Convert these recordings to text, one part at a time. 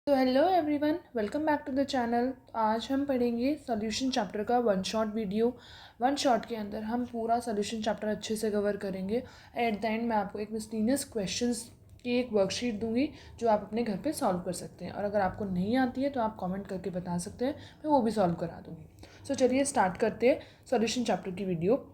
तो hello everyone, welcome back to the channel. आज हम पढ़ेंगे सॉल्यूशन चैप्टर का one shot video. One shot के अंदर हम पूरा सॉल्यूशन चैप्टर अच्छे से कवर करेंगे। एट द एंड मैं आपको एक मिसलिनियस क्वेश्चंस की एक वर्कशीट दूंगी जो आप अपने घर पे सॉल्व कर सकते हैं, और अगर आपको नहीं आती है तो आप कमेंट करके बता सकते हैं, मैं वो भी सॉल्व करा दूँगी। सो चलिए स्टार्ट करते हैं सॉल्यूशन चैप्टर की वीडियो।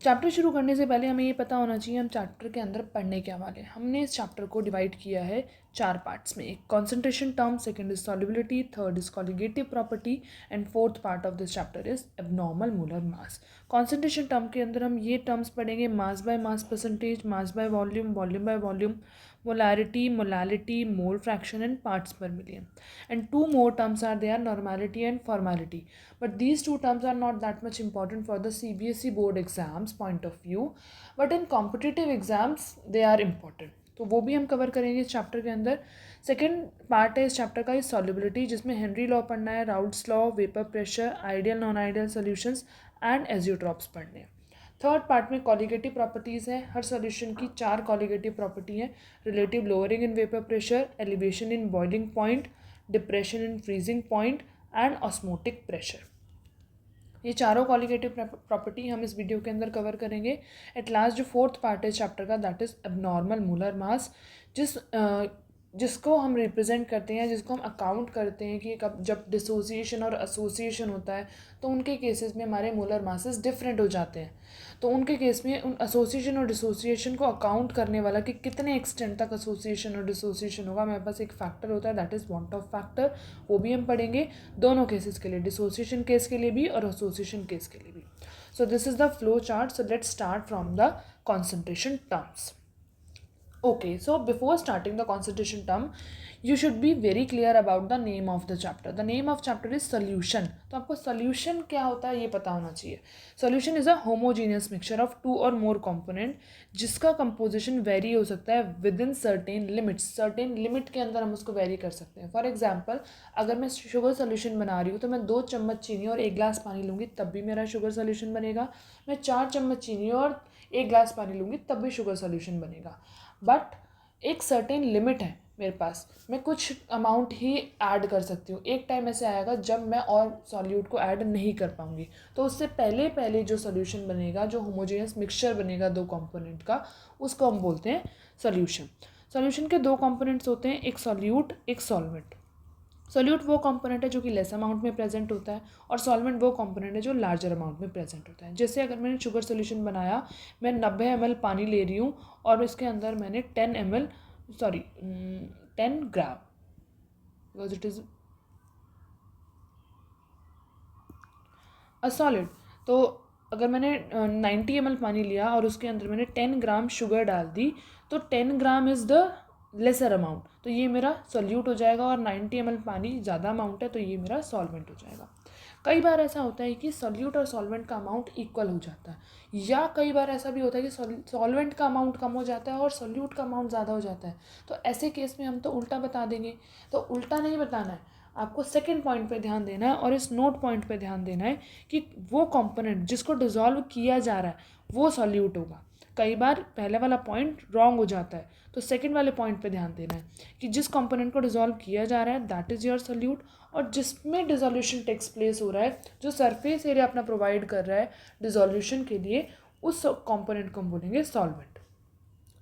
चैप्टर शुरू करने से पहले हमें ये पता होना चाहिए हम चैप्टर के अंदर पढ़ने क्या वाले हैं। हमने इस चैप्टर को डिवाइड किया है 4 पार्ट्स में। एक concentration term, second is solubility, third is colligative property and fourth part of this chapter is abnormal molar mass. Concentration term के अंदर हम ये टर्म्स पढ़ेंगे: मास by mass percentage, mass by volume, volume by volume, molarity, molality, mole fraction and parts per million. And two more terms are there, normality and formality. But these two terms are not that much important for the CBSE board exams point of view. But in competitive exams, they are important. तो वो भी हम cover करेंगे इस chapter के अंदर। Second part है इस चैप्टर का, इस सॉल्युबिलिटी, जिसमें हेनरी लॉ पढ़ना है, Raoult's law, vapour pressure, ideal non ideal solutions and azeotropes पढ़ने हैं। थर्ड पार्ट में कॉलिगेटिव प्रॉपर्टीज़ हैं। हर सॉल्यूशन की 4 कॉलिगेटिव प्रॉपर्टी हैं: relative lowering in vapour pressure, elevation in boiling point, depression in freezing point and osmotic pressure. ये चारों colligative property हम इस वीडियो के अंदर कवर करेंगे। एट लास्ट जो फोर्थ पार्ट है चैप्टर का, दैट इज़ एबनॉर्मल मोलर मास, जिसको हम रिप्रेजेंट करते हैं, जिसको हम अकाउंट करते हैं कि कब जब डिसोसिएशन और एसोसिएशन होता है तो उनके केसेस में हमारे मोलर मासेस डिफरेंट हो जाते हैं। तो उनके केस में उन एसोसिएशन और डिसोसिएशन को अकाउंट करने वाला कि कितने एक्सटेंट तक एसोसिएशन और डिसोसिएशन होगा, हमारे पास एक फैक्टर होता है, that is want of factor. वो भी हम पढ़ेंगे दोनों केसेस के लिए, डिसोसिएशन केस के लिए भी और एसोसिएशन केस के लिए भी। So this is the flow chart. So let's start from the concentration terms. Okay, so before starting the concentration term, you should be very clear about the name of the chapter. The name of chapter is solution. तो आपको solution क्या होता है ये पता होना चाहिए. Solution is a homogeneous mixture of two or more component जिसका composition vary हो सकता है within certain limits. Certain limit के अंदर हम उसको vary कर सकते हैं. For example, अगर मैं sugar solution बना रही हूँ तो मैं 2 चम्मच चीनी और 1 ग्लास पानी लूँगी तब भी मेरा sugar solution बनेगा. मैं 4 चम्मच चीनी और 1 ग्लास पानी लूँगी तब भी sugar solution बनेगा. बट एक सर्टेन लिमिट है मेरे पास, मैं कुछ अमाउंट ही ऐड कर सकती हूँ. एक टाइम ऐसे आएगा जब मैं और सॉल्यूट को ऐड नहीं कर पाऊँगी, तो उससे पहले पहले जो सॉल्यूशन बनेगा, जो होमोजेनियस मिक्सचर बनेगा 2 कंपोनेंट का, उसको हम बोलते हैं सॉल्यूशन. सॉल्यूशन के 2 कंपोनेंट्स होते हैं, एक सॉल्यूट एक सॉल्वेंट. सॉल्यूट वो कंपोनेंट है जो कि लेस अमाउंट में प्रेजेंट होता है, और सॉल्वेंट वो कंपोनेंट है जो लार्जर अमाउंट में प्रेजेंट होता है. जैसे अगर मैंने शुगर सोल्यूशन बनाया, मैं 90 ml पानी ले रही हूँ और इसके अंदर मैंने 10 gram, because it is a solid. तो अगर मैंने 90 ml पानी लिया और उसके अंदर मैंने 10 ग्राम शुगर डाल दी, तो 10 gram is the lesser amount, तो ये मेरा सॉल्यूट हो जाएगा, और 90 ml पानी ज़्यादा अमाउंट है तो ये मेरा सॉल्वेंट हो जाएगा. कई बार ऐसा होता है कि सॉल्यूट और सॉल्वेंट का अमाउंट इक्वल हो जाता है, या कई बार ऐसा भी होता है कि सॉल्वेंट का अमाउंट कम हो जाता है और सॉल्यूट का अमाउंट ज़्यादा हो जाता है. तो ऐसे केस में हम तो उल्टा बता देंगे. तो उल्टा नहीं बताना है, आपको सेकेंड पॉइंट पे ध्यान देना है और इस नोट पॉइंट पे ध्यान देना है कि वो कंपोनेंट जिसको डिज़ोल्व किया जा रहा है वो सॉल्यूट होगा. कई बार पहले वाला पॉइंट रॉन्ग हो जाता है, तो सेकंड वाले पॉइंट पे ध्यान देना है कि जिस कंपोनेंट को डिज़ोल्व किया जा रहा है दैट इज़ योर सॉल्यूट, और जिसमें डिज़ोल्यूशन टेक्स प्लेस हो रहा है, जो सरफेस एरिया अपना प्रोवाइड कर रहा है डिज़ोल्यूशन के लिए, उस कंपोनेंट को हम बोलेंगे सॉल्वेंट.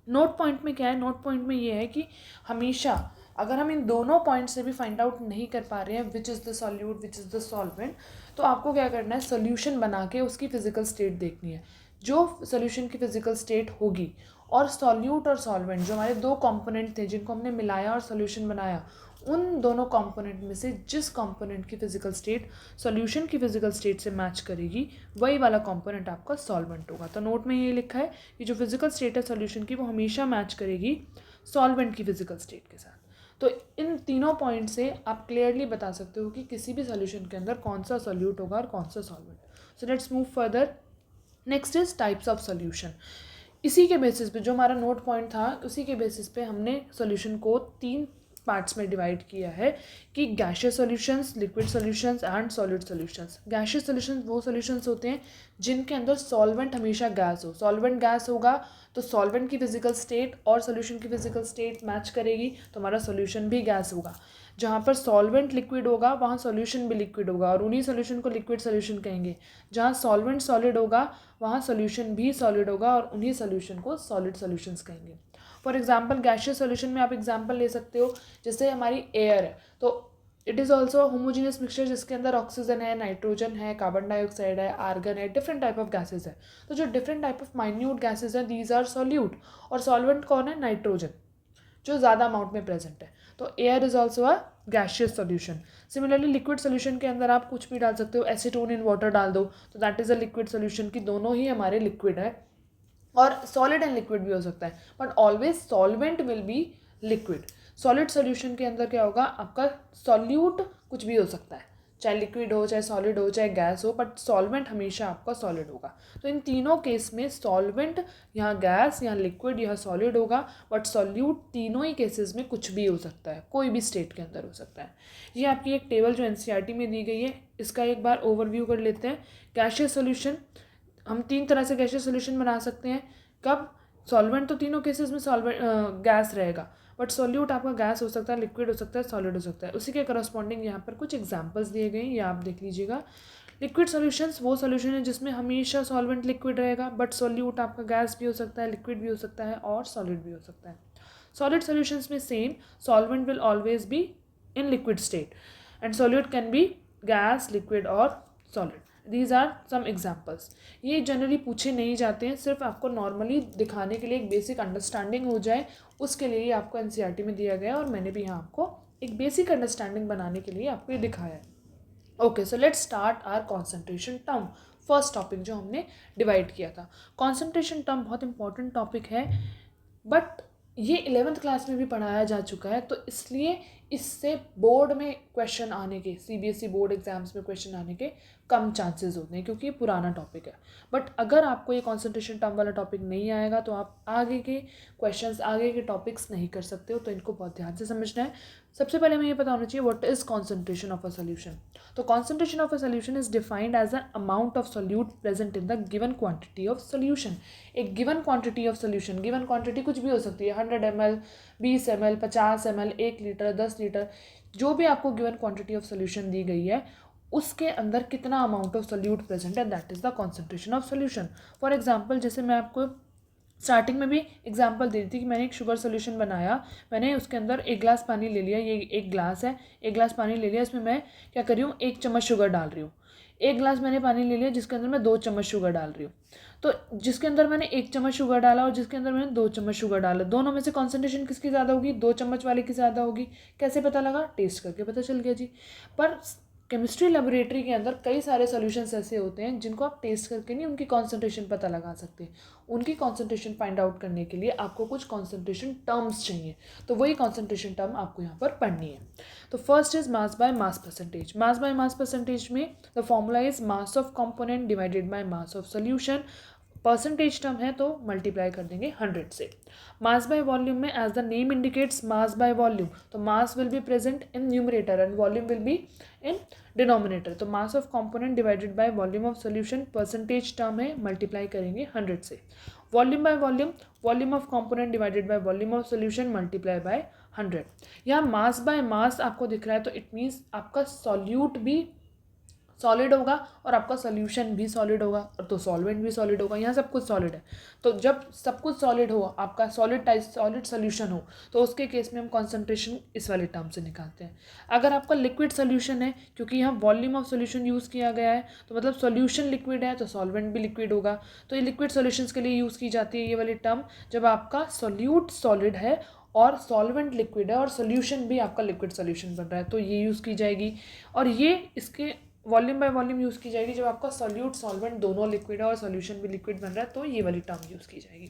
नोट पॉइंट में क्या है, नोट पॉइंट में ये है कि हमेशा अगर हम इन दोनों पॉइंट से भी फाइंड आउट नहीं कर पा रहे हैं which is the solute which is the solvent, तो आपको क्या करना है, सोल्यूशन बना के उसकी फिजिकल स्टेट देखनी है. जो सोल्यूशन की फिजिकल स्टेट होगी, और सॉल्यूट और सॉल्वेंट जो हमारे 2 कंपोनेंट थे जिनको हमने मिलाया और सोल्यूशन बनाया, उन दोनों कंपोनेंट में से जिस कंपोनेंट की फिजिकल स्टेट सॉल्यूशन की फिजिकल स्टेट से मैच करेगी, वही वाला कंपोनेंट आपका सॉल्वेंट होगा. तो नोट में ये लिखा है कि जो फिजिकल स्टेट है सॉल्यूशन की वो हमेशा मैच करेगी सॉल्वेंट की फिजिकल स्टेट के साथ. तो इन तीनों पॉइंट से आप क्लियरली बता सकते हो कि किसी भी सॉल्यूशन के अंदर कौन सा सॉल्यूट होगा और कौन सा solvent. So let's move further. Next is types of solution. इसी के बेसिस पे जो हमारा नोट पॉइंट था, उसी के बेसिस पे हमने सॉल्यूशन को 3 पार्ट्स में डिवाइड किया है कि gaseous solutions, liquid solutions and solid solutions. Gaseous solutions वो सॉल्यूशंस होते हैं जिनके अंदर सॉल्वेंट हमेशा गैस हो। सॉल्वेंट गैस होगा तो सॉल्वेंट की फिजिकल स्टेट और सॉल्यूशन की फिजिकल स्टेट मैच करेगी तो हमारा सॉल्यूशन भी गैस होगा। जहाँ पर सॉल्वेंट लिक्विड होगा वहाँ सॉल्यूशन भी लिक्विड होगा और उन्हीं सॉल्यूशन को लिक्विड सॉल्यूशन कहेंगे। जहाँ सॉल्वेंट सॉलिड होगा वहाँ सॉल्यूशन भी सॉलिड होगा और उन्हीं सॉल्यूशन को सॉलिड सॉल्यूशंस कहेंगे। फॉर एग्जाम्पल गैशियस सॉल्यूशन में आप एग्जाम्पल ले सकते हो, जैसे हमारी एयर है तो it is also homogeneous mixture जिसके अंदर ऑक्सीजन है, नाइट्रोजन है, कार्बन डाइऑक्साइड है, आर्गन है, डिफरेंट टाइप ऑफ गैसेज है। तो जो different type of minute gases हैं दीज आर सॉल्यूट। और सॉल्वेंट कौन है? नाइट्रोजन, जो ज़्यादा अमाउंट में प्रेजेंट है। तो air is also a gaseous solution. Similarly liquid solution के अंदर आप कुछ भी डाल सकते हो, एसीटोन इन वाटर डाल दो तो that is a liquid solution की दोनों ही हमारे लिक्विड है। और सॉलिड एंड लिक्विड भी हो सकता है but always solvent will be liquid. Solid solution के अंदर क्या होगा, आपका सॉल्यूट कुछ भी हो सकता है, चाहे लिक्विड हो, चाहे सॉलिड हो, चाहे गैस हो, बट सॉल्वेंट हमेशा आपका सॉलिड होगा। तो इन तीनों केस में सॉल्वेंट यहाँ गैस, यहाँ लिक्विड, यहाँ सॉलिड होगा, बट सॉल्यूट तीनों ही केसेस में कुछ भी हो सकता है, कोई भी स्टेट के अंदर हो सकता है। ये आपकी एक टेबल जो एनसीईआरटी में दी गई है, इसका एक बार ओवरव्यू कर लेते हैं। गैशियस सॉल्यूशन, हम तीन तरह से गैशियस सॉल्यूशन बना सकते हैं। कब? सॉल्वेंट तो तीनों केसेस में सॉल्वेंट गैस रहेगा, बट सॉल्यूट आपका गैस हो सकता है, लिक्विड हो सकता है, सॉलिड हो सकता है। उसी के करस्पॉन्डिंग यहाँ पर कुछ एग्जांपल्स दिए गए हैं, ये आप देख लीजिएगा। लिक्विड सॉल्यूशंस वो सॉल्यूशन है जिसमें हमेशा सॉल्वेंट लिक्विड रहेगा, बट सॉल्यूट आपका गैस भी हो सकता है, लिक्विड भी हो सकता है और सॉलिड भी हो सकता है। सॉलिड सॉल्यूशंस में same, solvent will always be in liquid state and solute can be gas, liquid और solid. These are some examples. ये जनरली पूछे नहीं जाते हैं, सिर्फ आपको नॉर्मली दिखाने के लिए, एक बेसिक अंडरस्टैंडिंग हो जाए उसके लिए ही आपको एनसीईआरटी में दिया गया है और मैंने भी यहाँ आपको एक बेसिक अंडरस्टैंडिंग बनाने के लिए आपको ये दिखाया है। Okay, so let's start our concentration term. First topic जो हमने डिवाइड किया था, कॉन्सेंट्रेशन टर्म बहुत इंपॉर्टेंट टॉपिक है बट ये 11th क्लास में भी पढ़ाया जा चुका है, तो इसलिए इससे बोर्ड में क्वेश्चन आने के, सीबीएसई बोर्ड एग्जाम्स में क्वेश्चन आने के कम चांसेस होते हैं क्योंकि ये पुराना टॉपिक है। बट अगर आपको ये कॉन्सेंट्रेशन टर्म वाला टॉपिक नहीं आएगा तो आप आगे के क्वेश्चंस, आगे के टॉपिक्स नहीं कर सकते हो, तो इनको बहुत ध्यान से समझना है। सबसे पहले हमें ये पता होना चाहिए what is concentration of a solution. तो concentration of a solution is defined as a amount of solute present in the given quantity of solution. एक given quantity of solution, given quantity कुछ भी हो सकती है, 100 ml, 20 ml, 50 ml, 1 litre, 10 litre, जो भी आपको गिवन क्वांटिटी ऑफ सोल्यूशन दी गई है उसके अंदर कितना अमाउंट ऑफ सोल्यूट प्रेजेंट है, that is the concentration of solution. For example, जैसे मैं आपको स्टार्टिंग में भी एग्जांपल दी थी कि मैंने एक शुगर सोल्यूशन बनाया, मैंने उसके अंदर 1 गिलास पानी ले लिया, ये 1 गिलास है, 1 गिलास पानी ले लिया, इसमें मैं क्या कर रही हूँ, 1 चम्मच शुगर डाल रही हूँ। 1 गिलास मैंने पानी ले लिया जिसके अंदर मैं 2 चम्मच शुगर डाल रही हूँ। तो जिसके अंदर मैंने 1 चम्मच शुगर डाला और जिसके अंदर मैंने 2 चम्मच शुगर डाला, दोनों में से कॉन्सेंट्रेशन किसकी ज़्यादा होगी? 2 चम्मच वाले की ज़्यादा होगी। कैसे पता लगा? टेस्ट करके पता चल गया जी। पर केमिस्ट्री लेबोरेटरी के अंदर कई सारे सॉल्यूशंस ऐसे होते हैं जिनको आप टेस्ट करके नहीं उनकी कॉन्सेंट्रेशन पता लगा सकते। उनकी कॉन्सेंट्रेशन फाइंड आउट करने के लिए आपको कुछ कॉन्सेंट्रेशन टर्म्स चाहिए, तो वही कॉन्सेंट्रेशन टर्म आपको यहाँ पर पढ़नी है। तो first is mass by mass percentage. Mass by mass percentage में the formula is mass of component divided by mass of solution. Percentage term है तो मल्टीप्लाई कर देंगे 100 से। मास बाय वॉल्यूम में as the name indicates mass by volume, तो mass will be present in numerator and volume will be in denominator. तो mass of component divided by volume of solution, percentage term है, multiply करेंगे 100 से। Volume by volume, volume of component divided by volume of solution multiply by 100। यहाँ मास by मास आपको दिख रहा है तो इट मीन्स आपका सॉल्यूट भी सॉलिड होगा और आपका सोल्यूशन भी सॉलिड होगा और तो सॉल्वेंट भी सॉलिड होगा। यहाँ सब कुछ सॉलिड है, तो जब सब कुछ सॉलिड हो, आपका सॉलिड सोल्यूशन हो, तो उसके केस में हम कॉन्सेंट्रेशन इस वाले टर्म से निकालते हैं। अगर आपका लिक्विड सोल्यूशन है, क्योंकि यहाँ वॉल्यूम ऑफ सोल्यूशन यूज़ किया गया है, तो मतलब सोल्यूशन लिक्विड है तो सॉल्वेंट भी लिक्विड होगा। तो ये लिक्विड सोल्यूशंस के लिए यूज़ की जाती है ये वाली टर्म जब आपका सोल्यूट सॉलिड है और सॉल्वेंट लिक्विड है और सोल्यूशन भी आपका लिक्विड सोल्यूशन बन रहा है, तो ये यूज़ की जाएगी। और ये इसके वॉल्यूम बाय वॉल्यूम यूज़ की जाएगी जब आपका सॉल्यूट सॉल्वेंट दोनों लिक्विड है और सॉल्यूशन भी लिक्विड बन रहा है, तो ये वाली टर्म यूज़ की जाएगी।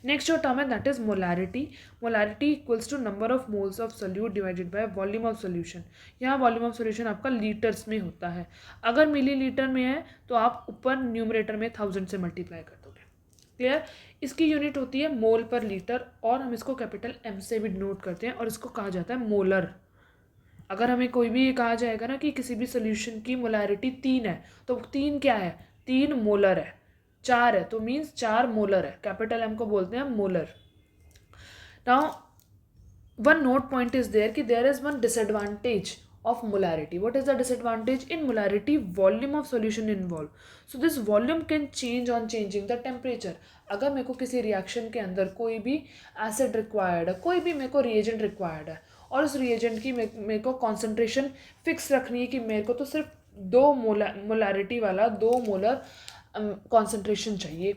नेक्स्ट जो टर्म है that is molarity. Molarity equals to number of moles of solute divided by volume of solution. यहाँ वॉल्यूम ऑफ सोल्यूशन आपका लीटर्स में होता है, अगर मिली लीटर में है तो आप ऊपर न्यूमरेटर में 1000 से मल्टीप्लाई कर दोगे। क्लियर। इसकी यूनिट होती है मोल पर लीटर और हम इसको कैपिटल M से भी डिनोट करते हैं और इसको कहा जाता है मोलर। अगर हमें कोई भी कहा जाएगा ना कि किसी भी सोल्यूशन की मोलैरिटी 3 है, तो 3 क्या है, 3 मोलर है। 4 है तो मीन्स 4 मोलर है, कैपिटल M को बोलते हैं molar. Now one note point is there कि there is one disadvantage of molarity. What is the disadvantage? In molarity, volume of solution involved. So this volume can change on changing the temperature. अगर मेरे को किसी reaction के अंदर कोई भी acid required है, कोई भी मेरे को रिएजेंट रिक्वायर्ड है और उस रिएजेंट की मेरे को कॉन्सेंट्रेशन फिक्स रखनी है कि मेरे को तो सिर्फ 2 मोलैरिटी वाला 2 मोलर कॉन्सेंट्रेशन चाहिए,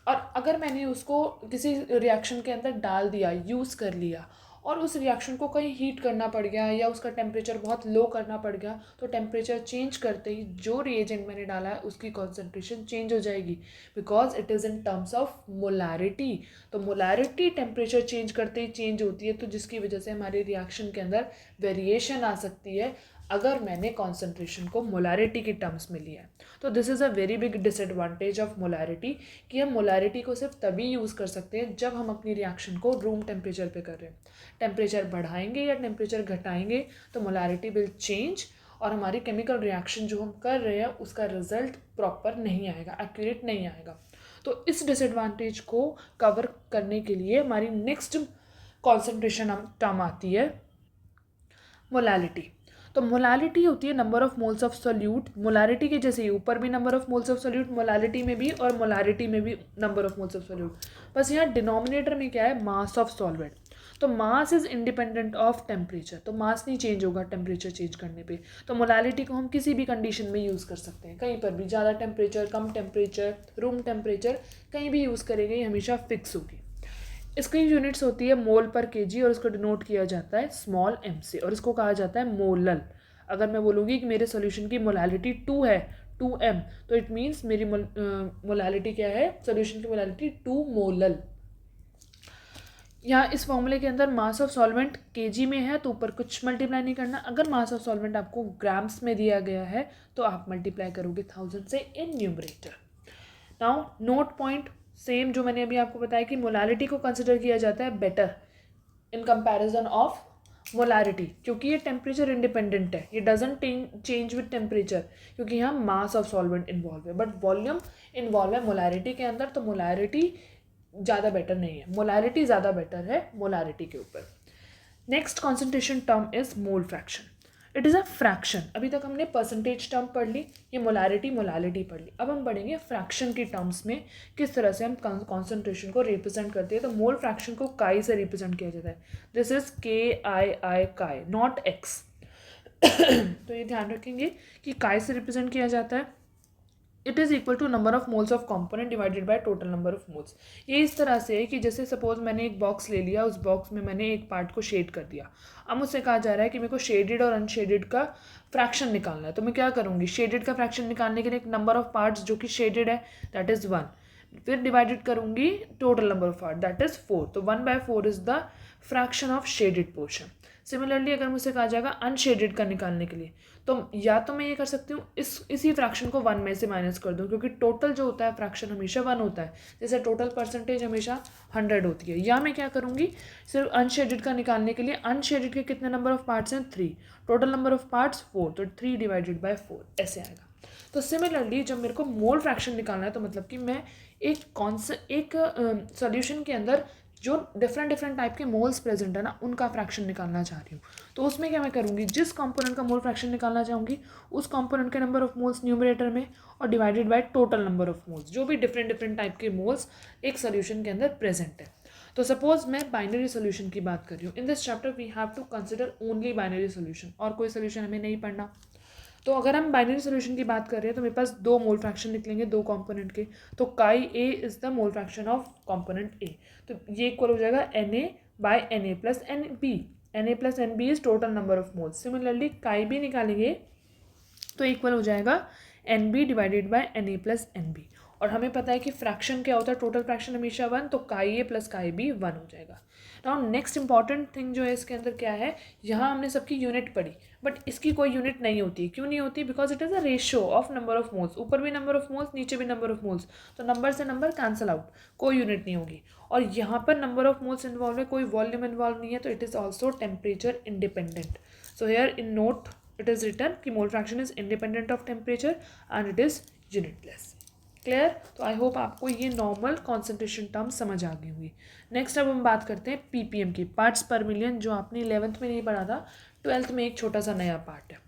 और अगर मैंने उसको किसी रिएक्शन के अंदर डाल दिया, यूज़ कर लिया, और उस रिएक्शन को कहीं हीट करना पड़ गया या उसका टेम्परेचर बहुत लो करना पड़ गया, तो टेम्परेचर चेंज करते ही जो रिएजेंट मैंने डाला है उसकी कॉन्सेंट्रेशन चेंज हो जाएगी, because it is in terms of molarity. तो मोलैरिटी टेम्परेचर चेंज करते ही चेंज होती है, तो जिसकी वजह से हमारे रिएक्शन के अंदर वेरिएशन आ सकती है अगर मैंने कॉन्सेंट्रेशन को मोलैरिटी की टर्म्स में लिया है। तो this is a very big disadvantage of molarity कि हम मोलैरिटी को सिर्फ तभी यूज़ कर सकते हैं जब हम अपनी रिएक्शन को रूम टेम्परेचर पे कर रहे हैं। टेम्परेचर बढ़ाएंगे या टेम्परेचर घटाएंगे तो मोलैरिटी विल चेंज और हमारी केमिकल रिएक्शन जो हम कर रहे हैं उसका रिजल्ट प्रॉपर नहीं आएगा, एक्यूरेट नहीं आएगा। तो इस डिसएडवांटेज को कवर करने के लिए हमारी नेक्स्ट कॉन्सेंट्रेशन टर्म आती है मोलैलिटी। तो मोलैलिटी होती है number of moles of solute. Molarity के जैसे ही ऊपर भी number of moles of solute, molality में भी और मोलैरिटी में भी number of moles of solute. बस यहाँ डिनोमिनेटर में क्या है, मास ऑफ सॉल्वेंट। तो mass is independent of temperature, तो मास नहीं चेंज होगा टेम्परेचर चेंज करने पे। तो मोलैलिटी को हम किसी भी कंडीशन में यूज़ कर सकते हैं, कहीं पर भी, ज़्यादा टेम्परेचर, कम टेम्परेचर, रूम टेम्परेचर, कहीं भी यूज़ करेंगे, ये हमेशा फिक्स होगी। इसकी यूनिट्स होती है मोल पर केजी और इसको डिनोट किया जाता है स्मॉल m से और इसको कहा जाता है मोलल। अगर मैं बोलूँगी कि मेरे सॉल्यूशन की मोलैलिटी 2 है, 2m, तो इट मीन्स मेरी मोलैलिटी क्या है, सॉल्यूशन की मोलैलिटी 2 मोलल। यहाँ इस फॉर्मूले के अंदर मास ऑफ सॉल्वेंट केजी में है तो ऊपर कुछ मल्टीप्लाई नहीं करना। अगर मास ऑफ सॉल्वेंट आपको ग्राम्स में दिया गया है तो आप मल्टीप्लाई करोगे 1000 से in numerator. Now note point same जो मैंने अभी आपको बताया कि मोलैलिटी को कंसिडर किया जाता है better in comparison of molarity, क्योंकि ये टेम्परेचर इंडिपेंडेंट है, ये डजंट चेंज विद टेम्परेचर, क्योंकि यहाँ मास ऑफ सॉल्वेंट इन्वॉल्व है, बट वॉल्यूम इन्वॉल्व है मोलैरिटी के अंदर। तो मोलैरिटी ज़्यादा बेटर नहीं है, मोलैरिटी ज़्यादा बेटर है मोलैरिटी के ऊपर। Next concentration term is mole fraction. It is a fraction. अभी तक हमने परसेंटेज टर्म पढ़ ली, ये मोलैरिटी मोलैलिटी पढ़ ली। अब हम पढ़ेंगे फ्रैक्शन की टर्म्स में किस तरह से हम कॉन्सेंट्रेशन को रिप्रेजेंट करते हैं। तो मोल फ्रैक्शन को काई से रिप्रेजेंट किया जाता है। दिस इज KII काई, नॉट एक्स। तो ये ध्यान रखेंगे कि काई से रिप्रेजेंट किया जाता है। It is equal to number of moles of component divided by total number of moles. ये इस तरह से है कि जैसे सपोज मैंने एक बॉक्स ले लिया, उस बॉक्स में मैंने एक पार्ट को शेड कर दिया। अब मुझसे कहा जा रहा है कि मेरे को शेडेड और अनशेडेड का फ्रैक्शन निकालना है। तो मैं क्या करूँगी, शेडेड का फ्रैक्शन निकालने के लिए एक नंबर ऑफ पार्ट्स जो कि शेडेड है दैट इज़ 1, फिर डिवाइडेड करूँगी total number of part that is 4। तो 1/4 is the fraction of shaded portion. Similarly अगर मुझसे कहा जाएगा अनशेडेड का निकालने के लिए, तो या तो मैं ये कर सकती हूँ इसी फ्रैक्शन को 1 में से माइनस कर दूँ, क्योंकि टोटल जो होता है फ्रैक्शन हमेशा 1 होता है, जैसे टोटल परसेंटेज हमेशा 100 होती है। या मैं क्या करूँगी, सिर्फ अनशेडेड का निकालने के लिए अनशेडेड के कितने नंबर ऑफ पार्ट्स हैं, 3, टोटल नंबर ऑफ पार्ट्स 4, तो 3 डिवाइडेड बाय 4 ऐसे आएगा। तो सिमिलरली जब मेरे को मोल फ्रैक्शन निकालना है, तो मतलब कि मैं एक सॉल्यूशन के अंदर जो डिफरेंट टाइप के मोल्स प्रेजेंट है ना, उनका फ्रैक्शन निकालना चाह रही हूँ। तो उसमें क्या मैं करूँगी, जिस कंपोनेंट का मोल फ्रैक्शन निकालना चाहूँगी उस कंपोनेंट के नंबर ऑफ मोल्स न्यूमरेटर में और divided by total number of moles, जो भी डिफरेंट टाइप के मोल्स एक सोल्यूशन के अंदर प्रेजेंट है। तो सपोज मैं बाइनरी सोल्यूशन की बात कर रही हूँ। In this chapter we have to consider only binary solution, और कोई सोल्यूशन हमें नहीं पढ़ना। तो अगर हम बाइनरी सोल्यूशन की बात कर रहे हैं तो मेरे पास 2 मोल फ्रैक्शन निकलेंगे 2 कंपोनेंट के। तो काई A is the mole fraction of component ए, तो ये इक्वल हो जाएगा Na/Na plus Nb। Na plus Nb is total number of moles. Similarly काई बी निकालेंगे तो इक्वल हो जाएगा Nb divided by Na plus Nb। और हमें पता है कि फ्रैक्शन क्या होता है, टोटल फ्रैक्शन हमेशा 1, तो काई ए प्लस काई बी 1 हो जाएगा। नाउ नेक्स्ट इंपॉर्टेंट थिंग जो है इसके अंदर क्या है, यहाँ हमने सबकी यूनिट पढ़ी, बट इसकी कोई यूनिट नहीं होती। क्यों नहीं होती? Because it is a ratio of number of moles, ऊपर भी नंबर ऑफ मोल्स नीचे भी नंबर ऑफ मोल्स, तो नंबर से नंबर कैंसिल आउट, कोई यूनिट नहीं होगी। और यहाँ पर नंबर ऑफ मोल्स इन्वॉल्व है, कोई वॉल्यूम इन्वॉल्व नहीं है, तो it is also temperature independent. So here in note it is written कि mole fraction is independent of temperature and it is unitless. Clear? तो आई होप आपको ये normal concentration term समझ आ गई हुई। नेक्स्ट अब हम बात करते हैं पीपीएम की, पार्ट्स पर मिलियन, जो आपने 11th में नहीं पढ़ा था, 12th में एक छोटा सा नया पार्ट है।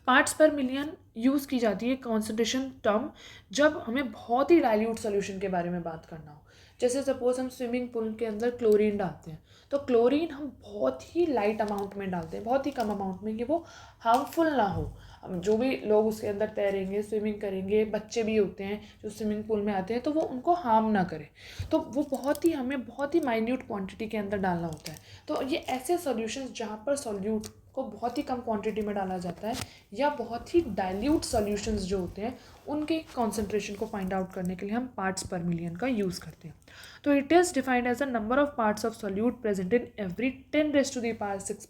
पार्ट्स पर मिलियन यूज़ की जाती है कॉन्सेंट्रेशन टर्म जब हमें बहुत ही डाइल्यूट सोल्यूशन के बारे में बात करना हो। जैसे सपोज हम स्विमिंग पूल के अंदर क्लोरीन डालते हैं, तो क्लोरीन हम बहुत ही लाइट अमाउंट में डालते हैं, बहुत ही कम अमाउंट में, कि वो हार्मफुल ना हो। हम जो भी लोग उसके अंदर तैरेंगे, स्विमिंग करेंगे, बच्चे भी होते हैं जो स्विमिंग पूल में आते हैं, तो वो उनको हार्म ना करे, तो वो हमें बहुत ही माइन्यूट क्वांटिटी के अंदर डालना होता है। तो ये ऐसे सॉल्यूशंस जहाँ पर सॉल्यूट को बहुत ही कम क्वांटिटी में डाला जाता है, या बहुत ही डाइल्यूट सॉल्यूशंस जो होते हैं उनके कॉन्सेंट्रेशन को फाइंड आउट करने के लिए हम पार्ट्स पर मिलियन का यूज़ करते हैं। तो it is defined as the number of parts of solute present in every 10⁻⁶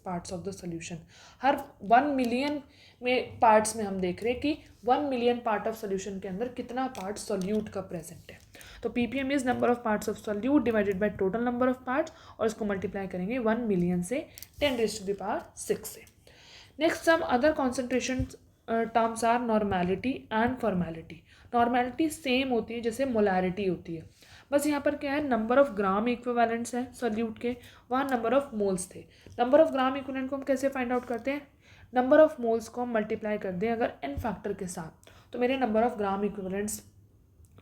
parts of the solution. हर 1 मिलियन में पार्ट्स में हम देख रहे हैं कि 1 मिलियन पार्ट ऑफ सोल्यूशन के अंदर कितना पार्ट सोल्यूट का प्रेजेंट है। तो PPM is number of parts of solute divided by total number of parts, और इसको मल्टीप्लाई करेंगे 1 मिलियन से 10⁻⁶ से। Next some other concentration terms are normality and formality. Normality same होती है जैसे मोलैरिटी होती है, बस यहाँ पर क्या है, नंबर ऑफ ग्राम इक्विवेलेंट्स हैं सोल्यूट के, वहाँ नंबर ऑफ मोल्स थे। नंबर ऑफ ग्राम इक्विवेलेंट को हम कैसे फाइंड आउट करते हैं, नंबर ऑफ मोल्स को हम मल्टीप्लाई कर दें अगर एन फैक्टर के साथ, तो मेरे नंबर ऑफ ग्राम इक्विवेलेंट्स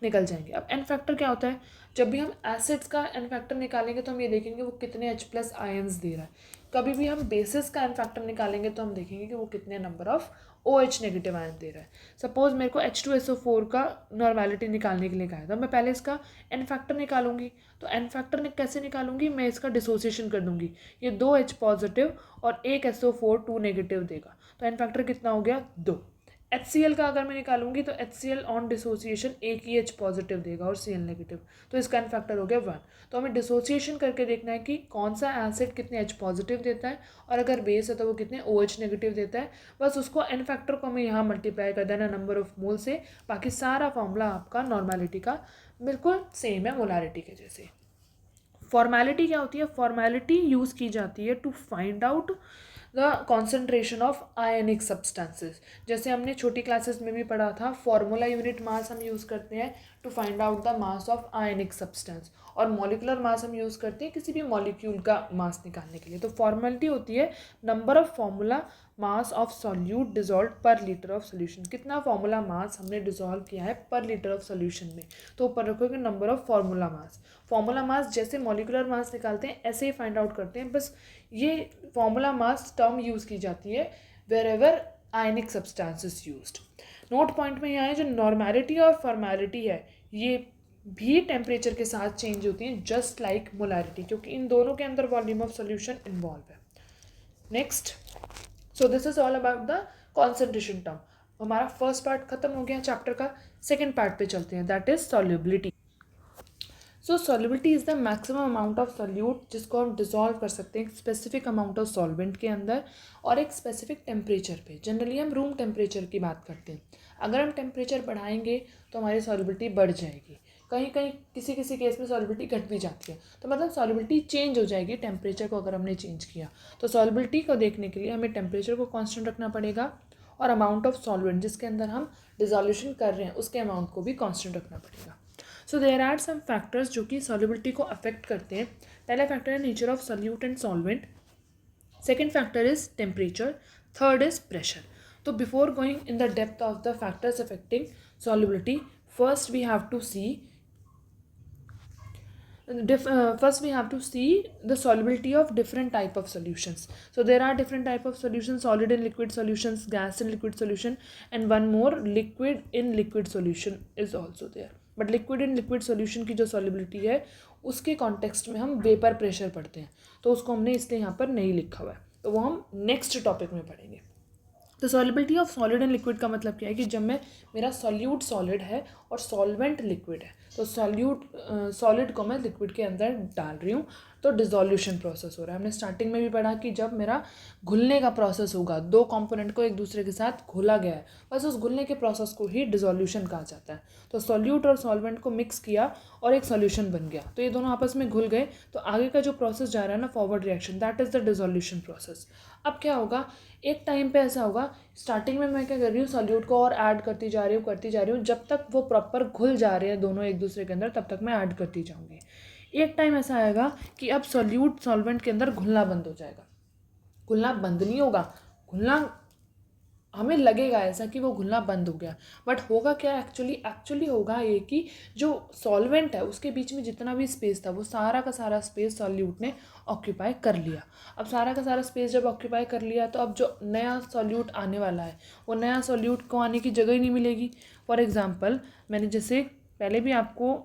निकल जाएंगे। अब एन फैक्टर क्या होता है, जब भी हम एसिड्स का एन फैक्टर निकालेंगे तो हम ये देखेंगे वो कितने H+ आयन्स दे रहा है। कभी भी हम बेसिस का एन फैक्टर निकालेंगे तो हम देखेंगे कि वो कितने number of OH negative ion दे रहा है। सपोज मेरे को H2SO4 का नॉर्मेलिटी निकालने के लिए कहा है, तो मैं पहले इसका एन फैक्टर निकालूंगी। तो एन फैक्टर कैसे निकालूंगी, मैं इसका डिसोसिएशन कर दूंगी, ये 2 H पॉजिटिव और एक SO4 2 नेगेटिव देगा, तो एन फैक्टर कितना हो गया, 2। HCl का अगर मैं निकालूंगी तो HCl ऑन डिसोसिएशन एक ही H पॉजिटिव देगा और Cl नेगेटिव, तो इसका एन फैक्टर हो गया 1। तो हमें डिसोसिएशन करके देखना है कि कौन सा एसिड कितने H पॉजिटिव देता है, और अगर बेस है तो वो कितने OH नेगेटिव देता है। बस उसको एन फैक्टर को हमें यहाँ मल्टीप्लाई कर देना नंबर ऑफ मोल से, बाकी सारा फॉर्मूला आपका नॉर्मेलिटी का बिल्कुल सेम है मोलारिटी के जैसे। फॉर्मेलिटी क्या होती है, फॉर्मेलिटी यूज़ की जाती है to find out the concentration of ionic substances. जैसे हमने छोटी क्लासेस में भी पढ़ा था, फॉर्मूला यूनिट मास हम यूज़ करते हैं to find out the mass of ionic substance, और मॉलिकुलर मास हम यूज़ करते हैं किसी भी मॉलिक्यूल का मास निकालने के लिए। तो फॉर्मेलिटी होती है number of formula mass of solute dissolve पर लीटर ऑफ सोल्यूशन, कितना फॉर्मूला मास हमने डिजॉल्व किया है पर लीटर ऑफ सोल्यूशन में, तो ऊपर रखोगे number of formula mass. Formula mass जैसे मॉलिकुलर मास निकालते हैं ऐसे ही फाइंड आउट करते हैं, बस ये फॉर्मूला मास टर्म यूज़ की जाती है wherever ionic substances used. Note point में यहाँ है जो नॉर्मेलिटी और फॉर्मेलिटी है ये भी टेम्परेचर के साथ चेंज होती हैं, जस्ट लाइक मोलैरिटी, क्योंकि इन दोनों के अंदर वॉल्यूम ऑफ सोल्यूशन इन्वॉल्व है। Next, so this is all about the concentration term. हमारा फर्स्ट पार्ट खत्म हो गया चैप्टर का, सेकेंड पार्ट पे चलते हैं, that is solubility. So solubility is the maximum amount of solute जिसको हम डिसॉल्व कर सकते हैं एक स्पेसिफिक अमाउंट ऑफ सॉल्वेंट के अंदर और एक स्पेसिफिक टेम्परेचर पे। जनरली हम रूम टेम्परेचर की बात करते हैं, अगर हम टेम्परेचर बढ़ाएंगे तो हमारी सॉल्युबिलिटी बढ़ जाएगी, कहीं कहीं किसी किसी केस में सॉल्युबिलिटी घट भी जाती है, तो मतलब सॉल्युबिलिटी चेंज हो जाएगी टेम्परेचर को अगर हमने चेंज किया। तो सॉल्युबिलिटी को देखने के लिए हमें टेम्परेचर को कांस्टेंट रखना पड़ेगा और अमाउंट ऑफ सॉल्वेंट जिसके अंदर हम डिसोल्यूशन कर रहे हैं उसके अमाउंट को भी कांस्टेंट रखना पड़ेगा। So there are some factors जो कि सॉल्युबिलिटी को अफेक्ट करते हैं। पहला फैक्टर है nature of solute and solvent, second factor is temperature, third is pressure. तो before going in the depth of the factors affecting solubility, first we have to see the solubility of different type of solutions. So there are different type of solutions, solid in liquid solutions, gas in liquid solution, and one more, liquid in liquid solution is also there. But liquid in liquid solution की जो solubility है उसके context में हम vapour pressure पढ़ते हैं, तो उसको हमने इसलिए यहाँ पर नहीं लिखा हुआ है, तो वो हम नेक्स्ट टॉपिक में पढ़ेंगे। तो solubility of solid and liquid का मतलब क्या है कि जब मेरा सॉल्यूट सॉलिड है और सॉल्वेंट लिक्विड है, तो सॉलिड को मैं लिक्विड के अंदर डाल रही हूँ, तो डिसोल्यूशन प्रोसेस हो रहा है। हमने स्टार्टिंग में भी पढ़ा कि जब मेरा घुलने का प्रोसेस होगा, दो कंपोनेंट को एक दूसरे के साथ घुला गया है, बस उस घुलने के प्रोसेस को ही डिसोल्यूशन कहा जाता है। तो सॉल्यूट और सॉल्वेंट को मिक्स किया और एक सॉल्यूशन बन गया, तो ये दोनों आपस में घुल गए, तो आगे का जो प्रोसेस जा रहा है ना, forward reaction, that is the dissolution process. अब क्या होगा, एक टाइम पे ऐसा होगा, स्टार्टिंग में मैं क्या कर रही हूँ, सॉल्यूट को और ऐड करती जा रही हूँ, जब तक वो प्रॉपर घुल जा रहे हैं दोनों एक दूसरे के अंदर, तब तक मैं ऐड करती जाऊँगी। एक टाइम ऐसा आएगा कि अब सॉल्यूट सॉल्वेंट के अंदर घुलना बंद हो जाएगा। घुलना बंद नहीं होगा, घुलना हमें लगेगा ऐसा कि वो घुलना बंद हो गया, बट होगा क्या, एक्चुअली होगा ये कि जो सॉल्वेंट है उसके बीच में जितना भी स्पेस था, वो सारा का सारा स्पेस सॉल्यूट ने ऑक्यूपाई कर लिया। अब सारा का सारा स्पेस जब ऑक्यूपाई कर लिया, तो अब जो नया सॉल्यूट आने वाला है, वो नया सॉल्यूट को आने की जगह ही नहीं मिलेगी। फॉर एग्जाम्पल, मैंने जैसे पहले भी आपको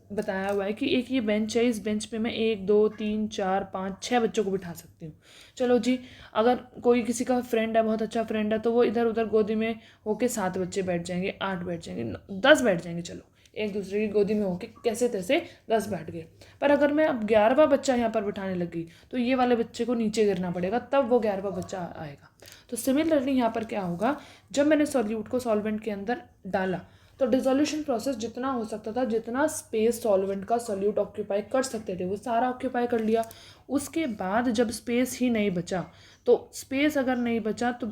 बताया हुआ है कि एक ये बेंच है, इस बेंच पे मैं 1 2 3 4 5 6 बच्चों को बिठा सकती हूँ। चलो जी, अगर कोई किसी का फ्रेंड है, बहुत अच्छा फ्रेंड है, तो वो इधर उधर गोदी में होके 7 बच्चे बैठ जाएंगे, 8 बैठ जाएंगे, 10 बैठ जाएंगे, चलो एक दूसरे की गोदी में होके कैसे तैसे 10 बैठ गए। पर अगर मैं अब 11वां बच्चा यहाँ पर बिठाने लगी, तो ये वाले बच्चे को नीचे गिरना पड़ेगा, तब वो 11वां बच्चा आएगा। तो सिमिलरली यहाँ पर क्या होगा, जब मैंने सॉल्यूट को सॉल्वेंट के अंदर डाला, तो डिसोल्यूशन प्रोसेस जितना हो सकता था, जितना स्पेस सॉल्वेंट का सॉल्यूट ऑक्यूपाई कर सकते थे, वो सारा ऑक्यूपाई कर लिया। उसके बाद जब स्पेस ही नहीं बचा, तो स्पेस अगर नहीं बचा, तो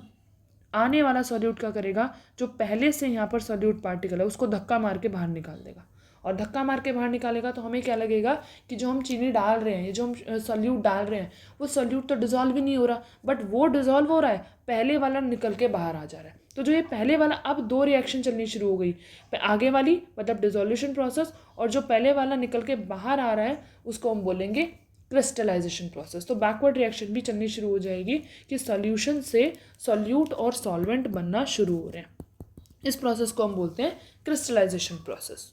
आने वाला सॉल्यूट क्या करेगा, जो पहले से यहाँ पर सॉल्यूट पार्टिकल है उसको धक्का मार के बाहर निकाल देगा। और धक्का मार के बाहर निकालेगा तो हमें क्या लगेगा कि जो हम चीनी डाल रहे हैं, जो हम सॉल्यूट डाल रहे हैं, वो सॉल्यूट तो डिज़ोल्व ही नहीं हो रहा, बट वो डिज़ोल्व हो रहा है, पहले वाला निकल के बाहर आ जा रहा है। तो जो ये पहले वाला, अब दो रिएक्शन चलनी शुरू हो गई, आगे वाली मतलब डिसोल्यूशन प्रोसेस, और जो पहले वाला निकल के बाहर आ रहा है उसको हम बोलेंगे क्रिस्टलाइजेशन प्रोसेस। तो बैकवर्ड रिएक्शन भी चलनी शुरू हो जाएगी कि सॉल्यूशन से सॉल्यूट और सॉल्वेंट बनना शुरू हो रहे हैं। इस प्रोसेस को हम बोलते हैं क्रिस्टलाइजेशन प्रोसेस।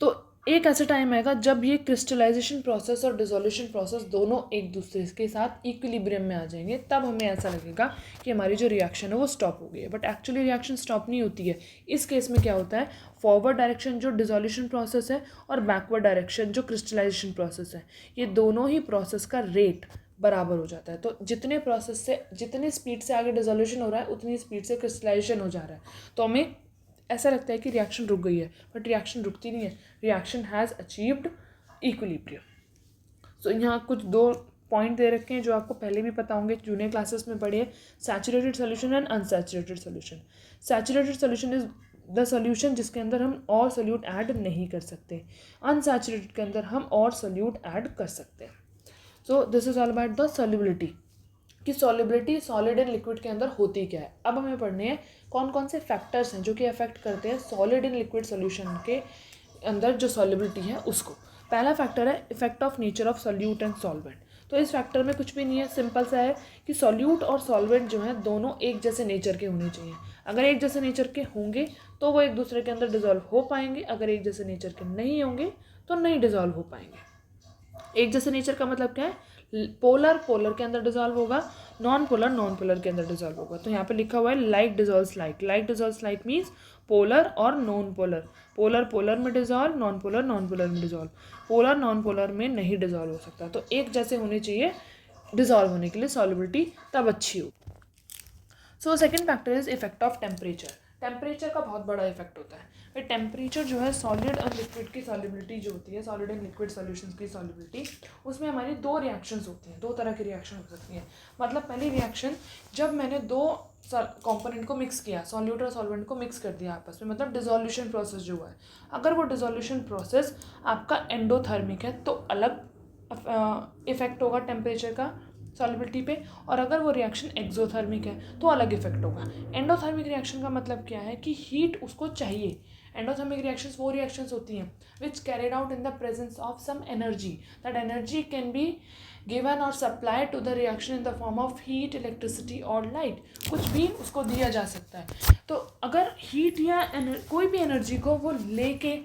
तो एक ऐसा टाइम आएगा जब ये क्रिस्टलाइजेशन प्रोसेस और डिसोल्यूशन प्रोसेस दोनों एक दूसरे के साथ इक्विलिब्रियम में आ जाएंगे, तब हमें ऐसा लगेगा कि हमारी जो रिएक्शन है वो स्टॉप हो गई है। बट एक्चुअली रिएक्शन स्टॉप नहीं होती है। इस केस में क्या होता है, फॉरवर्ड डायरेक्शन जो डिसोल्यूशन प्रोसेस है और बैकवर्ड डायरेक्शन जो क्रिस्टलाइजेशन प्रोसेस है, ये दोनों ही प्रोसेस का रेट बराबर हो जाता है। तो जितनी स्पीड से आगे डिसोल्यूशन हो रहा है, उतनी स्पीड से क्रिस्टलाइजेशन हो जा रहा है। तो हमें ऐसा लगता है कि रिएक्शन रुक गई है, बट रिएक्शन रुकती नहीं है, रिएक्शन हैज़ अचीव्ड इक्विलिब्रियम। सो यहाँ कुछ दो पॉइंट दे रखे हैं जो आपको पहले भी पता होंगे, जूनियर क्लासेस में पढ़े हैं, saturated solution and unsaturated solution. Saturated solution is the solution जिसके अंदर हम और सोल्यूट ऐड नहीं कर सकते। अनसैचुरेटेड के अंदर हम और सोल्यूट ऐड कर सकते हैं। So this is all about the solubility, कि सॉलिबिलिटी सॉलिड एंड लिक्विड के अंदर होती क्या है। अब हमें पढ़ने हैं कौन कौन से फैक्टर्स हैं जो कि अफेक्ट करते हैं सॉलिड एंड लिक्विड सॉल्यूशन के अंदर जो सॉलिबिलिटी है उसको। पहला फैक्टर है effect of nature of solute and solvent. तो इस फैक्टर में कुछ भी नहीं है, सिंपल सा है कि सॉल्यूट और सॉल्वेंट जो है दोनों एक जैसे नेचर के होने चाहिए। अगर एक जैसे नेचर के होंगे तो वो एक दूसरे के अंदर डिजॉल्व हो पाएंगे, अगर एक जैसे नेचर के नहीं होंगे तो नहीं डिजॉल्व हो पाएंगे। एक जैसे नेचर का मतलब क्या है, पोलर पोलर के अंदर डिजॉल्व होगा, नॉन पोलर के अंदर डिजॉल्व होगा। तो यहाँ पे लिखा हुआ है like dissolves like, like dissolves like means polar और नॉन पोलर, पोलर पोलर में डिजॉल्व, नॉन पोलर में डिजॉल्व, पोलर नॉन पोलर में नहीं डिजॉल्व हो सकता। तो एक जैसे होने चाहिए डिजॉल्व होने के लिए सॉल्युबिलिटी, तब अच्छी हो। So second factor is effect of temperature. Temperature का बहुत बड़ा इफेक्ट होता है। टेम्परेचर जो है सॉलिड और लिक्विड की सॉल्युबिलिटी जो होती है, सॉलिड एंड लिक्विड सॉल्यूशंस की सॉल्युबिलिटी, उसमें हमारी दो रिएक्शंस होती हैं, दो तरह की रिएक्शन हो सकती हैं। मतलब पहली रिएक्शन, जब मैंने दो कंपोनेंट को मिक्स किया, सॉल्यूट और सॉल्वेंट को मिक्स कर दिया आपस में, मतलब डिसोल्यूशन प्रोसेस जो हुआ है, अगर वो डिसोल्यूशन प्रोसेस आपका एंडोथर्मिक है तो अलग इफेक्ट होगा टेम्परेचर का सॉल्युबिलिटी पे, और अगर वो रिएक्शन एक्सोथर्मिक है तो अलग इफेक्ट होगा। एंडोथर्मिक रिएक्शन का मतलब क्या है कि हीट उसको चाहिए। एंडोथर्मिक रिएक्शंस वो रिएक्शंस होती हैं which carried out in the presence of some energy, that energy can be given और supplied to the reaction in the form of heat, electricity और लाइट, कुछ भी उसको दिया जा सकता है। तो अगर हीट या कोई भी एनर्जी को वो लेके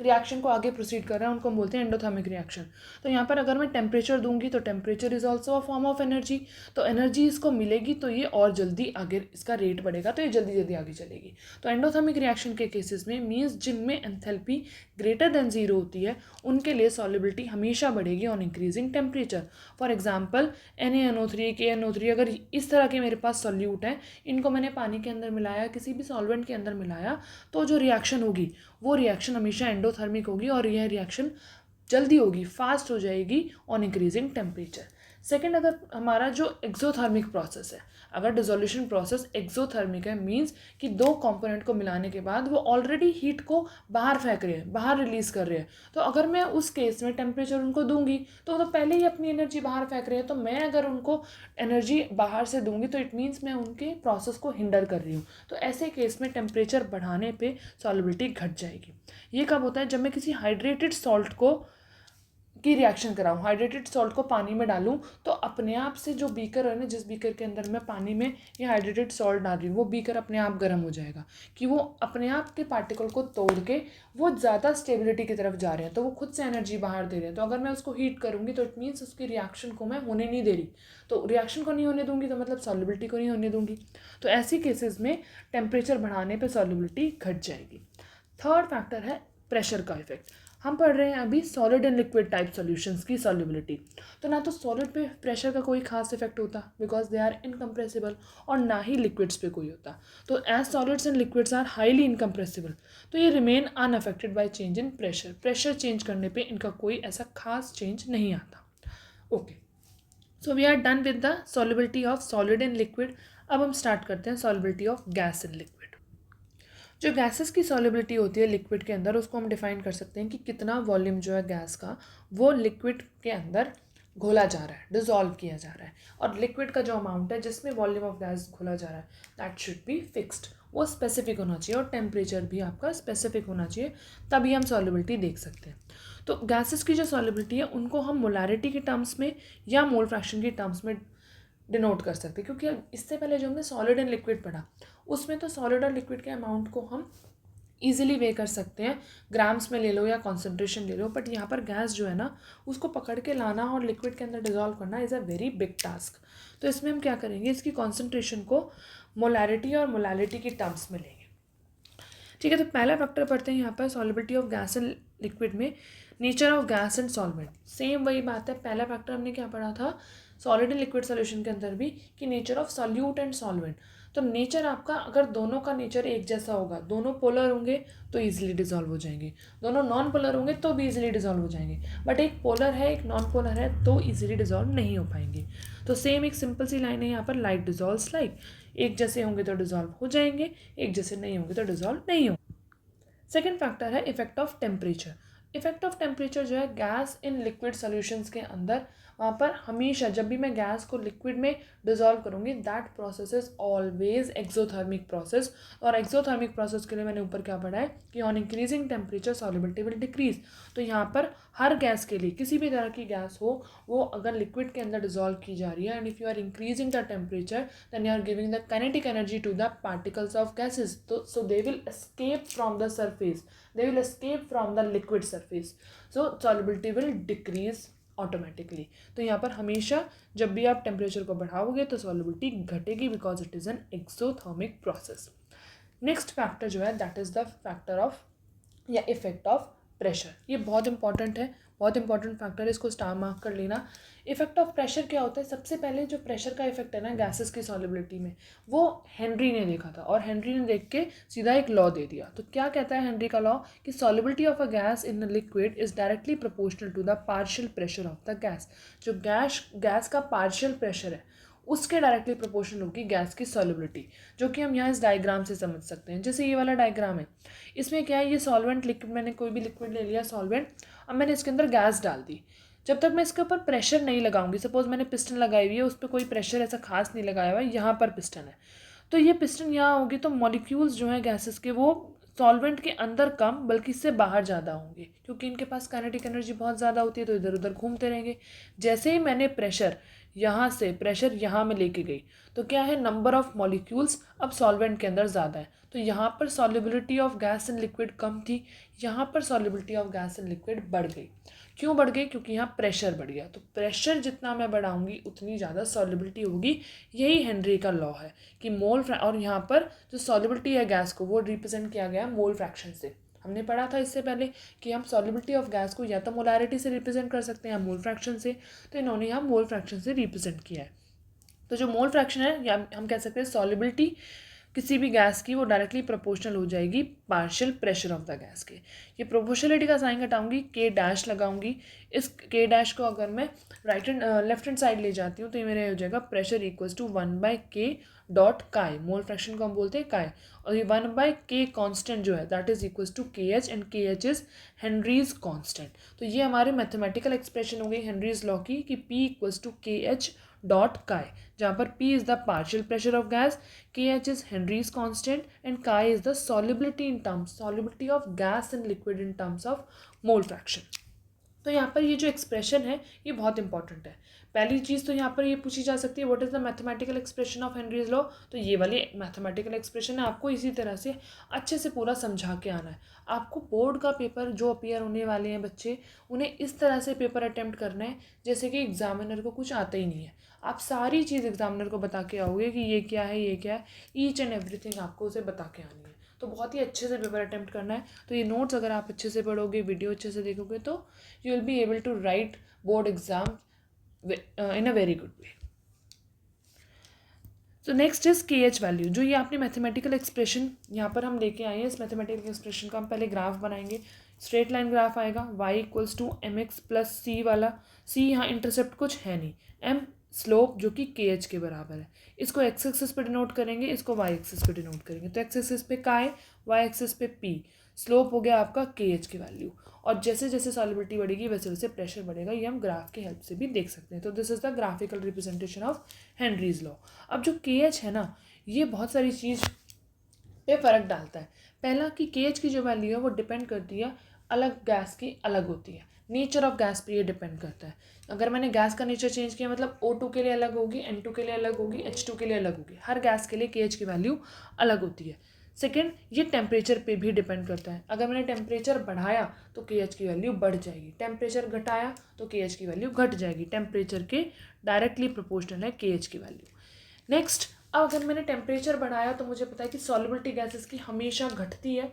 रिएक्शन को आगे प्रोसीड कर रहे हैं, उनको हम बोलते हैं एंडोथर्मिक रिएक्शन। तो यहाँ पर अगर मैं टेम्परेचर दूंगी तो temperature is also a form of energy, तो एनर्जी इसको मिलेगी तो ये और जल्दी आगे इसका रेट बढ़ेगा, तो ये जल्दी जल्दी आगे चलेगी। तो एंडोथर्मिक रिएक्शन के केसेस में मीन्स जिनमें एंथैल्पी ग्रेटर देन जीरो होती है उनके लिए सॉल्युबिलिटी हमेशा बढ़ेगी on increasing temperature. For example NaNO3 KNO3, अगर इस तरह के मेरे पास सॉल्यूट हैं, इनको मैंने पानी के अंदर मिलाया, किसी भी सॉल्वेंट के अंदर मिलाया, तो जो रिएक्शन होगी वो रिएक्शन हमेशा एंडोथर्मिक होगी और यह रिएक्शन जल्दी होगी, फास्ट हो जाएगी ऑन इंक्रीजिंग टेम्परेचर। सेकेंड, अगर हमारा जो एक्सोथर्मिक प्रोसेस है, अगर डिसोल्यूशन प्रोसेस एक्सोथर्मिक है मींस कि दो कंपोनेंट को मिलाने के बाद वो ऑलरेडी हीट को बाहर फेंक रहे हैं, बाहर रिलीज कर रहे हैं, तो अगर मैं उस केस में टेम्परेचर उनको दूंगी तो पहले ही अपनी एनर्जी बाहर फेंक रहे हैं, तो मैं अगर उनको एनर्जी बाहर से दूंगी तो इट मीन्स मैं उनके प्रोसेस को हिंडर कर रही हूँ। तो ऐसे केस में टेम्परेचर बढ़ाने पर सॉल्युबिलिटी घट जाएगी। ये कब होता है? जब मैं किसी हाइड्रेटेड सॉल्ट की रिएक्शन कराऊँ, हाइड्रेटेड सॉल्ट को पानी में डालूँ, तो अपने आप से जो बीकर है ना, जिस बीकर के अंदर मैं पानी में ये हाइड्रेटेड सॉल्ट डाल रही हूँ, वो बीकर अपने आप गर्म हो जाएगा कि वो अपने आप के पार्टिकल को तोड़ के वो ज़्यादा स्टेबिलिटी की तरफ जा रहे हैं, तो वो खुद से एनर्जी बाहर दे रहे हैं। तो अगर मैं उसको हीट करूँगी तो इट मीन्स उसकी रिएक्शन को मैं होने नहीं दे रही, तो रिएक्शन को नहीं होने दूँगी तो मतलब सॉल्युबिलिटी को नहीं होने दूँगी। तो ऐसी केसेस में टेम्परेचर बढ़ाने पर सॉल्युबिलिटी घट जाएगी। थर्ड फैक्टर है प्रेशर का इफेक्ट। हम पढ़ रहे हैं अभी solid and liquid type solutions की सॉल्युबिलिटी। तो ना तो सॉलिड पे प्रेशर का कोई खास इफेक्ट होता बिकॉज दे आर इनकम्प्रेसिबल, और ना ही लिक्विड्स पे कोई होता। तो as solids and liquids are highly incompressible, तो ये remain unaffected by change in pressure. Pressure change करने पे इनका कोई ऐसा खास चेंज नहीं आता। Okay, so we are done with the solubility of solid and liquid. अब हम स्टार्ट करते हैं solubility of gas and liquid. जो गैसेस की सॉल्युबिलिटी होती है लिक्विड के अंदर, उसको हम डिफाइन कर सकते हैं कि कितना वॉल्यूम जो है गैस का वो लिक्विड के अंदर घोला जा रहा है, डिसॉल्व किया जा रहा है, और लिक्विड का जो अमाउंट है जिसमें वॉल्यूम ऑफ गैस घोला जा रहा है दैट शुड बी फिक्स्ड, वो स्पेसिफिक होना चाहिए, और टेम्परेचर भी आपका स्पेसिफिक होना चाहिए, तभी हम सॉल्युबिलिटी देख सकते हैं। तो गैसेस की जो सॉल्युबिलिटी है उनको हम मोलारिटी के टर्म्स में या मोल फ्रैक्शन के टर्म्स में डिनोट कर सकते हैं, क्योंकि इससे पहले जो हमने सॉलिड एंड लिक्विड पढ़ा उसमें तो सॉलिड और लिक्विड के अमाउंट को हम ईजिली वे कर सकते हैं, ग्राम्स में ले लो या कॉन्सेंट्रेशन ले लो, बट यहाँ पर गैस जो है ना उसको पकड़ के लाना और लिक्विड के अंदर डिजॉल्व करना is a very big task. तो इसमें हम क्या करेंगे, इसकी कॉन्सेंट्रेशन को मोलारिटी और मोलालिटी के टर्म्स में लेंगे। ठीक है, तो पहला फैक्टर पढ़ते हैं यहाँ पर solubility of gas and liquid में, nature of gas and solvent. Same वही बात है, पहला फैक्टर हमने क्या पढ़ा था सॉलिड एंड लिक्विड सॉल्यूशन के अंदर भी कि nature of solute and solvent. तो नेचर आपका अगर दोनों का नेचर एक जैसा होगा, दोनों पोलर होंगे तो ईजिली डिजॉल्व हो जाएंगे, दोनों नॉन पोलर होंगे तो भी ईजिली डिजॉल्व हो जाएंगे, बट एक पोलर है एक नॉन पोलर है तो ईजिली डिजॉल्व नहीं हो पाएंगे। तो सेम एक सिंपल सी लाइन है यहाँ पर, लाइक डिजॉल्व्स लाइक, एक जैसे होंगे तो डिजॉल्व हो जाएंगे, एक जैसे नहीं होंगे तो डिजॉल्व नहीं होंगे। सेकेंड फैक्टर है effect of temperature. Effect of temperature जो है गैस इन लिक्विड सॉल्यूशंस के अंदर, वहाँ पर हमेशा जब भी मैं गैस को लिक्विड में डिजॉल्व करूँगी that process is always exothermic process, और एक्सोथर्मिक प्रोसेस के लिए मैंने ऊपर क्या पढ़ा है कि on increasing temperature solubility will decrease. तो यहाँ पर हर गैस के लिए, किसी भी तरह की गैस हो, वो अगर लिक्विड के अंदर डिजॉल्व की जा रही है and if you are increasing the temperature then you are giving the kinetic energy to the particles of gases, तो so they will escape from the surface, they will escape from the liquid surface, so solubility will decrease automatically। तो यहाँ पर हमेशा जब भी आप temperature को बढ़ाओगे तो सॉल्युबिलिटी घटेगी because it is an exothermic process. Next factor जो है that is the factor of या इफेक्ट ऑफ प्रेशर। ये बहुत इंपॉर्टेंट है, बहुत इंपॉर्टेंट फैक्टर है, इसको स्टार मार्क कर लेना। इफेक्ट ऑफ प्रेशर क्या होता है? सबसे पहले जो प्रेशर का इफेक्ट है ना गैसेस की सॉल्युबिलिटी में, वो हेनरी ने देखा था, और हेनरी ने देख के सीधा एक लॉ दे दिया। तो क्या कहता है हेनरी का लॉ कि solubility of a gas in a liquid is directly proportional to the partial pressure of the gas. जो गैस का पार्शियल प्रेशर है उसके डायरेक्टली प्रोपोर्शनल होगी गैस की सॉल्युबिलिटी, जो कि हम यहाँ इस डायग्राम से समझ सकते हैं। जैसे ये वाला डायग्राम है, इसमें क्या है, ये सॉल्वेंट लिक्विड, मैंने कोई भी लिक्विड ले लिया सॉल्वेंट, अब मैंने इसके अंदर गैस डाल दी। जब तक मैं इसके ऊपर प्रेशर नहीं लगाऊंगी, सपोज मैंने पिस्टन लगाई हुई है, उस पर कोई प्रेशर ऐसा खास नहीं लगाया हुआ है, यहाँ पर पिस्टन है, तो ये पिस्टन यहाँ होगी तो मॉलिक्यूल्स जो हैं गैसेस के वो सॉल्वेंट के अंदर कम बल्कि इससे बाहर ज़्यादा होंगे, क्योंकि इनके पास काइनेटिक एनर्जी बहुत ज़्यादा होती है तो इधर उधर घूमते रहेंगे। जैसे ही मैंने प्रेशर यहाँ से प्रेशर यहाँ में लेके गई तो क्या है, नंबर ऑफ मॉलिक्यूल्स अब सॉल्वेंट के अंदर ज़्यादा है, तो यहाँ पर solubility of gas in liquid कम थी, यहाँ पर solubility of gas in liquid बढ़ गई। क्यों बढ़ गई? क्योंकि यहाँ प्रेशर बढ़ गया, तो प्रेशर जितना मैं बढ़ाऊंगी उतनी ज़्यादा सॉल्युबिलिटी होगी। यही हेनरी का लॉ है कि और यहाँ पर जो सॉल्युबिलिटी है गैस को वो रिप्रेजेंट किया गया मोल फ्रैक्शन से। हमने पढ़ा था इससे पहले कि हम सॉल्युबिलिटी ऑफ गैस को या तो मोलैरिटी से रिप्रेजेंट कर सकते हैं या मोल फ्रैक्शन से, तो इन्होंने यहाँ मोल फ्रैक्शन से रिप्रेजेंट किया है। तो जो मोल फ्रैक्शन है या हम कह सकते हैं सॉल्युबिलिटी किसी भी गैस की, वो डायरेक्टली प्रोपोर्शनल हो जाएगी partial pressure of the gas के। ये प्रोपोर्शनलिटी का साइन घटाऊंगी, के डैश लगाऊंगी। इस के डैश को अगर मैं लेफ्ट हैंड साइड ले जाती हूँ तो ये मेरा हो जाएगा pressure equals to 1/k dot काय। मोल फ्रैक्शन को हम बोलते हैं काय, और ये 1/k कॉन्स्टेंट जो है that is equals to KH, and KH is Henry's constant. तो ये हमारे मैथमेटिकल एक्सप्रेशन हो गई हेनरीज लॉ की कि P equals to KH dot chi, जहाँ पर P is the partial pressure of gas, KH is Henry's constant, and chi is the solubility of gas in liquid in terms of mole fraction. तो यहाँ पर ये जो expression है ये बहुत इंपॉर्टेंट है। पहली चीज़ तो यहाँ पर ये पूछी जा सकती है what is the mathematical expression of Henry's law, तो ये वाली मैथमेटिकल एक्सप्रेशन है, आपको इसी तरह से अच्छे से पूरा समझा के आना है। आपको बोर्ड का पेपर जो अपीयर होने वाले हैं बच्चे, उन्हें इस तरह से पेपर अटेम्प्ट करना है जैसे कि एग्जामिनर को कुछ आता ही नहीं है। आप सारी चीज़ एग्जामिनर को बता के आओगे कि ये क्या है, ये क्या है, ईच एंड एवरीथिंग आपको उसे बता के आनी है। तो बहुत ही अच्छे से पेपर अटेम्प्ट करना है। तो ये नोट्स अगर आप अच्छे से पढ़ोगे, वीडियो अच्छे से देखोगे, तो you will be able to write board exam in a very good way. तो नेक्स्ट इज KH वैल्यू, जो ये आपने मैथमेटिकल एक्सप्रेशन यहाँ पर हम लेके आए हैं। इस मैथमेटिकल एक्सप्रेशन का हम पहले ग्राफ बनाएंगे। स्ट्रेट लाइन ग्राफ आएगा y equals to mx plus c वाला। c यहाँ इंटरसेप्ट कुछ है नहीं, m स्लोप जो कि KH के बराबर है। इसको x एक्सिस पे डिनोट करेंगे, इसको y एक्सिस पे डिनोट करेंगे। तो x एक्सिस पे काय, y एक्सिस पे p, स्लोप हो गया आपका KH की वैल्यू। और जैसे जैसे सॉल्युबिलिटी बढ़ेगी वैसे वैसे प्रेशर बढ़ेगा, ये हम ग्राफ की हेल्प से भी देख सकते हैं। तो this is the graphical representation of Henry's law. अब जो KH है ना, ये बहुत सारी चीज़ पे फ़र्क डालता है। पहला कि KH की जो वैल्यू है वो डिपेंड करती है अलग गैस की अलग होती है, नेचर ऑफ गैस पे ये डिपेंड करता है। अगर मैंने गैस का नेचर चेंज किया मतलब O2 के लिए अलग होगी, N2 के लिए अलग होगी, H2 के लिए अलग होगी। हर गैस के लिए KH की वैल्यू अलग होती है। सेकेंड, ये टेम्परेचर पे भी डिपेंड करता है। अगर मैंने टेम्परेचर बढ़ाया तो KH की वैल्यू बढ़ जाएगी, टेम्परेचर घटाया तो KH की वैल्यू घट जाएगी। टेम्परेचर के डायरेक्टली प्रोपोर्शनल है KH की वैल्यू। नेक्स्ट, अब अगर मैंने टेम्परेचर बढ़ाया तो मुझे पता है कि सॉल्युबिलिटी गैसेस की हमेशा घटती है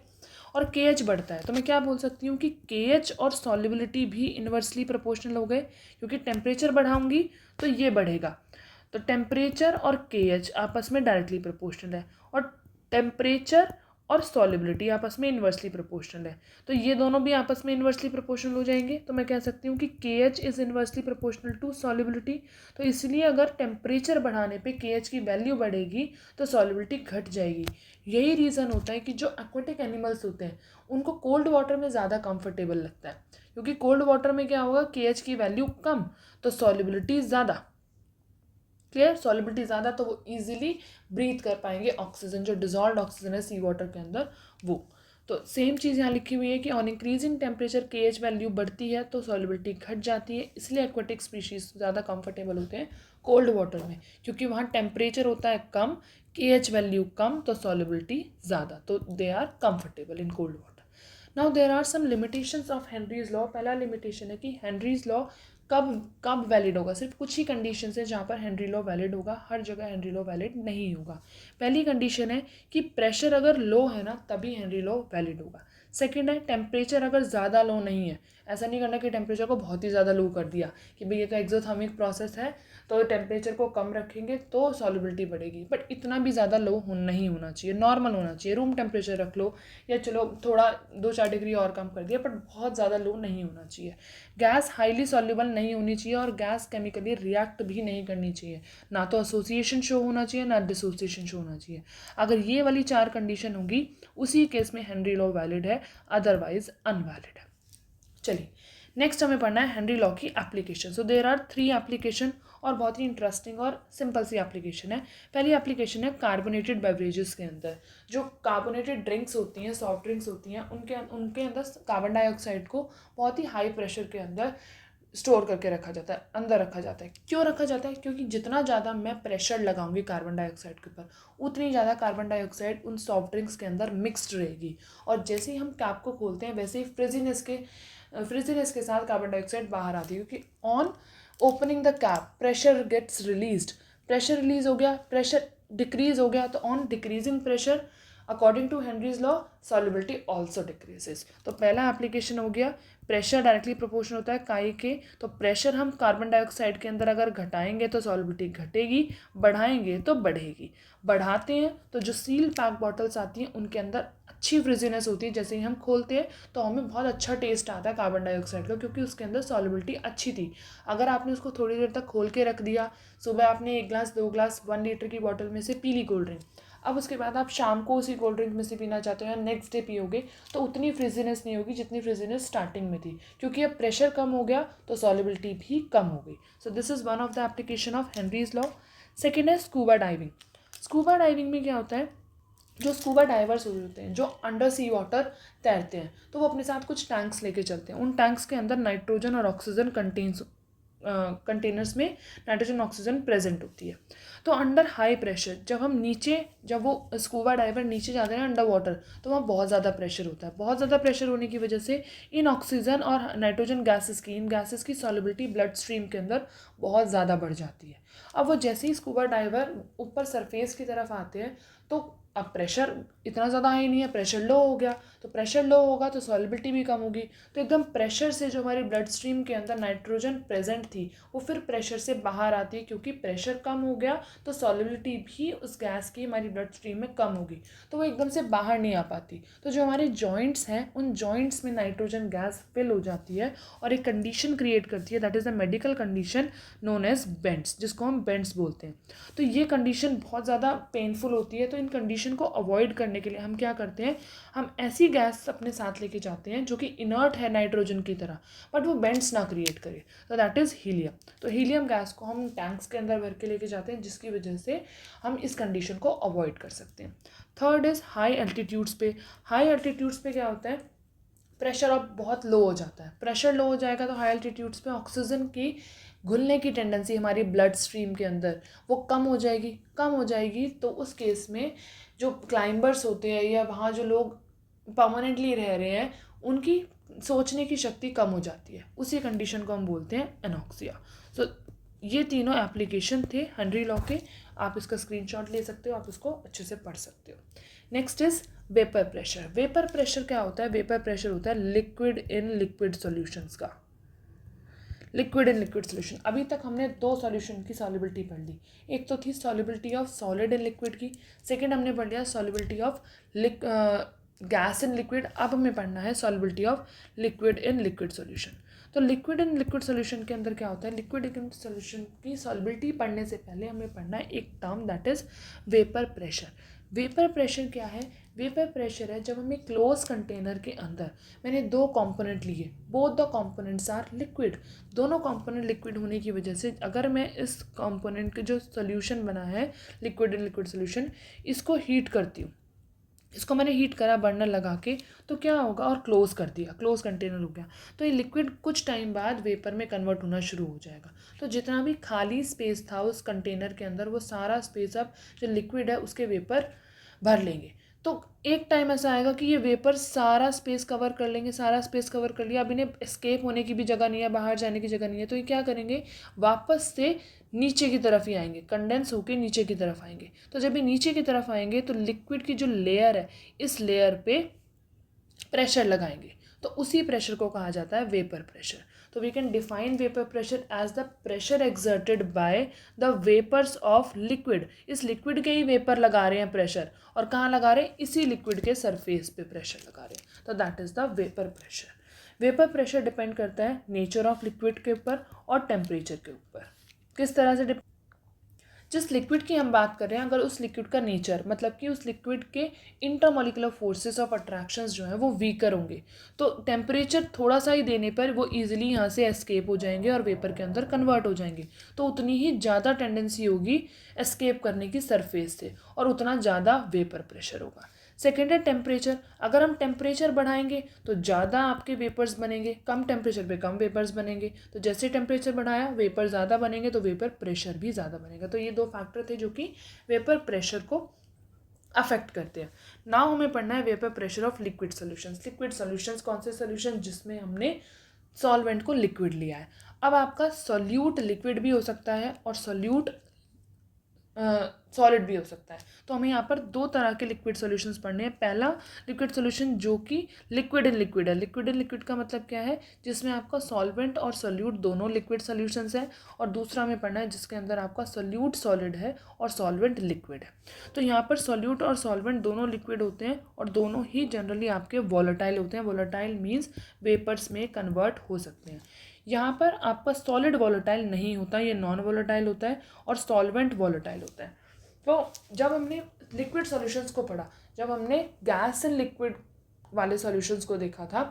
और KH बढ़ता है, तो मैं क्या बोल सकती हूँ कि KH और सॉल्युबिलिटी भी इन्वर्सली प्रोपोर्शनल हो गए, क्योंकि टेम्परेचर बढ़ाऊंगी तो ये बढ़ेगा। तो टेम्परेचर और KH आपस में डायरेक्टली प्रोपोर्शनल है, और टेम्परेचर और सॉल्युबिलिटी आपस में इन्वर्सली प्रोपोर्शनल है, तो ये दोनों भी आपस में इन्वर्सली प्रोपोर्शनल हो जाएंगे। तो मैं कह सकती हूँ कि KH is inversely proportional to solubility. तो इसलिए अगर टेम्परेचर बढ़ाने पे KH की वैल्यू बढ़ेगी तो सॉल्युबिलिटी घट जाएगी। यही रीज़न होता है कि जो एक्वेटिक एनिमल्स होते हैं उनको कोल्ड वाटर में ज़्यादा कंफर्टेबल लगता है, क्योंकि कोल्ड वाटर में क्या होगा, KH की वैल्यू कम तो सॉल्युबिलिटी ज़्यादा। क्लियर, सॉल्युबिलिटी ज़्यादा तो वो इजीली ब्रीथ कर पाएंगे ऑक्सीजन, जो डिजॉल्व ऑक्सीजन है सी वाटर के अंदर वो। तो सेम चीज़ यहाँ लिखी हुई है कि on increasing temperature KH value बढ़ती है तो सॉल्युबिलिटी घट जाती है। इसलिए एक्वेटिक स्पीशीज ज़्यादा कंफर्टेबल होते हैं कोल्ड वाटर में, क्योंकि वहाँ टेम्परेचर होता है कम, KH वैल्यू कम तो सॉल्युबिलिटी ज़्यादा, तो they are comfortable in cold water. Now there are some limitations of Henry's law. पहला लिमिटेशन है कि हेनरीज लॉ कब वैलिड होगा। सिर्फ कुछ ही कंडीशन है जहाँ पर हेनरी लॉ वैलिड होगा, हर जगह हेनरी लॉ वैलिड नहीं होगा। पहली कंडीशन है कि प्रेशर अगर लो है ना तभी हेनरी लॉ वैलिड होगा। सेकंड है टेम्परेचर अगर ज़्यादा लो नहीं है। ऐसा नहीं करना कि टेम्परेचर को बहुत ही ज़्यादा लो कर दिया कि भाई ये तो एक्सोथर्मिक प्रोसेस है तो टेम्परेचर को कम रखेंगे तो सॉल्युबिलिटी बढ़ेगी, बट इतना भी ज़्यादा लो नहीं होना चाहिए, नॉर्मल होना चाहिए। रूम टेम्परेचर रख लो या चलो थोड़ा 2-4 डिग्री और कम कर दिया, बट बहुत ज़्यादा लो नहीं होना चाहिए। गैस हाईली सॉल्युबल नहीं होनी चाहिए और गैस केमिकली रिएक्ट भी नहीं करनी चाहिए। ना तो एसोसिएशन शो होना चाहिए ना डिसोसिएशन शो होना चाहिए। अगर ये वाली 4 कंडीशन होगी उसी केस में हेनरी लॉ वैलिड है, अदरवाइज अनवैलिड है। चलिए नेक्स्ट हमें पढ़ना है हेनरी लॉ की application. So there are 3 application और बहुत ही इंटरेस्टिंग और सिंपल सी एप्लीकेशन है। पहली एप्लीकेशन है कार्बोनेटेड बेवरेजेस के अंदर। जो कार्बोनेटेड ड्रिंक्स होती हैं, सॉफ्ट ड्रिंक्स होती हैं, उनके अंदर कार्बन डाइऑक्साइड को बहुत ही हाई प्रेशर के अंदर स्टोर करके रखा जाता है, अंदर रखा जाता है। क्यों रखा जाता है? क्योंकि जितना ज़्यादा मैं प्रेशर लगाऊंगी कार्बन डाइऑक्साइड के ऊपर, उतनी ज़्यादा कार्बन डाइऑक्साइड उन सॉफ्ट ड्रिंक्स के अंदर मिक्सड रहेगी, और जैसे ही हम कैप को खोलते हैं वैसे ही फ्रिजीनेस के साथ कार्बन डाइऑक्साइड बाहर आती है, क्योंकि on opening the cap pressure gets released, pressure release हो गया, प्रेशर डिक्रीज हो गया, तो on decreasing pressure according to Henry's law solubility also decreases. तो पहला एप्लीकेशन हो गया, प्रेशर डायरेक्टली प्रोपोर्शनल होता है काई के, तो प्रेशर हम कार्बन डाइऑक्साइड के अंदर अगर घटाएंगे तो सॉल्युबिलिटी घटेगी, बढ़ाएंगे तो बढ़ेगी। बढ़ाते हैं तो जो सील पैक बॉटल्स आती हैं उनके अंदर अच्छी फ्रिजीनेस होती है, जैसे ही हम खोलते हैं तो हमें बहुत अच्छा टेस्ट आता है कार्बन डाइऑक्साइड का, क्योंकि उसके अंदर सॉल्युबिलिटी अच्छी थी। अगर आपने उसको थोड़ी देर तक खोल के रख दिया, सुबह आपने 1 ग्लास 2 ग्लास 1 लीटर की बॉटल में से पी ली कोल्ड ड्रिंक, अब उसके बाद आप शाम को उसी कोल्ड ड्रिंक में से पीना चाहते हो या नेक्स्ट डे पियोगे, तो उतनी फ्रिजीनेस नहीं होगी जितनी फ्रिजीनेस स्टार्टिंग में थी, क्योंकि अब प्रेशर कम हो गया तो सॉल्युबिलिटी भी कम हो गई। So this is one of the application of Henry's law. Second है स्कूबा डाइविंग। स्कूबा डाइविंग में क्या होता है, जो स्कूबा डाइवर्स होते हैं, जो अंडर सी वाटर तैरते हैं, तो वो अपने साथ कुछ टैंक्स लेके चलते हैं। उन टैंक्स के अंदर नाइट्रोजन और ऑक्सीजन कंटेनर्स में नाइट्रोजन ऑक्सीजन प्रेजेंट होती है। तो अंडर हाई प्रेशर जब वो स्कूबा डाइवर नीचे जाते हैं अंडर वाटर, तो वहाँ बहुत ज़्यादा प्रेशर होता है। बहुत ज़्यादा प्रेशर होने की वजह से इन ऑक्सीजन और नाइट्रोजन गैसेस की सॉल्युबिलिटी ब्लड स्ट्रीम के अंदर बहुत ज़्यादा बढ़ जाती है। अब वो जैसे ही स्कूबा डाइवर ऊपर सरफेस की तरफ आते हैं, तो अब प्रेशर इतना ज़्यादा हाई नहीं है, प्रेशर लो हो गया, तो प्रेशर लो होगा तो सॉल्युबिलिटी भी कम होगी। तो एकदम प्रेशर से जो हमारी ब्लड स्ट्रीम के अंदर नाइट्रोजन प्रेजेंट थी वो फिर प्रेशर से बाहर आती है, क्योंकि प्रेशर कम हो गया तो सॉल्युबिलिटी भी उस गैस की हमारी ब्लड स्ट्रीम में कम होगी, तो वो एकदम से बाहर नहीं आ पाती। तो जो हमारे जॉइंट्स हैं उन जॉइंट्स में नाइट्रोजन गैस फिल हो जाती है और एक कंडीशन क्रिएट करती है, that is a medical condition known as bends, जिसको हम बेंड्स बोलते हैं। तो ये कंडीशन बहुत ज़्यादा पेनफुल होती है, तो इन कंडीशन को अवॉइड करने के लिए हम क्या करते हैं, हम ऐसी गैस अपने साथ लेके जाते हैं जो कि इनर्ट है नाइट्रोजन की तरह, बट वो बेंड्स ना क्रिएट करे, तो दैट इज़ हीलियम। तो हीलियम गैस को हम टैंक्स के अंदर भर के लेके जाते हैं, जिसकी वजह से हम इस कंडीशन को अवॉइड कर सकते हैं। थर्ड इज़ हाई एल्टीट्यूड्स पे। हाई एल्टीट्यूड्स पे क्या होता है, प्रेशर अब बहुत लो हो जाता है। प्रेशर लो हो जाएगा तो हाई एल्टीट्यूड्स पे ऑक्सीजन की घुलने की टेंडेंसी हमारी ब्लड स्ट्रीम के अंदर वो कम हो जाएगी। तो उस केस में जो क्लाइंबर्स होते हैं या वहाँ जो लोग परमानेंटली रह रहे हैं, उनकी सोचने की शक्ति कम हो जाती है। उसी कंडीशन को हम बोलते हैं एनॉक्सिया। सो ये तीनों एप्लीकेशन थे हेनरी लॉ के। आप इसका स्क्रीनशॉट ले सकते हो, आप इसको अच्छे से पढ़ सकते हो। Next is vapour pressure. Vapour pressure क्या होता है? वेपर प्रेशर होता है लिक्विड इन लिक्विड सॉल्यूशंस का। लिक्विड इन लिक्विड सॉल्यूशन, अभी तक हमने 2 सॉल्यूशन की सॉल्युबिलिटी पढ़ ली। एक तो थी solubility of solid in liquid की, सेकंड हमने पढ़ लिया solubility of gas in liquid. अब हमें पढ़ना है solubility of liquid in liquid solution. तो लिक्विड इन लिक्विड सॉल्यूशन के अंदर क्या होता है, लिक्विड इन सॉल्यूशन की सॉल्युबिलिटी पढ़ने से पहले हमें पढ़ना है एक term, that is vapour pressure. Vapour pressure क्या है? वेपर प्रेशर है जब हमें क्लोज कंटेनर के अंदर, मैंने 2 कंपोनेंट लिए, both the components are liquid, दोनों कंपोनेंट लिक्विड होने की वजह से अगर मैं इस कंपोनेंट के जो सोल्यूशन बना है लिक्विड इन लिक्विड सोल्यूशन, इसको हीट करती हूँ, इसको मैंने हीट करा बर्नर लगा के, तो क्या होगा, और क्लोज कर दिया, क्लोज कंटेनर हो गया, तो ये लिक्विड कुछ टाइम बाद वेपर में कन्वर्ट होना शुरू हो जाएगा। तो जितना भी खाली स्पेस था उस कंटेनर के अंदर, वो सारा स्पेस अब जो लिक्विड है उसके वेपर भर लेंगे। तो एक टाइम ऐसा आएगा कि ये वेपर सारा स्पेस कवर कर लेंगे, सारा स्पेस कवर कर लिया, अब इन्हें एस्केप होने की भी जगह नहीं है, बाहर जाने की जगह नहीं है, तो ये क्या करेंगे, वापस से नीचे की तरफ ही आएंगे, कंडेंस होके नीचे की तरफ आएंगे। तो जब ये नीचे की तरफ आएंगे तो लिक्विड की जो लेयर है, इस लेयर पे प्रेशर लगाएंगे, तो उसी प्रेशर को कहा जाता है वेपर प्रेशर। तो we can define vapour pressure as the pressure exerted by the vapours of liquid. इस लिक्विड के ही वेपर लगा रहे हैं प्रेशर, और कहाँ लगा रहे हैं, इसी लिक्विड के सरफेस पे प्रेशर लगा रहे हैं, तो that is the vapour pressure. Vapour pressure depend करता है नेचर ऑफ लिक्विड के ऊपर और टेम्परेचर के ऊपर। किस तरह से जिस लिक्विड की हम बात कर रहे हैं, अगर उस लिक्विड का नेचर, मतलब कि उस लिक्विड के इंटरमोलिकुलर फोर्सेस ऑफ अट्रैक्शंस जो हैं वो वीकर होंगे, तो टेम्परेचर थोड़ा सा ही देने पर वो ईजिली यहाँ से एस्केप हो जाएंगे और वेपर के अंदर कन्वर्ट हो जाएंगे, तो उतनी ही ज़्यादा टेंडेंसी होगी एस्केप करने की सरफेस से, और उतना ज़्यादा वेपर प्रेशर होगा। सेकेंड है टेम्परेचर, अगर हम टेम्परेचर बढ़ाएंगे तो ज़्यादा आपके वेपर्स बनेंगे, कम टेम्परेचर पे कम वेपर्स बनेंगे। तो जैसे टेम्परेचर बढ़ाया वेपर ज़्यादा बनेंगे तो वेपर प्रेशर भी ज़्यादा बनेगा। तो ये दो फैक्टर थे जो कि वेपर प्रेशर को अफेक्ट करते हैं। नाउ हमें पढ़ना है vapour pressure of liquid solutions. Liquid solutions कौन से सॉल्यूशन जिसमें हमने सॉल्वेंट को लिक्विड लिया है। अब आपका सॉल्यूट लिक्विड भी हो सकता है और सॉल्यूट सॉलिड भी हो सकता है। तो हमें यहाँ पर दो तरह के लिक्विड सॉल्यूशंस पढ़ने हैं। पहला लिक्विड सॉल्यूशन जो कि लिक्विड इन लिक्विड है। लिक्विड इन लिक्विड का मतलब क्या है, जिसमें आपका सॉल्वेंट और सॉल्यूट दोनों लिक्विड सॉल्यूशंस है। और दूसरा हमें पढ़ना है जिसके अंदर आपका सॉल्यूट सॉलिड है और सॉल्वेंट लिक्विड है। तो यहाँ पर सॉल्यूट और सॉल्वेंट दोनों लिक्विड होते हैं और दोनों ही जनरली आपके वॉलेटाइल होते हैं। वॉलेटाइल मीन्स वेपर्स में कन्वर्ट हो सकते हैं। यहाँ पर आपका सॉलिड वॉलेटाइल नहीं होता, ये नॉन वॉलेटाइल होता है और सॉल्वेंट वॉलेटाइल होता है। तो जब हमने लिक्विड सॉल्यूशंस को पढ़ा, जब हमने गैस एंड लिक्विड वाले सॉल्यूशंस को देखा था,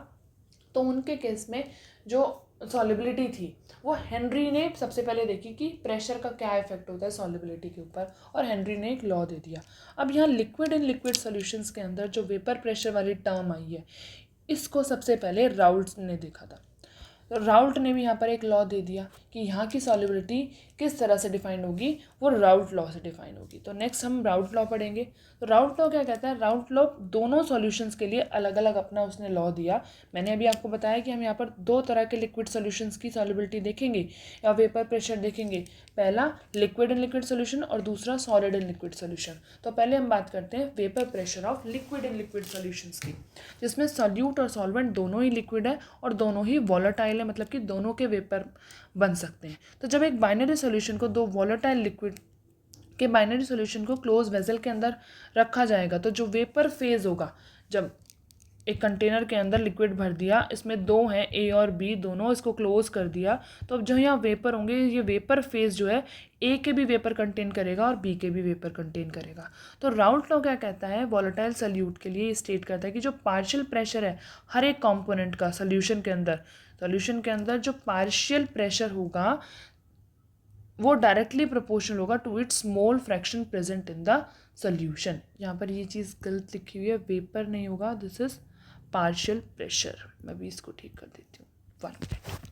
तो उनके केस में जो सॉल्युबिलिटी थी वो हेनरी ने सबसे पहले देखी कि प्रेशर का क्या इफेक्ट होता है सॉल्युबिलिटी के ऊपर, और हेनरी ने एक लॉ दे दिया। अब यहाँ लिक्विड एंड लिक्विड सॉल्यूशंस के अंदर जो वेपर प्रेशर वाली टर्म आई है, इसको सबसे पहले राउल्ट ने देखा था। तो राउल्ट ने भी यहाँ पर एक लॉ दे दिया कि यहाँ की सॉल्युबिलिटी किस तरह से डिफाइन होगी, वो राउल्ट लॉ से डिफाइन होगी। तो नेक्स्ट हम राउल्ट लॉ पढ़ेंगे। तो राउल्ट लॉ क्या कहता है, राउल्ट लॉ दोनों सॉल्यूशंस के लिए अलग अलग अपना उसने लॉ दिया। मैंने अभी आपको बताया कि हम यहाँ पर दो तरह के लिक्विड सॉल्यूशंस की सॉल्युबिलिटी देखेंगे या वेपर प्रेशर देखेंगे। पहला लिक्विड इन लिक्विड सॉल्यूशन और दूसरा सॉलिड इन लिक्विड सॉल्यूशन। तो पहले हम बात करते हैं vapour pressure of liquid in liquid solutions की, जिसमें सॉल्यूट और सॉल्वेंट दोनों ही लिक्विड है और दोनों ही वॉलेटाइल है, मतलब कि दोनों के वेपर बन सकते हैं। तो जब एक बाइनरी सॉल्यूशन को दो वॉलेटाइल लिक्विड के बाइनरी सॉल्यूशन को क्लोज वेसल के अंदर रखा जाएगा, तो जो वेपर फेज होगा, जब एक कंटेनर के अंदर लिक्विड भर दिया, इसमें दो हैं ए और बी, दोनों इसको क्लोज कर दिया, तो अब जो यहाँ वेपर होंगे, ये वेपर फेज जो है ए के भी वेपर कंटेन करेगा और बी के भी वेपर कंटेन करेगा। तो राउल्ट लॉ क्या कहता है, वॉलेटाइल सॉल्यूट के लिए स्टेट करता है कि जो पार्शियल प्रेशर है हर एक कंपोनेंट का सॉल्यूशन के अंदर जो पार्शियल प्रेशर होगा वो डायरेक्टली प्रोपोर्शनल होगा to its mole fraction present in the solution. यहाँ पर ये चीज़ गलत लिखी हुई है, वेपर नहीं होगा, दिस इज पार्शियल प्रेशर। मैं भी इसको ठीक कर देती हूँ, 1 मिनट।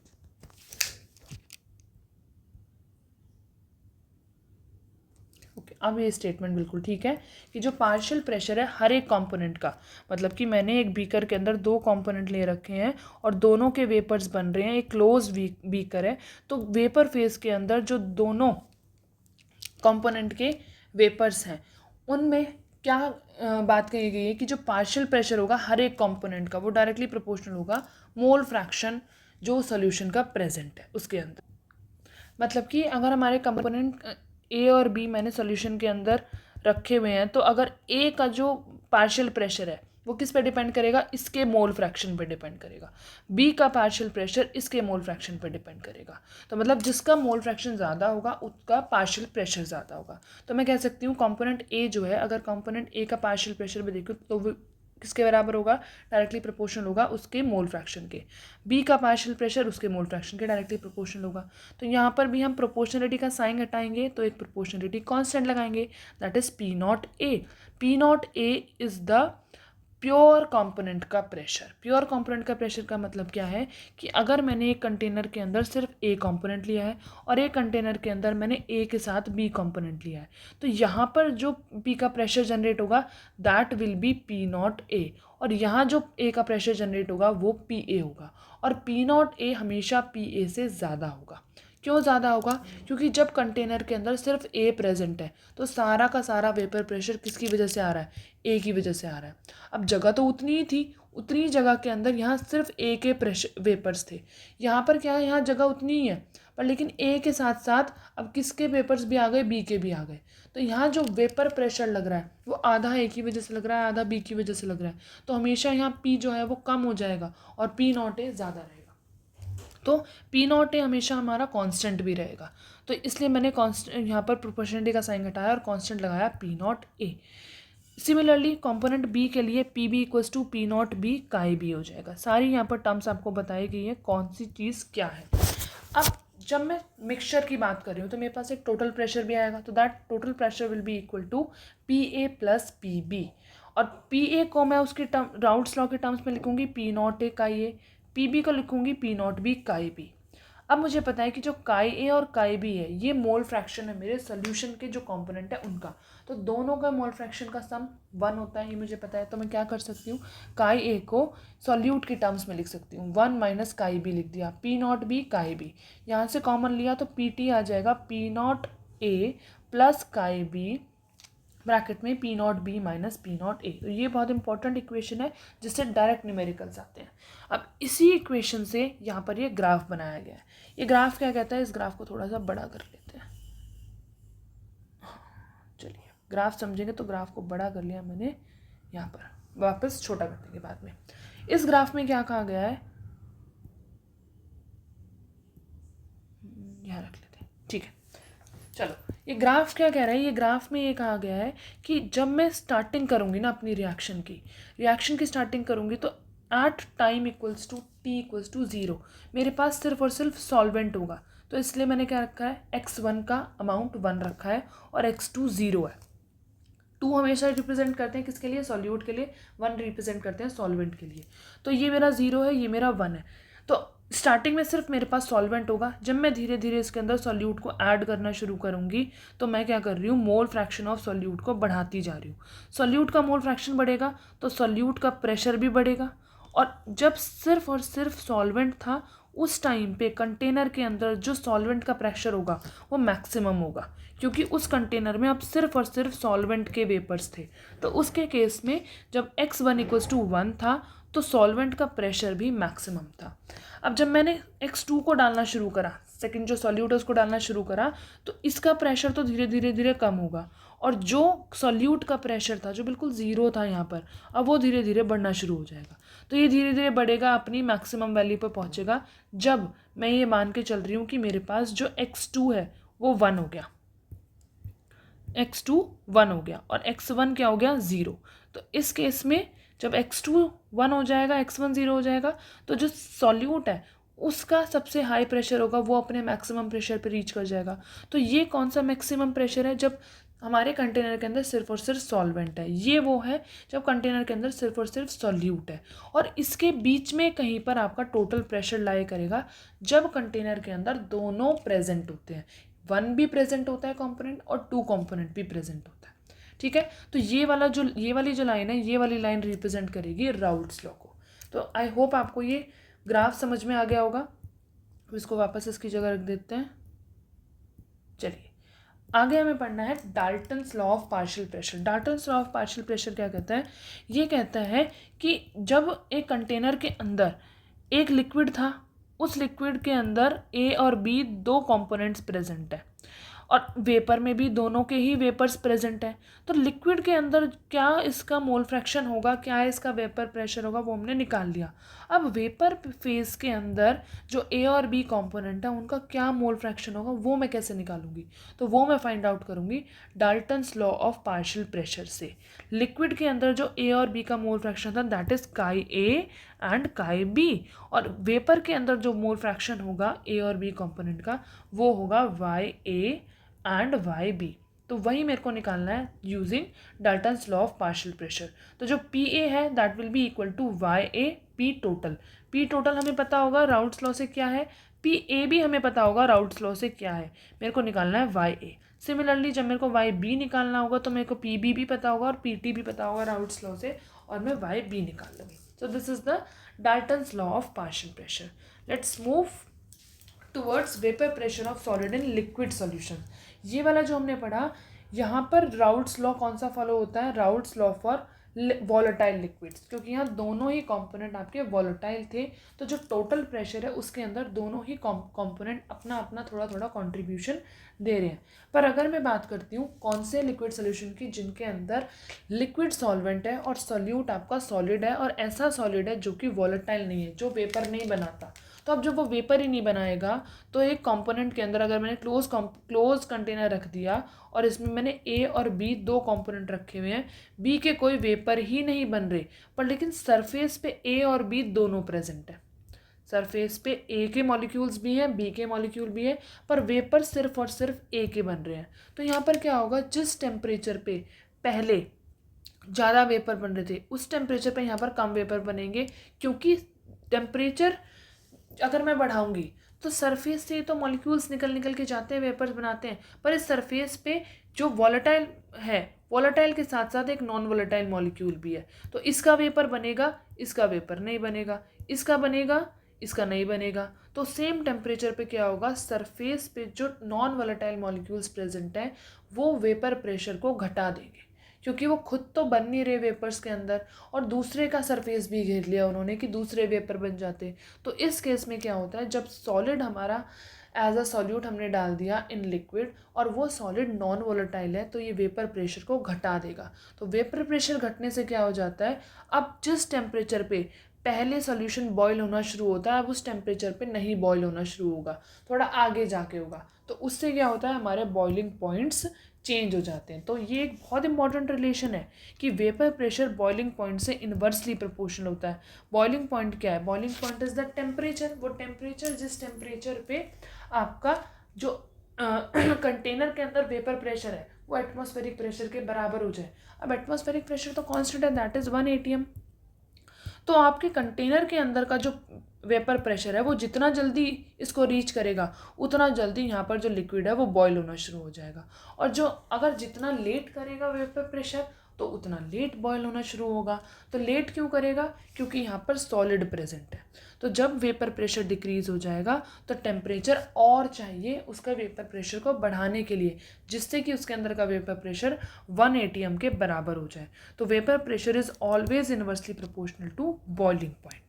ओके, अब ये स्टेटमेंट बिल्कुल ठीक है कि जो पार्शियल प्रेशर है हर एक कंपोनेंट का, मतलब कि मैंने एक बीकर के अंदर दो कंपोनेंट ले रखे हैं और दोनों के वेपर्स बन रहे हैं, एक क्लोज बीकर है, तो वेपर फेज के अंदर जो दोनों कंपोनेंट के वेपर्स हैं उनमें क्या बात कही गई है कि जो पार्शियल प्रेशर होगा हर एक कंपोनेंट का वो डायरेक्टली प्रोपोर्शनल होगा मोल फ्रैक्शन जो सॉल्यूशन का प्रेजेंट है उसके अंदर। मतलब कि अगर हमारे कंपोनेंट ए और बी मैंने सॉल्यूशन के अंदर रखे हुए हैं, तो अगर ए का जो पार्शियल प्रेशर है वो किस पे डिपेंड करेगा, इसके मोल फ्रैक्शन पे डिपेंड करेगा। बी का पार्शियल प्रेशर इसके मोल फ्रैक्शन पे डिपेंड करेगा। तो मतलब जिसका मोल फ्रैक्शन ज़्यादा होगा उसका पार्शियल प्रेशर ज़्यादा होगा। तो मैं कह सकती हूँ कंपोनेंट ए जो है, अगर कंपोनेंट ए का पार्शियल प्रेशर भी देखूँ तो वो किसके बराबर होगा, डायरेक्टली प्रोपोर्शनल होगा उसके मोल फ्रैक्शन के। बी का पार्शियल प्रेशर उसके मोल फ्रैक्शन के डायरेक्टली प्रोपोर्शनल होगा। तो यहाँ पर भी हम प्रोपोर्शनलिटी का साइन हटाएंगे तो एक प्रोपोर्शनलिटी कांस्टेंट लगाएंगे, that is P not a. P not a is the pure component का प्रेशर। प्योर कंपोनेंट का प्रेशर का मतलब क्या है कि अगर मैंने एक कंटेनर के अंदर सिर्फ ए कंपोनेंट लिया है और एक कंटेनर के अंदर मैंने ए के साथ बी कंपोनेंट लिया है, तो यहाँ पर जो पी का प्रेशर जनरेट होगा that will B P not a, और यहाँ जो ए का प्रेशर जनरेट होगा वो पी ए होगा, और पी नॉट ए हमेशा पी ए से ज़्यादा होगा। क्यों ज़्यादा होगा, क्योंकि जब कंटेनर के अंदर सिर्फ ए प्रेजेंट है तो सारा का सारा वेपर प्रेशर किसकी वजह से आ रहा है, ए की वजह से आ रहा है। अब जगह तो उतनी ही थी, उतनी जगह के अंदर यहाँ सिर्फ ए के प्रेशर वेपर्स थे, यहाँ पर क्या है, यहाँ जगह उतनी ही है पर लेकिन ए के साथ साथ अब किसके वेपर्स भी आ गए, बी के भी आ गए। तो यहाँ जो वेपर प्रेशर लग रहा है वो आधा ए की वजह से लग रहा है, आधा बी की वजह से लग रहा है। तो हमेशा यहाँ पी जो है वो कम हो जाएगा और पी नॉट ए ज़्यादा रहेगा। तो पी नॉट ए हमेशा हमारा कांस्टेंट भी रहेगा। तो इसलिए मैंने कांस्टेंट यहाँ पर प्रोपोर्शनलिटी का साइन हटाया और कांस्टेंट लगाया P not A. Similarly component B के लिए P B equals to P not be काई बी हो जाएगा। सारी यहाँ पर टर्म्स आपको बताई गई है कौन सी चीज़ क्या है। अब जब मैं मिक्सचर की बात कर रही हूँ तो मेरे पास एक टोटल प्रेशर भी आएगा, तो that total pressure will be equal to P A plus P B. और पी ए को मैं उसके टर्म राउट्स लॉ के टर्म्स में लिखूंगी P not A chi A, P B को लिखूंगी पी नॉट बी काई बी। अब मुझे पता है कि जो काई ए और काई बी है ये मोल फ्रैक्शन है मेरे सोल्यूशन के जो कंपोनेंट है उनका, तो दोनों का मोल फ्रैक्शन का सम 1 होता है, ये मुझे पता है। तो मैं क्या कर सकती हूँ, काई ए को सॉल्यूट के टर्म्स में लिख सकती हूँ, 1 माइनस काई बी लिख दिया, पी नॉट बी काई बी, यहाँ से कॉमन लिया तो पी टी आ जाएगा P not A plus chi B bracket में P not B minus P not A. तो ये बहुत इंपॉर्टेंट इक्वेशन है जिससे डायरेक्ट न्यूमेरिकल्स आते हैं। अब इसी इक्वेशन से यहाँ पर ये ग्राफ बनाया गया है। ये ग्राफ क्या कहता है, इस ग्राफ को थोड़ा सा बड़ा कर लेते हैं। चलिए ग्राफ समझेंगे तो ग्राफ को बड़ा कर लिया मैंने, यहाँ पर वापस छोटा कर देंगे बाद में। इस ग्राफ में क्या कहा गया है, यहाँ रख लेते हैं, ठीक है। चलो ये ग्राफ क्या कह रहा है, ये ग्राफ में ये कहा गया है कि जब मैं स्टार्टिंग करूँगी ना अपनी रिएक्शन की स्टार्टिंग करूँगी तो at time equals to T equals to 0 मेरे पास सिर्फ और सिर्फ सॉल्वेंट होगा। तो इसलिए मैंने क्या रखा है, x1 का अमाउंट 1 रखा है और x2 0 है। 2 हमेशा रिप्रेजेंट करते हैं किसके लिए, सॉल्यूट के लिए, 1 रिप्रेजेंट करते हैं सॉल्वेंट के लिए। तो ये मेरा 0 है, ये मेरा 1 है। तो स्टार्टिंग में सिर्फ मेरे पास सॉल्वेंट होगा। जब मैं धीरे धीरे इसके अंदर सॉल्यूट को ऐड करना शुरू करूँगी तो मैं क्या कर रही हूँ, मोल फ्रैक्शन ऑफ सॉल्यूट को बढ़ाती जा रही हूँ। सॉल्यूट का मोल फ्रैक्शन बढ़ेगा तो सॉल्यूट का प्रेशर भी बढ़ेगा। और जब सिर्फ और सिर्फ सॉल्वेंट था उस टाइम पे कंटेनर के अंदर जो सॉल्वेंट का प्रेशर होगा वो मैक्सिमम होगा, क्योंकि उस कंटेनर में अब सिर्फ और सिर्फ सॉल्वेंट के वेपर्स थे। तो उसके केस में जब x1 इक्वल्स टू 1 था तो सॉल्वेंट का प्रेशर भी मैक्सिमम था। अब जब मैंने x2 को डालना शुरू करा, सेकंड जो सॉल्यूट है उसको डालना शुरू करा, तो इसका प्रेशर तो धीरे धीरे धीरे कम होगा और जो सॉल्यूट का प्रेशर था जो बिल्कुल 0 था यहाँ पर, अब वो धीरे धीरे बढ़ना शुरू हो जाएगा। तो ये धीरे धीरे बढ़ेगा, अपनी मैक्सिमम वैल्यू पर पहुँचेगा जब मैं ये मान के चल रही हूँ कि मेरे पास जो x2 है वो 1 हो गया, x2 1 हो गया और x1 क्या हो गया 0। तो इस केस में जब x2 1 हो जाएगा, x1 0 हो जाएगा, तो जो सॉल्यूट है उसका सबसे हाई प्रेशर होगा वो अपने मैक्सिमम प्रेशर पे रीच कर जाएगा। तो ये कौन सा मैक्सिमम प्रेशर है, जब हमारे कंटेनर के अंदर सिर्फ और सिर्फ सॉल्वेंट है। ये वो है जब कंटेनर के अंदर सिर्फ और सिर्फ सॉल्यूट है। और इसके बीच में कहीं पर आपका टोटल प्रेशर लाई करेगा जब कंटेनर के अंदर दोनों प्रेजेंट होते हैं, 1 भी प्रेजेंट होता है कंपोनेंट और 2 कंपोनेंट भी प्रेजेंट होता है। ठीक है, तो ये वाली जो लाइन है, ये वाली लाइन रिप्रेजेंट करेगी राउट्स लॉ को। तो आई होप आपको ये ग्राफ समझ में आ गया होगा। इसको वापस इसकी जगह रख देते हैं। चलिए आगे हमें पढ़ना है Dalton's law of partial pressure. Dalton's law of partial pressure क्या कहता है, ये कहता है कि जब एक कंटेनर के अंदर एक लिक्विड था, उस लिक्विड के अंदर ए और बी 2 कंपोनेंट्स प्रेजेंट है और वेपर में भी दोनों के ही वेपर्स प्रेजेंट हैं। तो लिक्विड के अंदर क्या इसका मोल फ्रैक्शन होगा, क्या इसका वेपर प्रेशर होगा, वो हमने निकाल लिया। अब वेपर फेज के अंदर जो ए और बी कंपोनेंट है उनका क्या मोल फ्रैक्शन होगा वो मैं कैसे निकालूंगी, तो वो मैं फाइंड आउट करूंगी Dalton's law of partial pressure से। लिक्विड के अंदर जो ए और बी का मोल फ्रैक्शन था दैट इज काई ए एंड काई बी, और वेपर के अंदर जो मोल फ्रैक्शन होगा ए और बी कंपोनेंट का वो होगा Y A and Y B. तो वही मेरे को निकालना है using Dalton's law of partial pressure. तो जो पी ए है that will be equal to Y A P total. P total हमें पता होगा राउट्स लॉ से क्या है, पी ए भी हमें पता होगा राउट्स लॉ से क्या है। मेरे को निकालना है वाई ए। सिमिलरली जब मेरे को वाई बी निकालना होगा तो मेरे को पी बी भी पता होगा और पी टी भी पता होगा राउट्स लॉ से, और मैं वाई बी निकाल लूँगी। So this is the Dalton's law of partial pressure. Let's move towards vapor pressure of solid in liquid solution. ये वाला जो हमने पढ़ा, यहाँ पर राउट्स लॉ कौन सा फॉलो होता है, routes law for volatile liquids, क्योंकि यहाँ दोनों ही कंपोनेंट आपके वॉलेटाइल थे। तो जो टोटल प्रेशर है उसके अंदर दोनों ही कंपोनेंट अपना अपना थोड़ा थोड़ा कंट्रीब्यूशन दे रहे हैं। पर अगर मैं बात करती हूँ कौन से लिक्विड सोल्यूशन की जिनके अंदर लिक्विड सॉल्वेंट है और सॉल्यूट आपका सॉलिड है, और ऐसा सॉलिड है जो कि वॉलेटाइल नहीं है, जो वेपर नहीं बनाता, तो अब जब वो वेपर ही नहीं बनाएगा तो एक कंपोनेंट के अंदर अगर मैंने क्लोज कंटेनर रख दिया और इसमें मैंने ए और बी 2 कंपोनेंट रखे हुए हैं, बी के कोई वेपर ही नहीं बन रहे, पर लेकिन सरफेस पे ए और बी दोनों प्रेजेंट है। सरफेस पे ए के मॉलिक्यूल्स भी हैं, बी के मॉलिक्यूल भी है, पर वेपर सिर्फ और सिर्फ ए के बन रहे हैं। तो यहाँ पर क्या होगा, जिस टेम्परेचर पे पहले ज़्यादा वेपर बन रहे थे, उस टेम्परेचर पे यहाँ पर कम वेपर बनेंगे, क्योंकि टेम्परेचर अगर मैं बढ़ाऊंगी तो सरफेस से तो मॉलिक्यूल्स निकल निकल के जाते हैं, वेपर्स बनाते हैं, पर इस सरफेस पे जो वॉलेटाइल है, वॉलेटाइल के साथ साथ एक नॉन वॉलेटाइल मॉलिक्यूल भी है, तो इसका वेपर बनेगा, इसका वेपर नहीं बनेगा, इसका बनेगा, इसका नहीं बनेगा। तो सेम टेम्परेचर पे क्या होगा, सरफेस पे जो नॉन वॉलेटाइल मॉलिक्यूल्स प्रेजेंट हैं वो वेपर प्रेशर को घटा देंगे, क्योंकि वो खुद तो बन नहीं रहे वेपर्स के अंदर, और दूसरे का सरफेस भी घेर लिया उन्होंने कि दूसरे वेपर बन जाते। तो इस केस में क्या होता है, जब सॉलिड हमारा एज अ सॉल्यूट हमने डाल दिया इन लिक्विड और वो सॉलिड नॉन वोलेटाइल है, तो ये वेपर प्रेशर को घटा देगा। तो वेपर प्रेशर घटने से क्या हो जाता है, अब जिस टेम्परेचर पे पहले सॉल्यूशन बॉयल होना शुरू होता है, अब उस टेम्परेचर पे नहीं बॉयल होना शुरू होगा, थोड़ा आगे जाके होगा। तो उससे क्या होता है, हमारे बॉइलिंग पॉइंट्स चेंज हो जाते हैं। तो ये एक बहुत इंपॉर्टेंट रिलेशन है कि वेपर प्रेशर बॉइलिंग पॉइंट से इन्वर्सली प्रोपोर्शनल होता है। बॉइलिंग पॉइंट क्या है, boiling point is the temperature, वो टेम्परेचर जिस टेम्परेचर पे आपका जो कंटेनर के अंदर वेपर प्रेशर है वो एटमॉस्फेरिक प्रेशर के बराबर हो जाए। अब एटमॉस्फेरिक प्रेशर तो कांस्टेंट है, दैट इज 1 atm। तो आपके कंटेनर के अंदर का जो वेपर प्रेशर है वो जितना जल्दी इसको रीच करेगा, उतना जल्दी यहाँ पर जो लिक्विड है वो बॉयल होना शुरू हो जाएगा, और जो अगर जितना लेट करेगा वेपर प्रेशर तो उतना लेट बॉयल होना शुरू होगा। तो लेट क्यों करेगा, क्योंकि यहाँ पर सॉलिड प्रेजेंट है। तो जब वेपर प्रेशर डिक्रीज हो जाएगा तो टेम्परेचर और चाहिए उसका वेपर प्रेशर को बढ़ाने के लिए, जिससे कि उसके अंदर का वेपर प्रेशर 1 atm के बराबर हो जाए। तो vapour pressure is always inversely proportional to boiling point.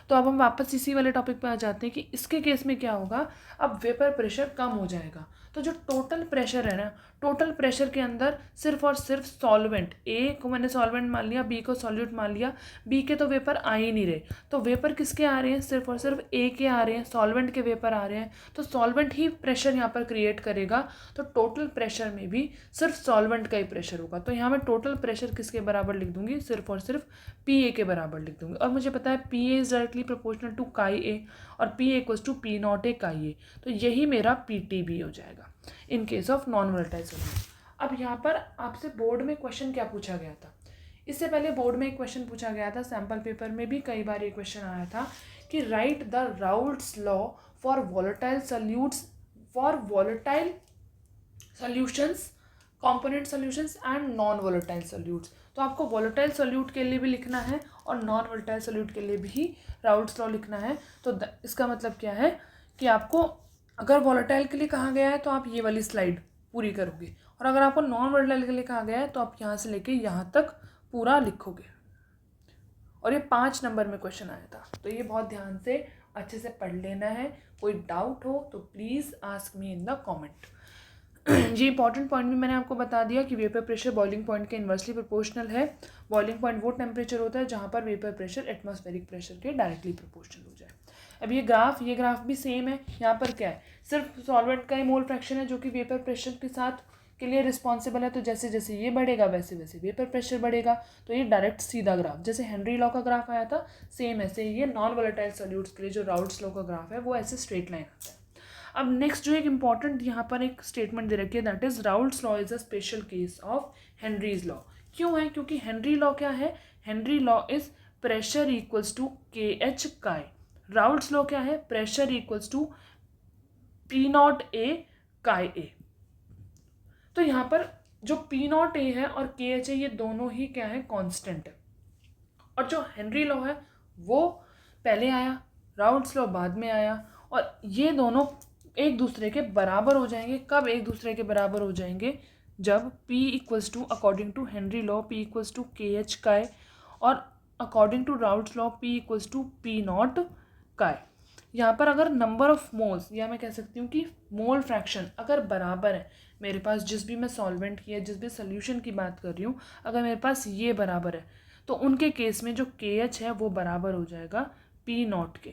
तो अब हम वापस इसी वाले टॉपिक पे आ जाते हैं कि इसके केस में क्या होगा, अब वेपर प्रेशर कम हो जाएगा। तो जो टोटल प्रेशर है ना, टोटल प्रेशर के अंदर सिर्फ और सिर्फ सॉल्वेंट, ए को मैंने सॉल्वेंट मान लिया, बी को सॉल्यूट मान लिया, बी के तो वेपर आ ही नहीं रहे, तो वेपर किसके आ रहे हैं, सिर्फ और सिर्फ ए के आ रहे हैं, सॉल्वेंट के वेपर आ रहे हैं। तो सॉल्वेंट ही प्रेशर यहाँ पर क्रिएट करेगा, तो टोटल प्रेशर में भी सिर्फ सॉल्वेंट का ही प्रेशर होगा। तो यहाँ मैं टोटल प्रेशर किसके बराबर लिख दूंगी, सिर्फ और सिर्फ पी ए के बराबर लिख दूंगी। और मुझे पता है P A is directly proportional to chi A, और P A equals to P not A chi A, तो यही मेरा पी टी बी हो जाएगा in case of non volatile solute. अब यहाँ पर आपसे बोर्ड में क्वेश्चन क्या पूछा गया था, इससे पहले बोर्ड में एक क्वेश्चन पूछा गया था, सैम्पल पेपर में भी कई बार ये क्वेश्चन आया था कि right the Raoult's law for volatile solutes, for volatile solutions, component solutions and non volatile solutes. तो आपको वोलेटाइल सॉल्यूट के लिए भी लिखना है और नॉन वोलेटाइल सॉल्यूट के लिए भी राउल्ट्स लॉ लिखना है। तो इसका मतलब क्या है कि आपको अगर वोलेटाइल के लिए कहा गया है तो आप ये वाली स्लाइड पूरी करोगे, और अगर आपको नॉन वोलेटाइल के लिए कहा गया है तो आप यहाँ से लेके यहाँ तक पूरा लिखोगे। और ये 5 नंबर में क्वेश्चन आया था, तो ये बहुत ध्यान से अच्छे से पढ़ लेना है। कोई डाउट हो तो please ask me in the comment. ये इंपॉर्टेंट पॉइंट भी मैंने आपको बता दिया कि वेपर प्रेशर बॉइलिंग पॉइंट के इन्वर्सली प्रोपोर्शनल है। बॉइलिंग पॉइंट वो टेम्परेचर होता है जहाँ पर वेपर प्रेशर एटमॉस्फेरिक प्रेशर के डायरेक्टली प्रोपोर्शनल हो जाए। अब ये ग्राफ भी सेम है। यहाँ पर क्या है, सिर्फ सॉल्वेंट का ही मोल फ्रैक्शन है जो कि वेपर प्रेशर के साथ के लिए रिस्पॉन्सिबल है। तो जैसे जैसे ये बढ़ेगा वैसे वैसे वेपर प्रेशर बढ़ेगा। तो ये डायरेक्ट सीधा ग्राफ, जैसे हेनरी लॉ का ग्राफ आया था सेम ऐसे ये नॉन वोलेटाइल सॉल्यूट्स के लिए जो राउल्ट्स लॉ का ग्राफ है वो ऐसे स्ट्रेट लाइन आता है। अब नेक्स्ट जो एक इंपॉर्टेंट यहाँ पर एक स्टेटमेंट दे रखी है, that is Raoult's law is a special case of Henry's law. क्यों है, क्योंकि हेनरी लॉ क्या है, Henry law is pressure equals to K H chi. Raoult's law क्या है, pressure equals to P not A chi A. तो यहाँ पर जो पी नॉट ए है और के एच है ये दोनों ही क्या है, कांस्टेंट है। और जो हेनरी लॉ है वो पहले आया, राउल्ट्स लॉ बाद में आया, और ये दोनों एक दूसरे के बराबर हो जाएंगे। कब एक दूसरे के बराबर हो जाएंगे, जब P equals to according to Henry law P equals to K H chi, और according to Raoult's law P equals to P not chi. यहाँ पर अगर नंबर ऑफ मोल्स, या मैं कह सकती हूँ कि मोल फ्रैक्शन अगर बराबर है, मेरे पास जिस भी मैं सॉल्वेंट की या जिस भी सोल्यूशन की बात कर रही हूँ, अगर मेरे पास ये बराबर है तो उनके केस में जो के एच है वो बराबर हो जाएगा पी नॉट के।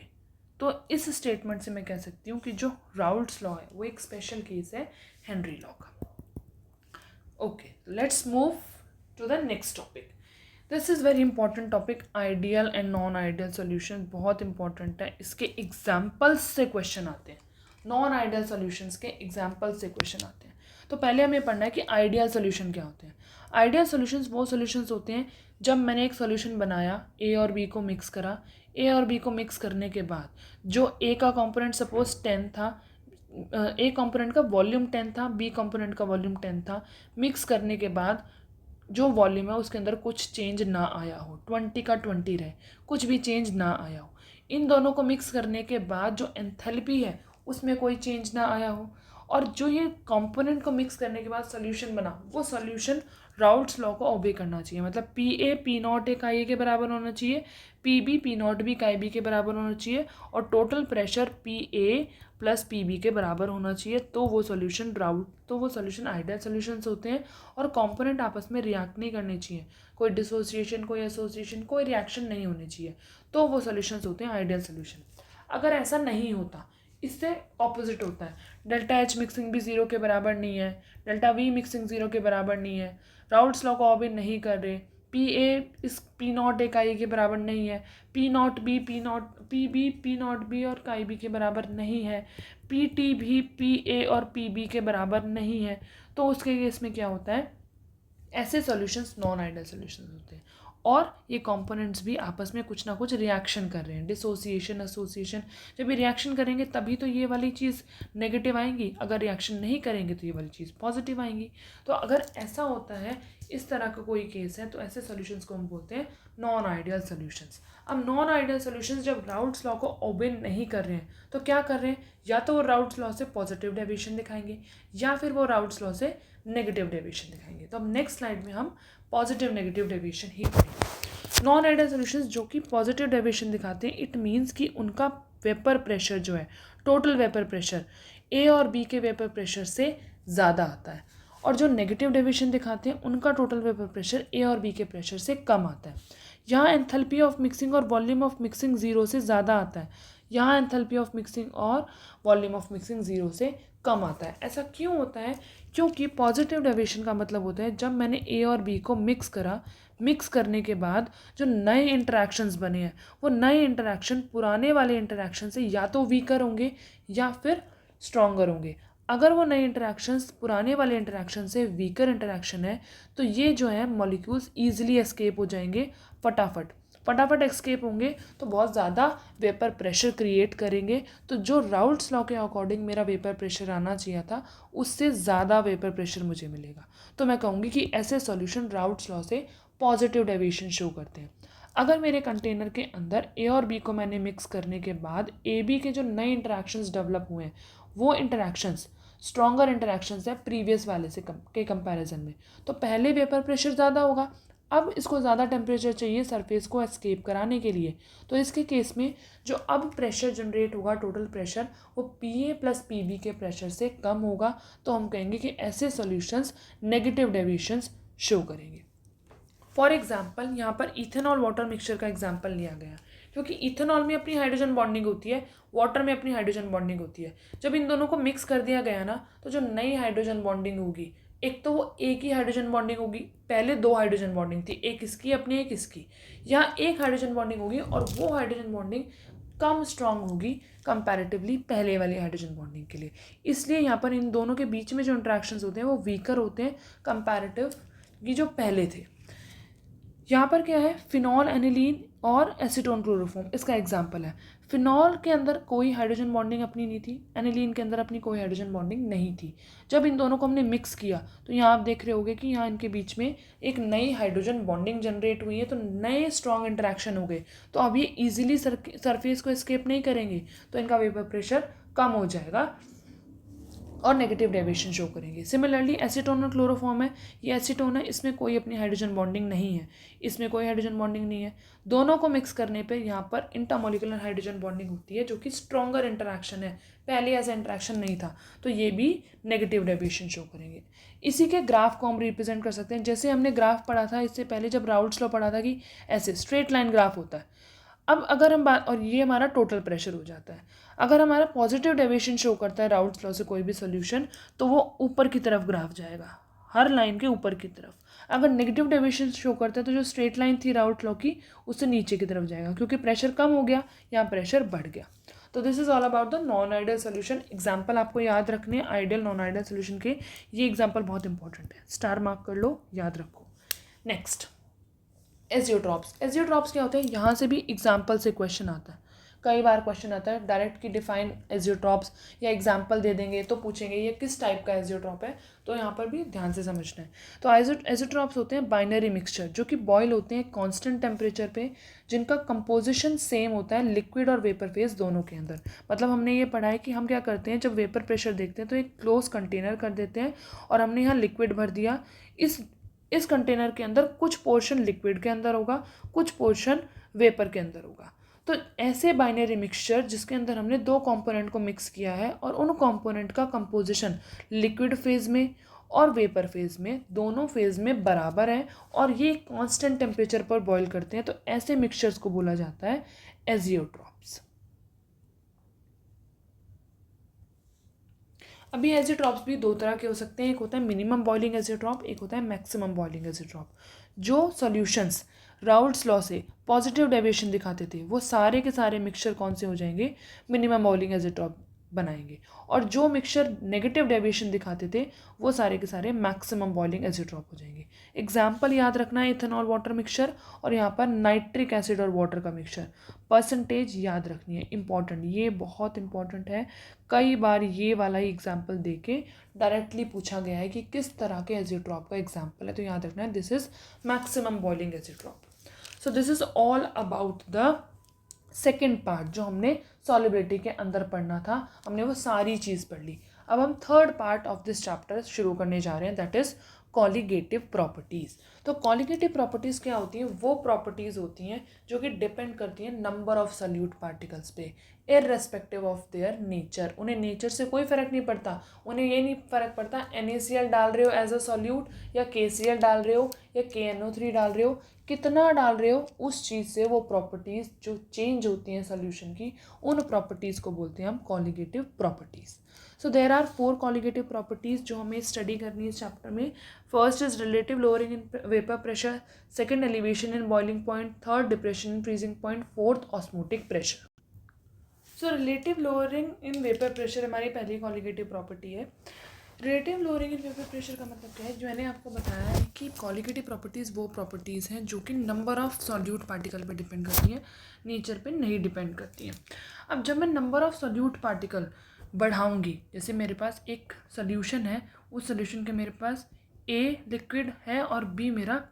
तो इस स्टेटमेंट से मैं कह सकती हूँ कि जो राउल्ट्स लॉ है वो एक स्पेशल केस है हेनरी लॉ का। Okay, let's move to the next topic. This is very important topic, ideal and non ideal solution बहुत इंपॉर्टेंट है। इसके एग्जाम्पल्स से क्वेश्चन आते हैं, नॉन आइडियल सॉल्यूशंस के एग्जाम्पल्स से क्वेश्चन आते हैं। तो पहले हमें पढ़ना है कि आइडियल सॉल्यूशन क्या होते हैं। आइडियल सॉल्यूशंस वो सॉल्यूशंस होते हैं जब मैंने एक सॉल्यूशन बनाया, ए और बी को मिक्स करा, ए और बी को मिक्स करने के बाद जो ए का कंपोनेंट सपोज 10 था, ए कंपोनेंट का वॉल्यूम 10 था, बी कंपोनेंट का वॉल्यूम 10 था, मिक्स करने के बाद जो वॉल्यूम है उसके अंदर कुछ चेंज ना आया हो, 20 का 20 रहे, कुछ भी चेंज ना आया हो। इन दोनों को मिक्स करने के बाद जो एंथैल्पी है उसमें कोई चेंज ना आया हो, और जो ये कंपोनेंट को मिक्स करने के बाद सोल्यूशन बना, वो सोल्यूशन राउल्ट्स लॉ को ओबे करना चाहिए। मतलब P A P not A chi A के बराबर होना चाहिए, P B P not be काई बी के बराबर होना चाहिए, और total pressure P A plus P B के बराबर होना चाहिए। तो वो सोल्यूशन आइडियल सोल्यूशंस होते हैं, और कंपोनेंट आपस में रिएक्ट नहीं करने चाहिए, कोई डिसोसिएशन, कोई एसोसिएशन, कोई रिएक्शन नहीं होनी चाहिए, तो वो सोल्यूशंस होते हैं आइडियल सोल्यूशन। अगर ऐसा नहीं होता, इससे ऑपोजिट होता है, डेल्टा एच मिक्सिंग भी ज़ीरो के बराबर नहीं है, डेल्टा वी मिक्सिंग ज़ीरो के बराबर नहीं है, राउल्ट्स लॉ को ओबे नहीं कर रहे, पी ए इस पी नॉट ए काई के बराबर नहीं है, P not be P not be और काई बी के बराबर नहीं है, पी टी भी पी ए और पी बी के बराबर नहीं है, तो उसके केस में क्या होता है, ऐसे सॉल्यूशंस नॉन आइडियल सॉल्यूशंस होते हैं। और ये कंपोनेंट्स भी आपस में कुछ ना कुछ रिएक्शन कर रहे हैं, डिसोसिएशन, एसोसिएशन। जब ये रिएक्शन करेंगे तभी तो ये वाली चीज़ नेगेटिव आएंगी, अगर रिएक्शन नहीं करेंगे तो ये वाली चीज़ पॉजिटिव आएंगी। तो अगर ऐसा होता है, इस तरह का कोई केस है, तो ऐसे सॉल्यूशंस को हम बोलते हैं नॉन आइडियल सॉल्यूशंस। अब नॉन आइडियल सॉल्यूशंस जब राउल्ट्स लॉ को ओबे नहीं कर रहे हैं तो क्या कर रहे हैं, या तो वो राउल्ट्स लॉ से पॉजिटिव डेविएशन दिखाएंगे, या फिर वो राउल्ट्स लॉ से नेगेटिव डेविएशन दिखाएंगे। तो अब नेक्स्ट स्लाइड में हम पॉजिटिव नेगेटिव डेविएशन ही पढ़ेंगे। नॉन आइडियल सॉल्यूशंस जो कि पॉजिटिव डेविएशन दिखाते हैं, इट मीन्स कि उनका वेपर प्रेशर जो है, टोटल वेपर प्रेशर ए और बी के वेपर प्रेशर से ज़्यादा आता है, और जो नेगेटिव डेविएशन दिखाते हैं उनका टोटल वेपर प्रेशर ए और बी के प्रेशर से कम आता है। यहाँ एंथैल्पी ऑफ मिक्सिंग और वॉल्यूम ऑफ मिक्सिंग ज़ीरो से ज़्यादा आता है, यहाँ एंथैल्पी ऑफ मिक्सिंग और वॉल्यूम ऑफ मिक्सिंग ज़ीरो से कम आता है। ऐसा क्यों होता है, क्योंकि पॉजिटिव डेविएशन का मतलब होता है जब मैंने ए और बी को मिक्स करा, मिक्स करने के बाद जो नए इंटरेक्शंस बने हैं, वो नए इंटरेक्शन पुराने वाले इंटरेक्शन से या तो वीकर होंगे या फिर स्ट्रॉन्गर होंगे। अगर वो नए इंटरेक्शंस पुराने वाले इंटरेक्शन से वीकर इंटरेक्शन है, तो ये जो है मॉलिक्यूल्स ईजिली एस्केप हो जाएंगे, फटाफट एस्केप होंगे, तो बहुत ज़्यादा वेपर प्रेशर क्रिएट करेंगे। तो जो राउल्ट्स लॉ के अकॉर्डिंग मेरा वेपर प्रेशर आना चाहिए था, उससे ज़्यादा वेपर प्रेशर मुझे मिलेगा। तो मैं कहूँगी कि ऐसे सॉल्यूशन राउल्ट्स लॉ से पॉजिटिव डेविएशन शो करते हैं। अगर मेरे कंटेनर के अंदर ए और बी को मैंने मिक्स करने के बाद ए बी के जो नए इंटरेक्शंस डेवलप हुए हैं, वो इंटरेक्शंस स्ट्रॉन्गर इंटरेक्शंस है प्रीवियस वाले से के कंपैरिजन में, तो पहले वेपर प्रेशर ज़्यादा होगा। अब इसको ज़्यादा टेम्परेचर चाहिए सरफेस को एस्केप कराने के लिए, तो इसके केस में जो अब प्रेशर जनरेट होगा, टोटल प्रेशर, वो P A plus P B के प्रेशर से कम होगा। तो हम कहेंगे कि ऐसे सॉल्यूशंस नेगेटिव डेविएशंस शो करेंगे। फॉर एग्जाम्पल यहाँ पर इथेनॉल वाटर मिक्सचर का एग्जाम्पल लिया गया, क्योंकि इथेनॉल में अपनी हाइड्रोजन बॉन्डिंग होती है, वाटर में अपनी हाइड्रोजन बॉन्डिंग होती है। जब इन दोनों को मिक्स कर दिया गया ना, तो जो नई हाइड्रोजन बॉन्डिंग होगी, एक तो वो एक ही हाइड्रोजन बॉन्डिंग होगी, पहले दो हाइड्रोजन बॉन्डिंग थी, एक इसकी अपनी एक इसकी, यहाँ एक हाइड्रोजन बॉन्डिंग होगी, और वो हाइड्रोजन बॉन्डिंग कम स्ट्रांग होगी कंपैरेटिवली पहले वाली हाइड्रोजन बॉन्डिंग के लिए। इसलिए यहाँ पर इन दोनों के बीच में जो इंट्रैक्शंस होते हैं वो वीकर होते हैं कंपैरेटिव की जो पहले थे। यहाँ पर क्या है, फिनॉल एनिलीन और एसीटोन क्लोरोफॉर्म इसका एग्जाम्पल है। फिनॉल के अंदर कोई हाइड्रोजन बॉन्डिंग अपनी नहीं थी, एनिलीन के अंदर अपनी कोई हाइड्रोजन बॉन्डिंग नहीं थी। जब इन दोनों को हमने मिक्स किया, तो यहाँ आप देख रहे होंगे कि यहाँ इनके बीच में एक नई हाइड्रोजन बॉन्डिंग जनरेट हुई है, तो नए स्ट्रॉन्ग इंटरेक्शन हो गए। तो अब ये ईजिली सरफेस को एस्केप नहीं करेंगे, तो इनका वेपर प्रेशर कम हो जाएगा और नेगेटिव डेविएशन शो करेंगे। सिमिलरली एसीटोन और क्लोरोफॉर्म है, ये एसीटोन है, इसमें कोई अपनी हाइड्रोजन बॉन्डिंग नहीं है, इसमें कोई हाइड्रोजन बॉन्डिंग नहीं है। दोनों को मिक्स करने पे यहाँ पर इंटरमॉलिक्यूलर हाइड्रोजन बॉन्डिंग होती है, जो कि स्ट्रॉन्गर इंटरेक्शन है, पहले ऐसा इंटरेक्शन नहीं था, तो ये भी नेगेटिव डेविएशन शो करेंगे। इसी के ग्राफ को हम रिप्रेजेंट कर सकते हैं, जैसे हमने ग्राफ पढ़ा था इससे पहले जब राउल्ट्स लॉ पढ़ा था कि ऐसे स्ट्रेट लाइन ग्राफ होता है। अब अगर हम बात, और ये हमारा टोटल प्रेशर हो जाता है, अगर हमारा पॉजिटिव डेविएशन शो करता है राउल्ट्स लॉ से कोई भी सोल्यूशन, तो वो ऊपर की तरफ ग्राफ जाएगा, हर लाइन के ऊपर की तरफ। अगर नेगेटिव डेविएशन शो करता है तो जो स्ट्रेट लाइन थी राउल्ट्स लॉ की, उससे नीचे की तरफ जाएगा, क्योंकि प्रेशर कम हो गया, यहाँ प्रेशर बढ़ गया। तो this is all about the non ideal solution. Example आपको याद रखने आइडियल नॉन आइडियल सोल्यूशन के, ये एग्जाम्पल बहुत इंपॉर्टेंट है, स्टार मार्क कर लो, याद रखो। Next azeotropes. एजियोट्रॉप्स क्या होते हैं, यहाँ से भी एग्जाम्पल से क्वेश्चन आता है, कई बार क्वेश्चन आता है डायरेक्ट की डिफाइन एजियोट्रॉप्स, या एग्जाम्पल दे देंगे तो पूछेंगे ये किस टाइप का एजियोट्रॉप है, तो यहाँ पर भी ध्यान से समझना है। तो एजियोट्रॉप्स होते हैं बाइनरी मिक्सचर जो कि बॉयल होते हैं कांस्टेंट टेम्परेचर पे, जिनका कंपोजिशन सेम होता है लिक्विड और वेपर फेज दोनों के अंदर। मतलब हमने ये पढ़ा है कि हम क्या करते हैं, जब वेपर प्रेशर देखते हैं तो एक क्लोज कंटेनर कर देते हैं और हमने यहाँ लिक्विड भर दिया, इस कंटेनर के अंदर कुछ पोर्शन लिक्विड के अंदर होगा, कुछ पोर्शन वेपर के अंदर होगा। तो ऐसे बाइनरी मिक्सचर जिसके अंदर हमने दो कंपोनेंट को मिक्स किया है और उन कंपोनेंट का कंपोजिशन लिक्विड फेज में और वेपर फेज में दोनों फेज में बराबर है और ये कांस्टेंट टेम्परेचर पर बॉईल करते हैं, तो ऐसे मिक्सचर्स को बोला जाता है एजियोट्रॉप्स। अभी एजियोट्रॉप्स भी दो तरह के हो सकते हैं, एक होता है मिनिमम बॉइलिंग एजियोट्रॉप, एक होता है मैक्सिमम बॉइलिंग एजियोट्रॉप। जो सॉल्यूशंस राउल्ट्स लॉ से पॉजिटिव डेविएशन दिखाते थे वो सारे के सारे मिक्सचर कौन से हो जाएंगे, मिनिमम बॉइलिंग एजियोट्रॉप बनाएंगे, और जो मिक्सचर नेगेटिव डेविएशन दिखाते थे वो सारे के सारे मैक्सिमम बॉइलिंग एजियोट्रॉप हो जाएंगे। एग्जाम्पल याद रखना है इथेनॉल वाटर मिक्सचर और यहाँ पर नाइट्रिक एसिड और वाटर का मिक्सचर। परसेंटेज याद रखनी है, इंपॉर्टेंट, ये बहुत इंपॉर्टेंट है। कई बार ये वाला ही एग्जाम्पल दे के डायरेक्टली पूछा गया है कि किस तरह के एजियोट्रॉप का एग्जाम्पल है, तो याद रखना है this is maximum boiling azeotrope. So this is all about the second part जो हमने सॉलिबिलिटी के अंदर पढ़ना था, हमने वो सारी चीज़ पढ़ ली। अब हम third part of this chapter शुरू करने जा रहे हैं, दैट इज़ कॉलिगेटिव प्रॉपर्टीज़। तो कॉलिगेटिव प्रॉपर्टीज़ क्या होती हैं, वो प्रॉपर्टीज़ होती हैं जो कि डिपेंड करती हैं नंबर ऑफ सॉल्यूट पार्टिकल्स पे, इररेस्पेक्टिव ऑफ देयर नेचर। उन्हें नेचर से कोई फ़र्क नहीं पड़ता, उन्हें ये नहीं फ़र्क पड़ता NaCl डाल रहे हो एज अ सॉल्यूट या KCl डाल रहे हो या KNO3 डाल रहे हो, कितना डाल रहे हो, उस चीज़ से वो प्रॉपर्टीज़ जो चेंज होती हैं सोल्यूशन की, उन प्रॉपर्टीज़ को बोलते हैं हम colligative properties. So there are 4 colligative properties जो हमें स्टडी करनी है इस चैप्टर में। First is relative lowering in vapour pressure, second elevation in boiling point, third depression in freezing point, fourth osmotic pressure. So relative lowering in vapour pressure हमारी पहली colligative property है। Relative lowering in vapour pressure का मतलब क्या है, जो मैंने आपको बताया है कि कॉलिगेटिव प्रॉपर्टीज़ वो प्रॉपर्टीज़ हैं जो कि नंबर ऑफ सॉल्यूट पार्टिकल पे डिपेंड करती हैं, नेचर पे नहीं डिपेंड करती हैं। अब जब मैं नंबर ऑफ सॉल्यूट पार्टिकल बढ़ाऊंगी, जैसे मेरे पास एक सोल्यूशन है, उस सोल्यूशन के मेरे पास A लिक्विड है और B मेरा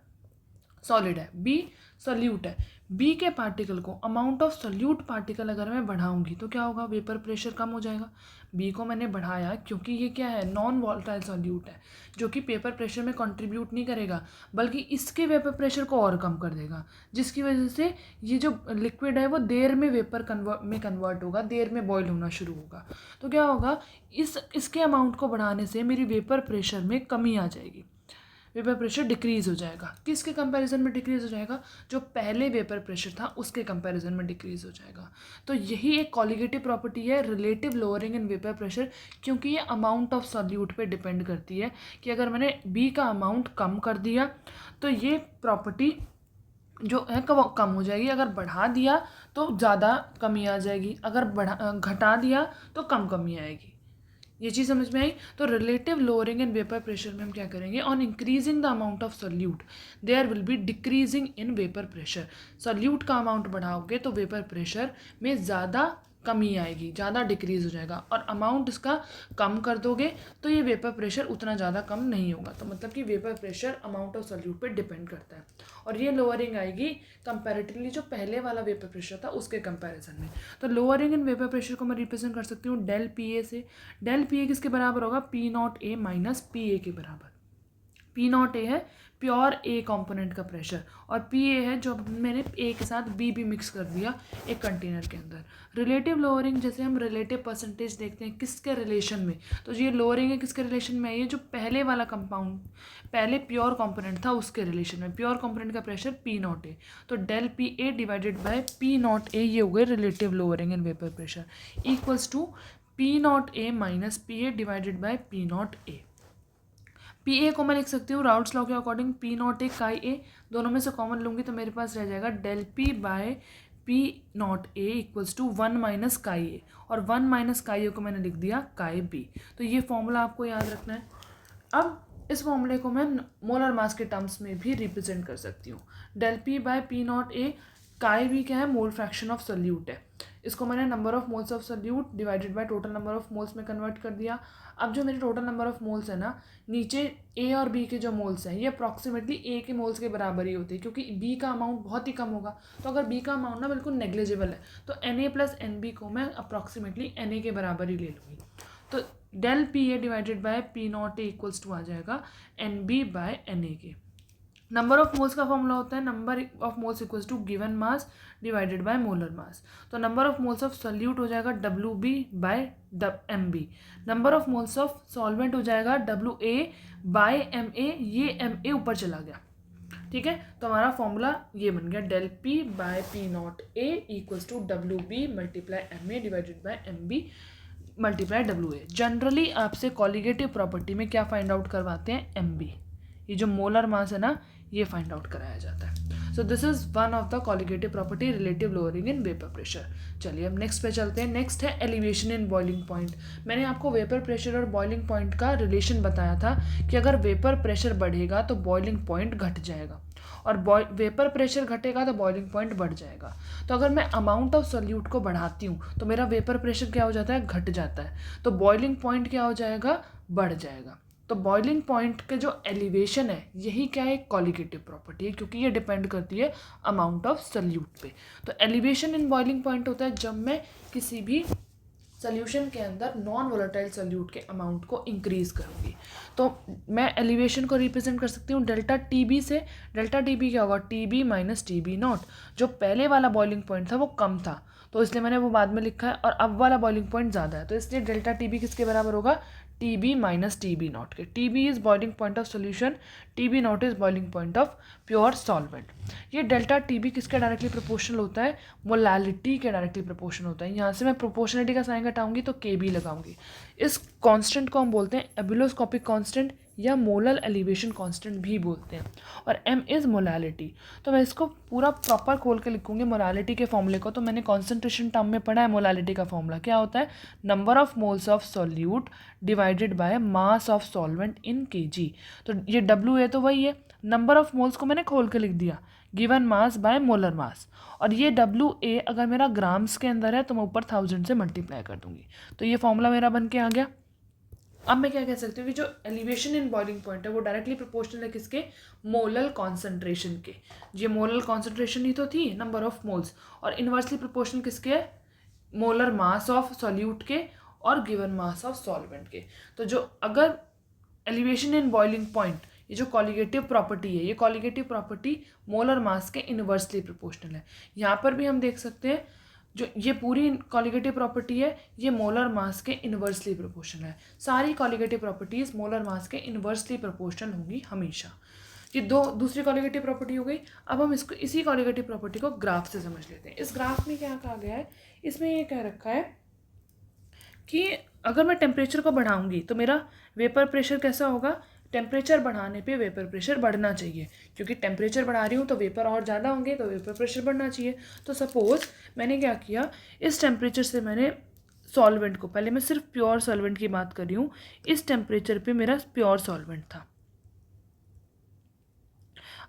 सॉलिड है, B सॉल्यूट है, B के पार्टिकल को अमाउंट ऑफ सॉल्यूट पार्टिकल अगर मैं बढ़ाऊंगी तो क्या होगा, वेपर प्रेशर कम हो जाएगा। B को मैंने बढ़ाया क्योंकि ये क्या है, नॉन वॉलेटाइल सॉल्यूट है जो कि पेपर प्रेशर में कंट्रीब्यूट नहीं करेगा बल्कि इसके वेपर प्रेशर को और कम कर देगा, जिसकी वजह से ये जो लिक्विड है वो देर में वेपर कन्वर्ट होगा, देर में बॉयल होना शुरू होगा। तो क्या होगा, इसके अमाउंट को बढ़ाने से मेरी वेपर प्रेशर में कमी आ जाएगी, वेपर प्रेशर डिक्रीज़ हो जाएगा। किसके कंपैरिजन में डिक्रीज़ हो जाएगा, जो पहले वेपर प्रेशर था उसके कंपैरिजन में डिक्रीज़ हो जाएगा। तो यही एक कॉलिगेटिव प्रॉपर्टी है, relative lowering in vapour pressure, क्योंकि ये अमाउंट ऑफ सॉल्यूट पे डिपेंड करती है कि अगर मैंने B का अमाउंट कम कर दिया तो ये प्रॉपर्टी जो है कम हो जाएगी, अगर बढ़ा दिया तो ज़्यादा कमी आ जाएगी, अगर घटा दिया तो कम कमी आएगी। ये चीज़ समझ में आई। तो relative lowering in vapour pressure में हम क्या करेंगे, on increasing the amount of solute there will be decreasing in vapour pressure. Solute का अमाउंट बढ़ाओगे तो वेपर प्रेशर में ज़्यादा कमी आएगी, ज़्यादा डिक्रीज़ हो जाएगा, और अमाउंट इसका कम कर दोगे तो ये वेपर प्रेशर उतना ज़्यादा कम नहीं होगा। तो मतलब कि vapour pressure amount of solute पे डिपेंड करता है, और ये लोअरिंग आएगी कंपैरेटिवली जो पहले वाला वेपर प्रेशर था उसके कंपैरिजन में। तो लोअरिंग इन वेपर प्रेशर को मैं रिप्रेजेंट कर सकती हूँ डेल PA से। डेल PA किसके बराबर होगा, P0A माइनस PA के बराबर। P0A है प्योर A कंपोनेंट का प्रेशर, और PA है जो मैंने A के साथ B भी मिक्स कर दिया एक कंटेनर के अंदर। रिलेटिव लोअरिंग, जैसे हम रिलेटिव परसेंटेज देखते हैं किसके रिलेशन में, तो ये लोअरिंग है किसके रिलेशन में है, ये जो पहले वाला कंपाउंड पहले प्योर कंपोनेंट था उसके रिलेशन में। प्योर कंपोनेंट का प्रेशर P0A, तो del PA divided by P0A, ये हो गए relative lowering in vapour pressure, equals to P0A minus PA divided by P0A। PA को मैं लिख सकती हूँ राउल्ट्स लॉ के अकॉर्डिंग P0A काई A, दोनों में से कॉमन लूँगी तो मेरे पास रह जाएगा del P by P0A equals to 1 minus chi A, और 1 माइनस काई A को मैंने लिख दिया काई B। तो ये फॉर्मूला आपको याद रखना है। अब इस फॉर्मूले को मैं मोलर मास के टर्म्स में भी रिप्रेजेंट कर सकती हूँ। Del P by P not A, chi भी क्या है, मोल फ्रैक्शन ऑफ सोल्यूट है। इसको मैंने number of moles of solute divided by total number of moles में कन्वर्ट कर दिया। अब जो मेरे टोटल नंबर ऑफ मोल्स है ना, नीचे ए और बी के जो मोल्स हैं ये अप्रॉक्सीमेटली ए के मोल्स के बराबर ही होते हैं, क्योंकि बी का अमाउंट बहुत ही कम होगा। तो अगर बी का अमाउंट ना बिल्कुल नेग्लिजिबल है तो N A plus N B को मैं अप्रॉक्सीमेटली एन ए के बराबर ही ले लूँगी। तो del P A divided by P not A equals to आ जाएगा N B by N A के। नंबर ऑफ मोल्स का फॉर्मूला होता है number of moles equals to given mass divided by molar mass. तो number of moles of solute हो जाएगा W B by M B. Number of moles of solvent हो जाएगा W A by M A, ये M ए ऊपर चला गया। ठीक है, तो हमारा फॉर्मूला ये बन गया del P by P not A equals to W B multiply M A divided by M B multiply W A. Generally आपसे कॉलिगेटिव प्रॉपर्टी में क्या फाइंड आउट करवाते हैं, एम बी, ये जो मोलर मास है ना ये फाइंड आउट कराया जाता है। So this is one of the colligative property relative lowering in vapour pressure. चलिए अब नेक्स्ट पे चलते हैं। नेक्स्ट है एलिवेशन इन बॉइलिंग पॉइंट। मैंने आपको वेपर प्रेशर और बॉइलिंग पॉइंट का रिलेशन बताया था कि अगर वेपर प्रेशर बढ़ेगा तो बॉइलिंग पॉइंट घट जाएगा, और वेपर प्रेशर घटेगा तो बॉइलिंग पॉइंट बढ़ जाएगा। तो अगर मैं अमाउंट ऑफ सोल्यूट को बढ़ाती हूँ तो मेरा वेपर प्रेशर क्या हो जाता है, घट जाता है, तो बॉइलिंग पॉइंट क्या हो जाएगा, बढ़ जाएगा। तो बॉइलिंग पॉइंट के जो एलिवेशन है यही क्या है, कॉलिगेटिव प्रॉपर्टी है, क्योंकि ये डिपेंड करती है अमाउंट ऑफ सोल्यूट पे। तो एलिवेशन इन बॉइलिंग पॉइंट होता है जब मैं किसी भी सोल्यूशन के अंदर नॉन वोलेटाइल सोल्यूट के अमाउंट को इंक्रीज करूँगी। तो मैं एलिवेशन को रिप्रेजेंट कर सकती हूँ डेल्टा टी बी से। डेल्टा टी बी क्या होगा, T B minus T B naught. जो पहले वाला बॉइलिंग पॉइंट था वो कम था तो इसलिए मैंने वो बाद में लिखा है, और अब वाला बॉइलिंग पॉइंट ज़्यादा है तो इसलिए डेल्टा टी बी किसके बराबर होगा, T B minus T B naught के। T B is boiling point of solution, T B naught is boiling point of pure solvent. ये डेल्टा टी बी किसके डायरेक्टली प्रोपोर्शनल होता है, मोलालिटी के directly proportional होता है। यहाँ से मैं प्रोपोर्शनलिटी का साइन घटाऊंगी तो के बी लगाऊंगी। इस कांस्टेंट को हम बोलते हैं एबिलोस्कोपिक कांस्टेंट या मोलल एलिवेशन कांस्टेंट भी बोलते हैं, और m इज़ मोलालिटी। तो मैं इसको पूरा प्रॉपर खोल के लिखूंगी मोलालिटी के फॉर्मूले को। तो मैंने कॉन्सेंट्रेशन टर्म में पढ़ा है मोलालिटी का फॉर्मूला क्या होता है, number of moles of solute divided by mass of solvent in kg। तो ये डब्ल्यू है तो वही है, नंबर ऑफ मोल्स को मैंने खोल के लिख दिया, गिवन मास बाय मोलर मास, और ये डब्ल्यू ए अगर मेरा ग्राम्स के अंदर है तो मैं ऊपर 1000 से मल्टीप्लाई कर दूंगी। तो ये फॉर्मूला मेरा बन के आ गया। अब मैं क्या कह सकती हूँ कि जो एलिवेशन इन बॉइलिंग पॉइंट है वो डायरेक्टली प्रोपोर्शनल है किसके, मोलल कॉन्सेंट्रेशन के। ये मोलल कॉन्सेंट्रेशन ही तो थी, नंबर ऑफ मोल्स, और इनवर्सली प्रोपोर्शनल किसके है, मोलर मास ऑफ सॉल्यूट के और गिवन मास ऑफ सॉल्वेंट के। तो जो अगर एलिवेशन इन बॉइलिंग पॉइंट, ये जो कॉलिगेटिव प्रॉपर्टी है, ये कॉलिगेटिव प्रॉपर्टी मोलर मास के इनवर्सली प्रोपोर्शनल है। यहाँ पर भी हम देख सकते हैं जो ये पूरी कॉलिगेटिव प्रॉपर्टी है ये मोलर मास के इनवर्सली प्रोपोर्शनल है। सारी कॉलिगेटिव प्रॉपर्टीज मोलर मास के इनवर्सली प्रोपोर्शनल होंगी हमेशा। ये दूसरी कॉलिगेटिव प्रॉपर्टी हो गई। अब हम इसको इसी कॉलिगेटिव प्रॉपर्टी को ग्राफ से समझ लेते हैं। इस ग्राफ में क्या कहा गया है, इसमें ये कह रखा है कि अगर मैं टेम्परेचर को बढ़ाऊंगी तो मेरा वेपर प्रेशर कैसा होगा, टेम्परेचर बढ़ाने पे वेपर प्रेशर बढ़ना चाहिए, क्योंकि टेम्परेचर बढ़ा रही हूँ तो वेपर और ज़्यादा होंगे तो वेपर प्रेशर बढ़ना चाहिए। तो सपोज़ मैंने क्या किया, इस टेम्परेचर से मैंने सॉल्वेंट को, पहले मैं सिर्फ प्योर सॉल्वेंट की बात कर रही हूँ, इस टेम्परेचर पे मेरा प्योर सॉल्वेंट था।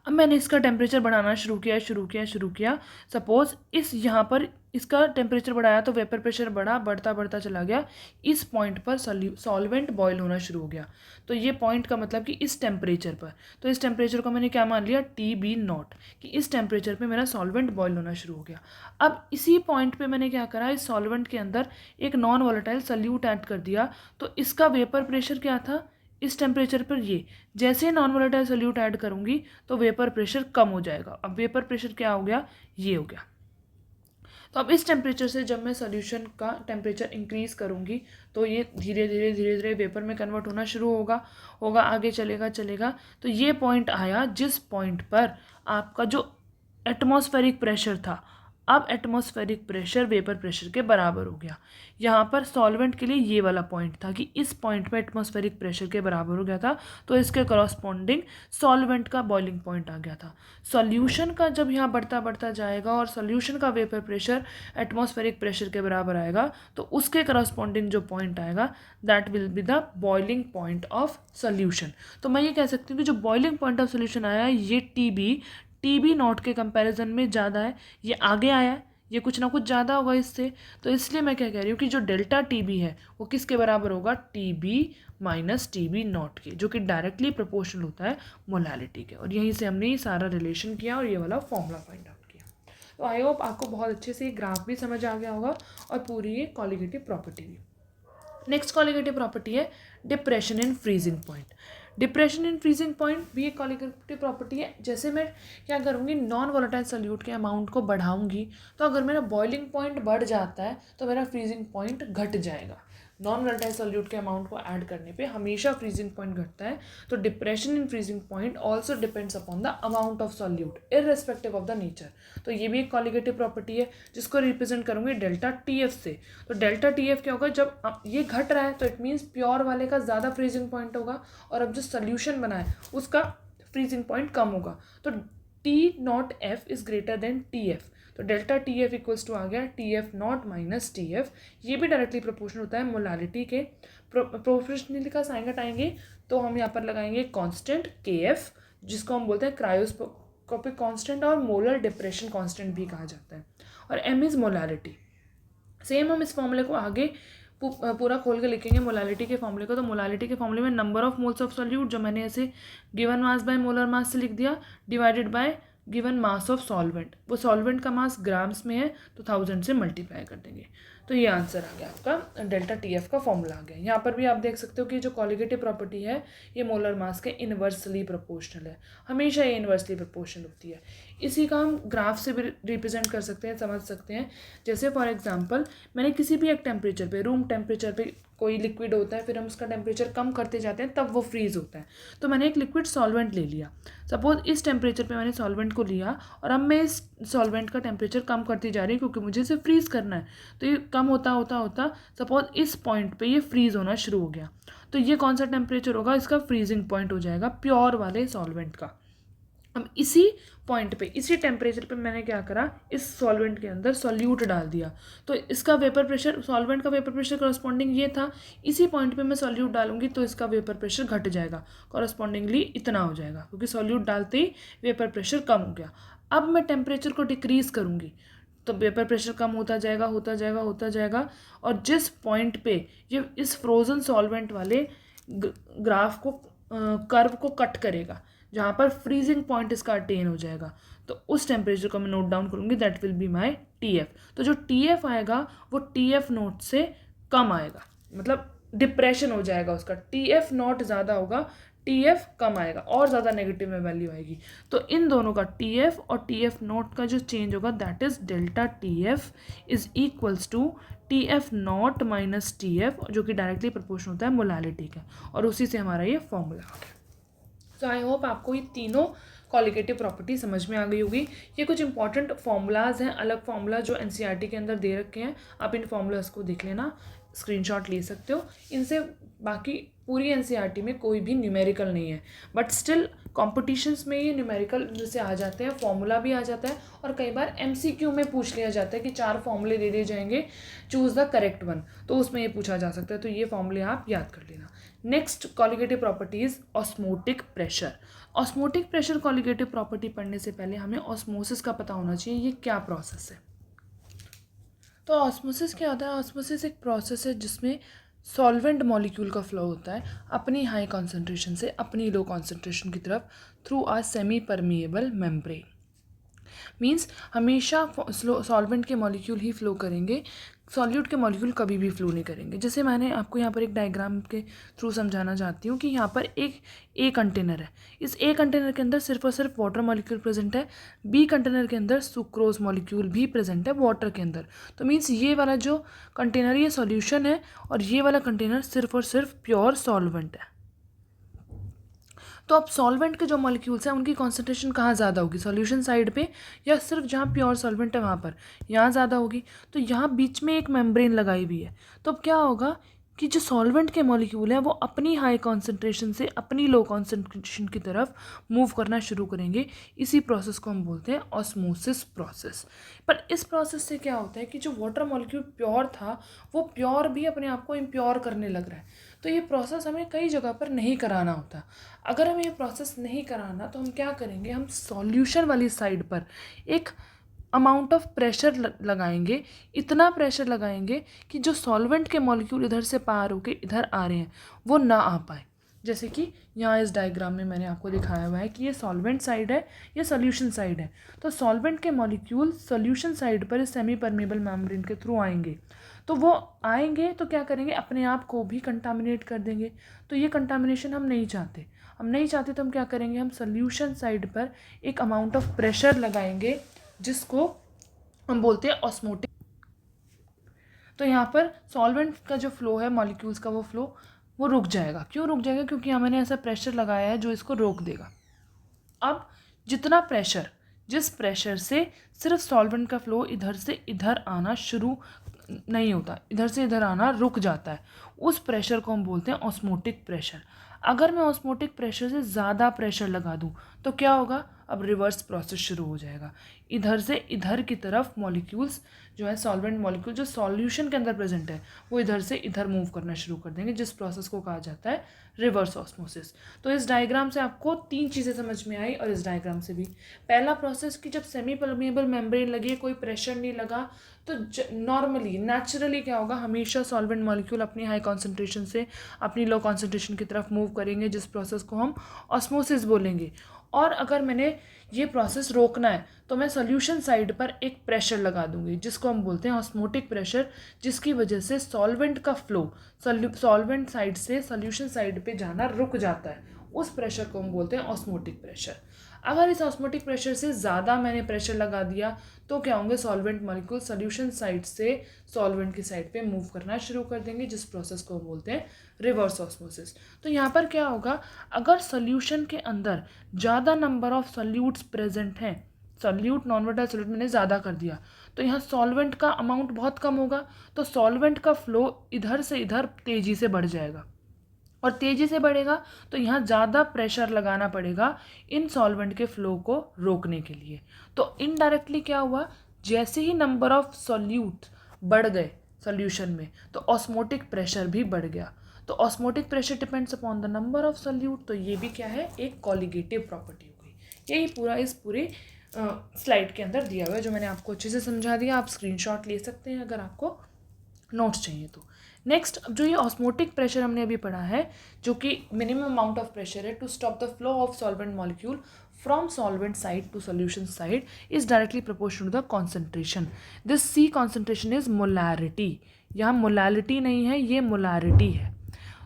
अब मैंने इसका टेम्परेचर बढ़ाना शुरू किया। सपोज़ इस यहाँ पर इसका टेम्परेचर बढ़ाया तो वेपर प्रेशर बढ़ता चला गया। इस पॉइंट पर सॉल्वेंट बॉयल होना शुरू हो गया। तो ये पॉइंट का मतलब कि इस टेम्परेचर पर, तो इस टेम्परेचर को मैंने क्या मान लिया, टी बी नॉट, कि इस टेम्परेचर पे मेरा सॉल्वेंट बॉयल होना शुरू हो गया। अब इसी पॉइंट पे मैंने क्या करा, इस सॉल्वेंट के अंदर एक नॉन वोलेटाइल सोल्यूट ऐड कर दिया। तो इसका वेपर प्रेशर क्या था, इस टेम्परेचर पर ये, जैसे नॉन वोलेटाइल सोल्यूट ऐड करूँगी तो वेपर प्रेशर कम हो जाएगा। अब वेपर प्रेशर क्या हो गया, ये हो गया। तो अब इस टेम्परेचर से जब मैं सोल्यूशन का टेम्परेचर इंक्रीज़ करूँगी तो ये धीरे धीरे वेपर में कन्वर्ट होना शुरू होगा आगे चलेगा। तो ये पॉइंट आया जिस पॉइंट पर आपका जो एटमॉस्फेरिक प्रेशर था अब एटमॉस्फेरिक प्रेशर वेपर प्रेशर के बराबर हो गया। यहाँ पर सॉल्वेंट के लिए ये वाला पॉइंट था कि इस पॉइंट पे एटमॉस्फेरिक प्रेशर के बराबर हो गया था, तो इसके करॉस्पॉन्डिंग सॉल्वेंट का बॉइलिंग पॉइंट आ गया था। सॉल्यूशन का जब यहाँ बढ़ता बढ़ता जाएगा और सॉल्यूशन का वेपर प्रेशर एटमॉस्फेरिक प्रेशर के बराबर आएगा, तो उसके करॉस्पॉन्डिंग जो पॉइंट आएगा that will be the boiling point of solution. तो मैं ये कह सकती हूँ कि जो बॉइलिंग पॉइंट ऑफ सॉल्यूशन आया है ये टी बी नॉट के कंपैरिजन में ज़्यादा है, ये आगे आया है, ये कुछ ना कुछ ज़्यादा होगा इससे। तो इसलिए मैं क्या कह रही हूँ कि जो डेल्टा टी बी है वो किसके बराबर होगा, T B minus T B naught के, जो कि डायरेक्टली प्रोपोर्शनल होता है मोलालिटी के। और यहीं से हमने ये सारा रिलेशन किया और ये वाला फॉर्मूला फाइंड आउट किया। तो आई होप आपको बहुत अच्छे से ये ग्राफ भी समझ आ गया होगा और पूरी ये कॉलिगेटिव प्रॉपर्टी भी। नेक्स्ट कॉलिगेटिव प्रॉपर्टी है depression in freezing point. Depression in freezing point भी एक कॉलिगेटिव प्रॉपर्टी है। जैसे मैं क्या करूँगी, नॉन वोलेटाइल सॉल्यूट के अमाउंट को बढ़ाऊंगी, तो अगर मेरा बॉइलिंग पॉइंट बढ़ जाता है तो मेरा फ्रीजिंग पॉइंट घट जाएगा। नॉन वोलेटाइल सॉल्यूट के अमाउंट को ऐड करने पे हमेशा फ्रीजिंग पॉइंट घटता है। तो depression in freezing point also depends upon the amount of solute irrespective of the nature. तो ये भी एक कॉलिगेटिव प्रॉपर्टी है जिसको रिप्रेजेंट करूँगी डेल्टा टी एफ से। तो डेल्टा टी एफ क्या होगा, जब ये घट रहा है तो इट मीन्स प्योर वाले का ज़्यादा फ्रीजिंग पॉइंट होगा और अब जो सोल्यूशन बना है उसका फ्रीजिंग पॉइंट कम होगा। तो T naught F is greater than T F. तो delta T F equals to आ गया T F naught minus T F. ये भी डायरेक्टली प्रोपोर्शनल होता है मोलालिटी के। प्रोपोर्शनली का साइन हटाएंगे तो हम यहाँ पर लगाएंगे कांस्टेंट के एफ, जिसको हम बोलते हैं क्रायोस्कोपिक कांस्टेंट और मोलर डिप्रेशन कांस्टेंट भी कहा जाता है। और एम इज़ मोलालिटी। सेम हम इस फॉर्मूले को आगे पूरा खोल के लिखेंगे मोलालिटी के फॉर्मूले को। तो मोलालिटी के फॉर्मूले में number of moles of solute, जो मैंने ऐसे गिवन मास बाय मोलर मास से लिख दिया, divided by given mass of solvent. वो सॉल्वेंट का मास ग्राम्स में है तो 1000 से मल्टीप्लाई कर देंगे। तो ये आंसर आ गया आपका, डेल्टा टी एफ का फॉर्मूला आ गया। यहाँ पर भी आप देख सकते हो कि जो कॉलिगेटिव प्रॉपर्टी है ये मोलर मास के इन्वर्सली प्रोपोर्शनल है, हमेशा ये इन्वर्सली प्रोपोर्शनल होती है। इसी का हम ग्राफ से भी रिप्रेजेंट कर सकते हैं, समझ सकते हैं। जैसे फॉर एग्जांपल मैंने किसी भी एक टेम्परेचर पे, रूम टेम्परेचर पे कोई लिक्विड होता है, फिर हम उसका टेम्परेचर कम करते जाते हैं तब वो फ्रीज होता है। तो मैंने एक लिक्विड सॉल्वेंट ले लिया, सपोज इस टेम्परेचर पे मैंने सॉल्वेंट को लिया और अब मैं इस सॉल्वेंट का टेम्परेचर कम करती जा रही हूँ क्योंकि मुझे इसे फ्रीज़ करना है। तो ये कम होता होता होता सपोज इस पॉइंट पे ये फ्रीज़ होना शुरू हो गया। तो ये कौन सा टेम्परेचर होगा, इसका फ्रीजिंग पॉइंट हो जाएगा प्योर वाले सॉल्वेंट का। अब इसी पॉइंट पे, इसी टेम्परेचर पे मैंने क्या करा, इस सॉल्वेंट के अंदर सॉल्यूट डाल दिया। तो इसका वेपर प्रेशर, सॉल्वेंट का वेपर प्रेशर करस्पॉन्डिंग ये था। इसी पॉइंट पे मैं सॉल्यूट डालूंगी तो इसका वेपर प्रेशर घट जाएगा, करस्पॉन्डिंगली इतना हो जाएगा क्योंकि सॉल्यूट डालते ही वेपर प्रेशर कम हो गया। अब मैं टेम्परेचर को डिक्रीज़ करूँगी तो वेपर प्रेशर कम होता जाएगा होता जाएगा होता जाएगा। और जिस पॉइंट पे ये इस फ्रोज़न सॉल्वेंट वाले ग्राफ को, कर्व को कट करेगा, जहाँ पर फ्रीजिंग पॉइंट इसका अटेन हो जाएगा, तो उस टेम्परेचर को मैं नोट डाउन करूँगी, that will be my T F. तो जो टी एफ आएगा वो टी एफ नोट से कम आएगा, मतलब डिप्रेशन हो जाएगा उसका। टी एफ नॉट ज़्यादा होगा, टी एफ कम आएगा और ज़्यादा नेगेटिव में वैल्यू आएगी। तो इन दोनों का टी एफ और टी एफ नॉट का जो चेंज होगा that is delta T F is equals to T F naught minus T F, जो कि डायरेक्टली प्रोपोर्शनल होता है मोलालिटी का। और उसी से हमारा ये फॉर्मूला आ गया। तो आई होप आपको ये तीनों कॉलिगेटिव प्रॉपर्टी समझ में आ गई होगी। ये कुछ इंपॉर्टेंट फार्मूलाज हैं, अलग फार्मूला जो एनसीईआरटी के अंदर दे रखे हैं, आप इन फार्मूलाज को देख लेना, स्क्रीनशॉट ले सकते हो। इनसे बाकी पूरी एनसीईआरटी में कोई भी न्यूमेरिकल नहीं है, बट स्टिल कॉम्पिटिशन्स में ये न्यूमेरिकल जैसे आ जाते हैं, फॉर्मूला भी आ जाता है और कई बार एमसीक्यू में पूछ लिया जाता है कि 4 फॉर्मूले दे दिए जाएंगे, चूज़ द करेक्ट वन, तो उसमें ये पूछा जा सकता है। तो ये फॉर्मूले आप याद कर लेना। Next colligative property is osmotic pressure. Osmotic pressure colligative property पढ़ने से पहले हमें ऑस्मोसिस का पता होना चाहिए, ये क्या प्रोसेस है। तो ऑस्मोसिस क्या होता है, ऑस्मोसिस एक प्रोसेस है जिसमें सॉल्वेंट मॉलिक्यूल का फ्लो होता है अपनी हाई कॉन्सेंट्रेशन से अपनी लो कॉन्सेंट्रेशन की तरफ थ्रू आ सेमी परमिएबल मेम्ब्रेन। मीन्स हमेशा सॉल्वेंट के मॉलिक्यूल ही फ्लो करेंगे, सॉल्यूट के मॉलिक्यूल कभी भी फ्लो नहीं करेंगे। जैसे मैंने आपको यहाँ पर एक डायग्राम के थ्रू समझाना चाहती हूँ कि यहाँ पर एक ए कंटेनर है, इस ए कंटेनर के अंदर सिर्फ और सिर्फ वाटर मॉलिक्यूल प्रेजेंट है, बी कंटेनर के अंदर सुक्रोज मॉलिक्यूल भी प्रेजेंट है वाटर के अंदर। तो मीन्स ये वाला जो कंटेनर ये सॉल्यूशन है और ये वाला कंटेनर सिर्फ और सिर्फ प्योर सॉल्वेंट है। तो अब सॉल्वेंट के जो मॉलिक्यूल्स हैं उनकी कॉन्सेंट्रेशन कहाँ ज़्यादा होगी, सॉल्यूशन साइड पे या सिर्फ जहाँ प्योर सॉल्वेंट है वहाँ पर, यहाँ ज़्यादा होगी। तो यहाँ बीच में एक मेम्ब्रेन लगाई हुई है, तो अब क्या होगा कि जो सॉल्वेंट के मॉलिक्यूल हैं वो अपनी हाई कॉन्सेंट्रेशन से अपनी लो कॉन्सेंट्रेशन की तरफ मूव करना शुरू करेंगे। इसी प्रोसेस को हम बोलते हैं ऑस्मोसिस प्रोसेस। पर इस प्रोसेस से क्या होता है कि जो वाटर मॉलिक्यूल प्योर था वो प्योर भी अपने आप को इम्प्योर करने लग रहा है। तो ये प्रोसेस हमें कई जगह पर नहीं कराना होता। अगर हमें ये प्रोसेस नहीं कराना तो हम क्या करेंगे, हम सॉल्यूशन वाली साइड पर एक अमाउंट ऑफ प्रेशर लगाएंगे, इतना प्रेशर लगाएंगे कि जो सॉल्वेंट के मॉलिक्यूल इधर से पार होके इधर आ रहे हैं वो ना आ पाए। जैसे कि यहाँ इस डायग्राम में मैंने आपको दिखाया हुआ है कि ये सॉल्वेंट साइड है, ये सॉल्यूशन साइड है। तो सॉल्वेंट के मॉलिक्यूल सॉल्यूशन साइड पर सेमी परमेबल मेम्ब्रेन के थ्रू आएंगे। तो वो आएंगे तो क्या करेंगे, अपने आप को भी कंटामिनेट कर देंगे। तो ये कंटामिनेशन हम नहीं चाहते। तो हम क्या करेंगे, हम सॉल्यूशन साइड पर एक अमाउंट ऑफ प्रेशर लगाएंगे जिसको हम बोलते हैं ऑस्मोटिक। तो यहाँ पर सॉल्वेंट का जो फ्लो है मॉलिक्यूल्स का, वो फ्लो वो रुक जाएगा। क्यों रुक जाएगा, क्योंकि हमने ऐसा प्रेशर लगाया है जो इसको रोक देगा। अब जितना प्रेशर, जिस प्रेशर से सिर्फ सॉल्वेंट का फ्लो इधर से इधर आना शुरू नहीं होता, इधर से इधर आना रुक जाता है, उस प्रेशर को हम बोलते हैं ऑस्मोटिक प्रेशर। अगर मैं ऑस्मोटिक प्रेशर से ज़्यादा प्रेशर लगा दूं तो क्या होगा, अब रिवर्स प्रोसेस शुरू हो जाएगा। इधर से इधर की तरफ मॉलिक्यूल्स जो है, सॉल्वेंट मॉलिक्यूल जो सॉल्यूशन के अंदर प्रेजेंट है, वो इधर से इधर मूव करना शुरू कर देंगे, जिस प्रोसेस को कहा जाता है रिवर्स ऑस्मोसिस। तो इस डायग्राम से आपको 3 चीज़ें समझ में आई और इस डायग्राम से भी। पहला प्रोसेस कि जब सेमी परमेबल मेम्ब्रेन लगी है, कोई प्रेशर नहीं लगा, तो नॉर्मली नेचुरली क्या होगा, हमेशा सॉल्वेंट मॉलिक्यूल अपनी हाई कॉन्सेंट्रेशन से अपनी लो कॉन्सेंट्रेशन की तरफ मूव करेंगे, जिस प्रोसेस को हम ऑस्मोसिस बोलेंगे। और अगर मैंने ये प्रोसेस रोकना है तो मैं सॉल्यूशन साइड पर एक प्रेशर लगा दूंगी जिसको हम बोलते हैं ऑस्मोटिक प्रेशर, जिसकी वजह से सॉल्वेंट का फ्लो सॉल्वेंट साइड से सॉल्यूशन साइड पे जाना रुक जाता है। उस प्रेशर को हम बोलते हैं ऑस्मोटिक प्रेशर। अगर इस ऑस्मोटिक प्रेशर से ज़्यादा मैंने प्रेशर लगा दिया तो क्या होंगे, सॉल्वेंट मॉलिक्यूल सॉल्यूशन साइड से सॉल्वेंट की साइड पे मूव करना शुरू कर देंगे, जिस प्रोसेस को हम बोलते हैं रिवर्स ऑस्मोसिस। तो यहाँ पर क्या होगा, अगर सॉल्यूशन के अंदर ज़्यादा नंबर ऑफ सॉल्यूट्स प्रेजेंट हैं, सॉल्यूट नॉन वोलेटाइल सॉल्यूट मैंने ज़्यादा कर दिया, तो यहाँ सॉल्वेंट का अमाउंट बहुत कम होगा, तो सॉल्वेंट का फ्लो इधर से इधर तेज़ी से बढ़ जाएगा। और तेज़ी से बढ़ेगा तो यहाँ ज़्यादा प्रेशर लगाना पड़ेगा इन सॉल्वेंट के फ्लो को रोकने के लिए। तो इनडायरेक्टली क्या हुआ, जैसे ही नंबर ऑफ सॉल्यूट बढ़ गए सॉल्यूशन में तो ऑस्मोटिक प्रेशर भी बढ़ गया। तो osmotic pressure depends upon the number of solute. तो ये भी क्या है, एक कॉलिगेटिव प्रॉपर्टी हो गई। यही पूरा इस पूरे स्लाइड के अंदर दिया हुआ है, जो मैंने आपको अच्छे से समझा दिया। आप स्क्रीनशॉट ले सकते हैं अगर आपको नोट्स चाहिए तो। नेक्स्ट, अब जो ये ऑस्मोटिक प्रेशर हमने अभी पढ़ा है, जो कि मिनिमम अमाउंट ऑफ प्रेशर है to stop the flow of solvent molecule from solvent side to solution side, is directly proportional to the concentration. This C concentration is molarity. यहाँ मोलैलिटी नहीं है, ये मोलैरिटी है।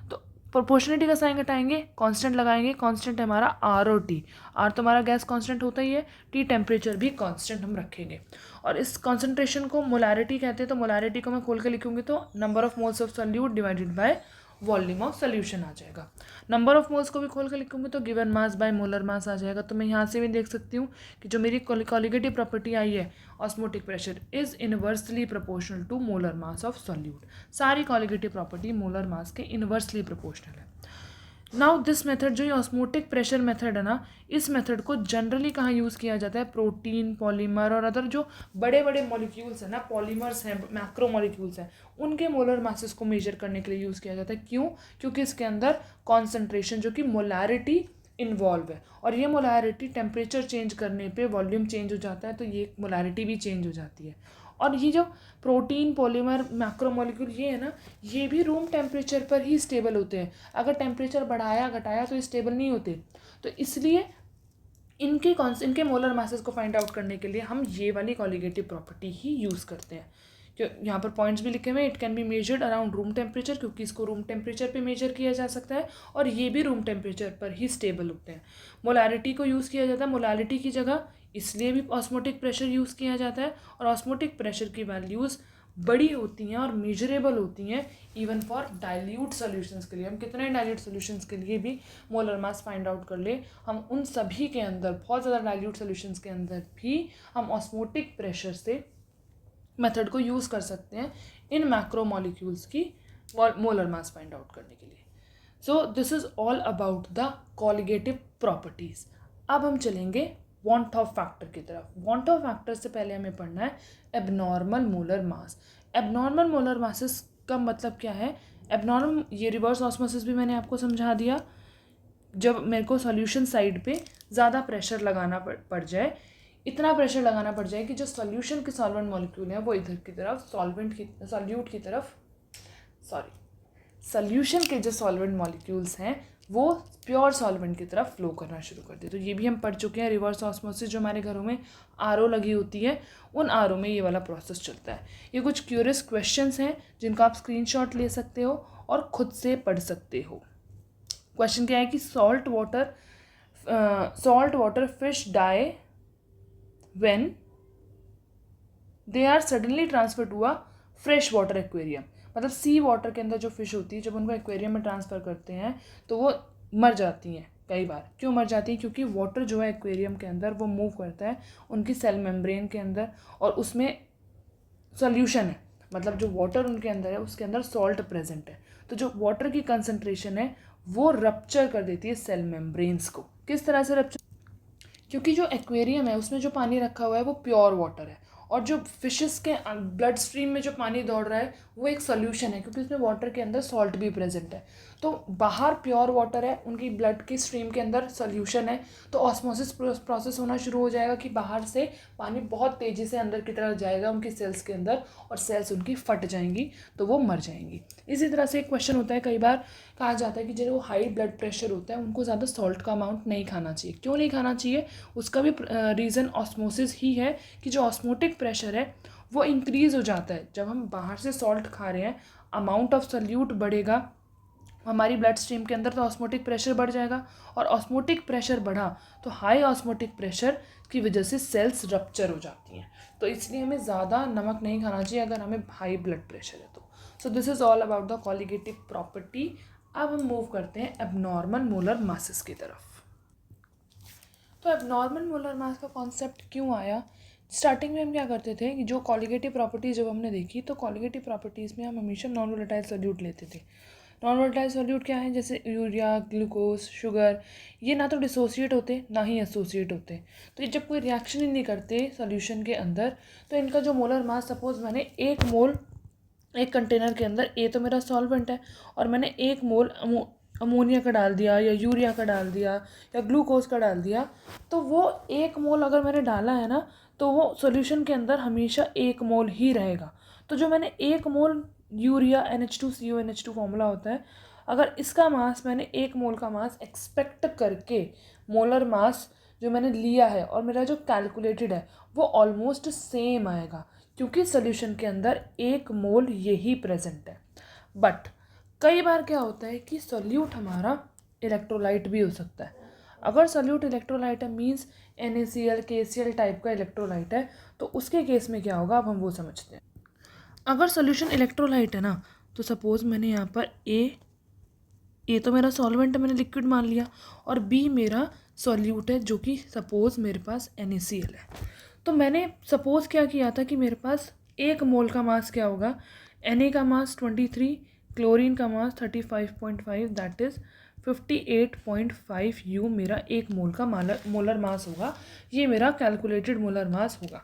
तो प्रोपोर्शनलिटी का sign घटाएंगे, constant लगाएंगे। कांस्टेंट है हमारा आर और टी। आर तो हमारा गैस कांस्टेंट होता ही है, टी टेम्परेचर भी कांस्टेंट हम रखेंगे। और इस कॉन्सेंट्रेशन को मोलैरिटी कहते हैं। तो मोलैरिटी को मैं खोल के लिखूंगी तो number of moles of solute divided by volume of solution आ जाएगा। नंबर ऑफ मोल्स को भी खोल के लिखूंगी तो given mass by molar mass आ जाएगा। तो मैं यहाँ से भी देख सकती हूँ कि जो मेरी कॉलिगेटिव प्रॉपर्टी आई है, osmotic pressure is inversely proportional to molar mass of solute. सारी कॉलिगेटिव प्रॉपर्टी मोलर मास के इनवर्सली प्रोपोर्शनल है। नाउ दिस मेथड, जो ये ऑस्मोटिक प्रेशर मेथड है ना, इस मेथड को जनरली कहाँ यूज़ किया जाता है, प्रोटीन, पॉलीमर और अदर जो बड़े बड़े मॉलिक्यूल्स हैं ना, पॉलीमर्स हैं, मैक्रो मॉलिक्यूल्स हैं, उनके मोलर मासेस को मेजर करने के लिए यूज़ किया जाता है। क्यों? क्योंकि इसके अंदर कॉन्सेंट्रेशन जो कि मोलैरिटी इन्वॉल्व है, और ये मोलैरिटी टेम्परेचर चेंज करने पे वॉल्यूम चेंज हो जाता है, तो ये मोलैरिटी भी चेंज हो जाती है। और ये जो प्रोटीन, पॉलीमर, मैक्रोमोलिक्यूल ये है ना, ये भी रूम टेम्परेचर पर ही स्टेबल होते हैं। अगर टेम्परेचर बढ़ाया घटाया तो ये स्टेबल नहीं होते। तो इसलिए इनके मोलर मासेस को फाइंड आउट करने के लिए हम ये वाली कॉलिगेटिव प्रॉपर्टी ही यूज़ करते हैं। यहाँ पर पॉइंट्स भी लिखे हुए हैं, it can be measured around room temperature, क्योंकि इसको रूम टेम्परेचर पे मेजर किया जा सकता है, और ये भी रूम टेम्परेचर पर ही स्टेबल होते हैं। मोलैरिटी को यूज़ किया जाता है मोलैरिटी की जगह, इसलिए भी ऑस्मोटिक प्रेशर यूज़ किया जाता है। और ऑस्मोटिक प्रेशर की वैल्यूज़ बड़ी होती हैं और मेजरेबल होती हैं इवन फॉर डाइल्यूट सॉल्यूशंस के लिए। हम कितने डाइल्यूट सॉल्यूशंस के लिए भी मोलर मास फाइंड आउट कर ले, हम उन सभी के अंदर, बहुत ज़्यादा डाइल्यूट सॉल्यूशंस के अंदर भी हम ऑस्मोटिक प्रेशर से मेथड को यूज़ कर सकते हैं इन मैक्रोमोलिक्यूल्स की मोलर मास फाइंड आउट करने के लिए। So this is all about the colligative properties. अब हम चलेंगे वॉन्ट ऑफ फैक्टर की तरफ। वॉन्ट ऑफ फैक्टर से पहले हमें पढ़ना है एबनॉर्मल मोलर मास। एबनॉर्मल मोलर मासेस का मतलब क्या है? एबनॉर्मल, ये रिवर्स ऑस्मोसिस भी मैंने आपको समझा दिया। जब मेरे को सॉल्यूशन साइड पे ज़्यादा प्रेशर लगाना पड़ जाए, इतना प्रेशर लगाना पड़ जाए कि जो सॉल्यूशन के सॉल्वेंट मॉलिक्यूल हैं वो इधर की तरफ सॉल्यूशन के जो सॉल्वेंट मॉलिक्यूल्स हैं वो प्योर सॉल्वेंट की तरफ फ्लो करना शुरू कर दे। तो ये भी हम पढ़ चुके हैं। रिवर्स ऑस्मोसिस जो हमारे घरों में आरओ लगी होती है, उन आरओ में ये वाला प्रोसेस चलता है। ये कुछ क्यूरियस क्वेश्चंस हैं जिनका आप स्क्रीनशॉट ले सकते हो और खुद से पढ़ सकते हो। क्वेश्चन क्या है कि salt water fish die when they are suddenly transfer to a fresh water aquarium. मतलब सी वाटर के अंदर जो फिश होती है, जब उनको एक्वेरियम में ट्रांसफ़र करते हैं तो वो मर जाती हैं कई बार। क्यों मर जाती है? क्योंकि वाटर जो है एक्वेरियम के अंदर वो मूव करता है उनकी सेल मेम्ब्रेन के अंदर, और उसमें सॉल्यूशन है, मतलब जो वाटर उनके अंदर है उसके अंदर सॉल्ट प्रेजेंट है। तो जो वाटर की कंसनट्रेशन है वो रप्चर कर देती है सेल मेम्ब्रेन्स को। किस तरह से रप्चर? क्योंकि जो एक्वेरियम है उसमें जो पानी रखा हुआ है वो प्योर वाटर है, और जो फिशेस के ब्लड स्ट्रीम में जो पानी दौड़ रहा है वो एक सोल्यूशन है, क्योंकि उसमें वाटर के अंदर सॉल्ट भी प्रेजेंट है। तो बाहर प्योर वाटर है, उनकी ब्लड की स्ट्रीम के अंदर सोल्यूशन है, तो ऑस्मोसिस प्रोसेस होना शुरू हो जाएगा कि बाहर से पानी बहुत तेज़ी से अंदर की तरफ जाएगा उनकी सेल्स के अंदर, और सेल्स उनकी फट जाएंगी तो वो मर जाएंगी। इसी तरह से एक क्वेश्चन होता है, कई बार कहा जाता है कि जो हाई ब्लड प्रेशर होता है उनको ज़्यादा सॉल्ट का अमाउंट नहीं खाना चाहिए। क्यों नहीं खाना चाहिए? उसका भी रीज़न ऑस्मोसिस ही है कि जो ऑस्मोटिक प्रेशर है वो इंक्रीज़ हो जाता है जब हम बाहर से सॉल्ट खा रहे हैं। अमाउंट ऑफ सॉल्यूट बढ़ेगा हमारी ब्लड स्ट्रीम के अंदर तो ऑस्मोटिक प्रेशर बढ़ जाएगा, और ऑस्मोटिक प्रेशर बढ़ा तो हाई ऑस्मोटिक प्रेशर की वजह से सेल्स रप्चर हो जाती हैं। तो इसलिए हमें ज़्यादा नमक नहीं खाना चाहिए अगर हमें हाई ब्लड प्रेशर है तो। So this is all about the colligative property. अब हम मूव करते हैं एबनॉर्मल मोलर मासेस की तरफ। तो एबनॉर्मल मोलर मास का कॉन्सेप्ट क्यों आया? स्टार्टिंग में हम क्या करते थे कि जो कॉलिगेटिव प्रॉपर्टीज़ जब हमने देखी, तो कॉलिगेटिव प्रॉपर्टीज़ में हम हमेशा नॉन वोलेटाइल सॉल्यूट लेते थे। नॉन वोलेटाइल सॉल्यूट क्या है? जैसे यूरिया, ग्लूकोज, शुगर, ये ना तो डिसोसिएट होते ना ही एसोसिएट होते। तो ये जब कोई रिएक्शन ही नहीं करते सॉल्यूशन के अंदर, तो इनका जो मोलर मास, सपोज मैंने 1 मोल एक कंटेनर के अंदर, ए तो मेरा सॉल्वेंट है, और मैंने 1 मोल अमोनिया का डाल दिया या यूरिया का डाल दिया या ग्लूकोज का डाल दिया, तो वो 1 मोल अगर मैंने डाला है ना, तो वो सॉल्यूशन के अंदर हमेशा 1 मोल ही रहेगा। तो जो मैंने 1 मोल यूरिया NH2CO NH2 फॉर्मूला होता है, अगर इसका मास मैंने 1 मोल का मास एक्सपेक्ट करके मोलर मास जो मैंने लिया है और मेरा जो कैलकुलेटेड है वो ऑलमोस्ट सेम आएगा, क्योंकि सॉल्यूशन के अंदर 1 मोल यही प्रेजेंट है। बट कई बार क्या होता है कि सॉल्यूट हमारा इलेक्ट्रोलाइट भी हो सकता है। अगर सॉल्यूट इलेक्ट्रोलाइट है, मीन्स NaCl KCl टाइप का इलेक्ट्रोलाइट है, तो उसके केस में क्या होगा अब हम वो समझते हैं। अगर सॉल्यूशन इलेक्ट्रोलाइट है ना, तो सपोज़ मैंने यहाँ पर ए तो मेरा सॉल्वेंट है, मैंने लिक्विड मान लिया, और बी मेरा सॉल्यूट है जो कि सपोज़ मेरे पास NaCl है। तो मैंने सपोज़ क्या किया था कि मेरे पास 1 मोल का मास क्या होगा, Na का मास 23, क्लोरीन का मास 35.5, दैट इज़ 58.5 U मेरा 1 मोल का मोलर मास होगा। ये मेरा कैलकुलेटेड मोलर मास होगा।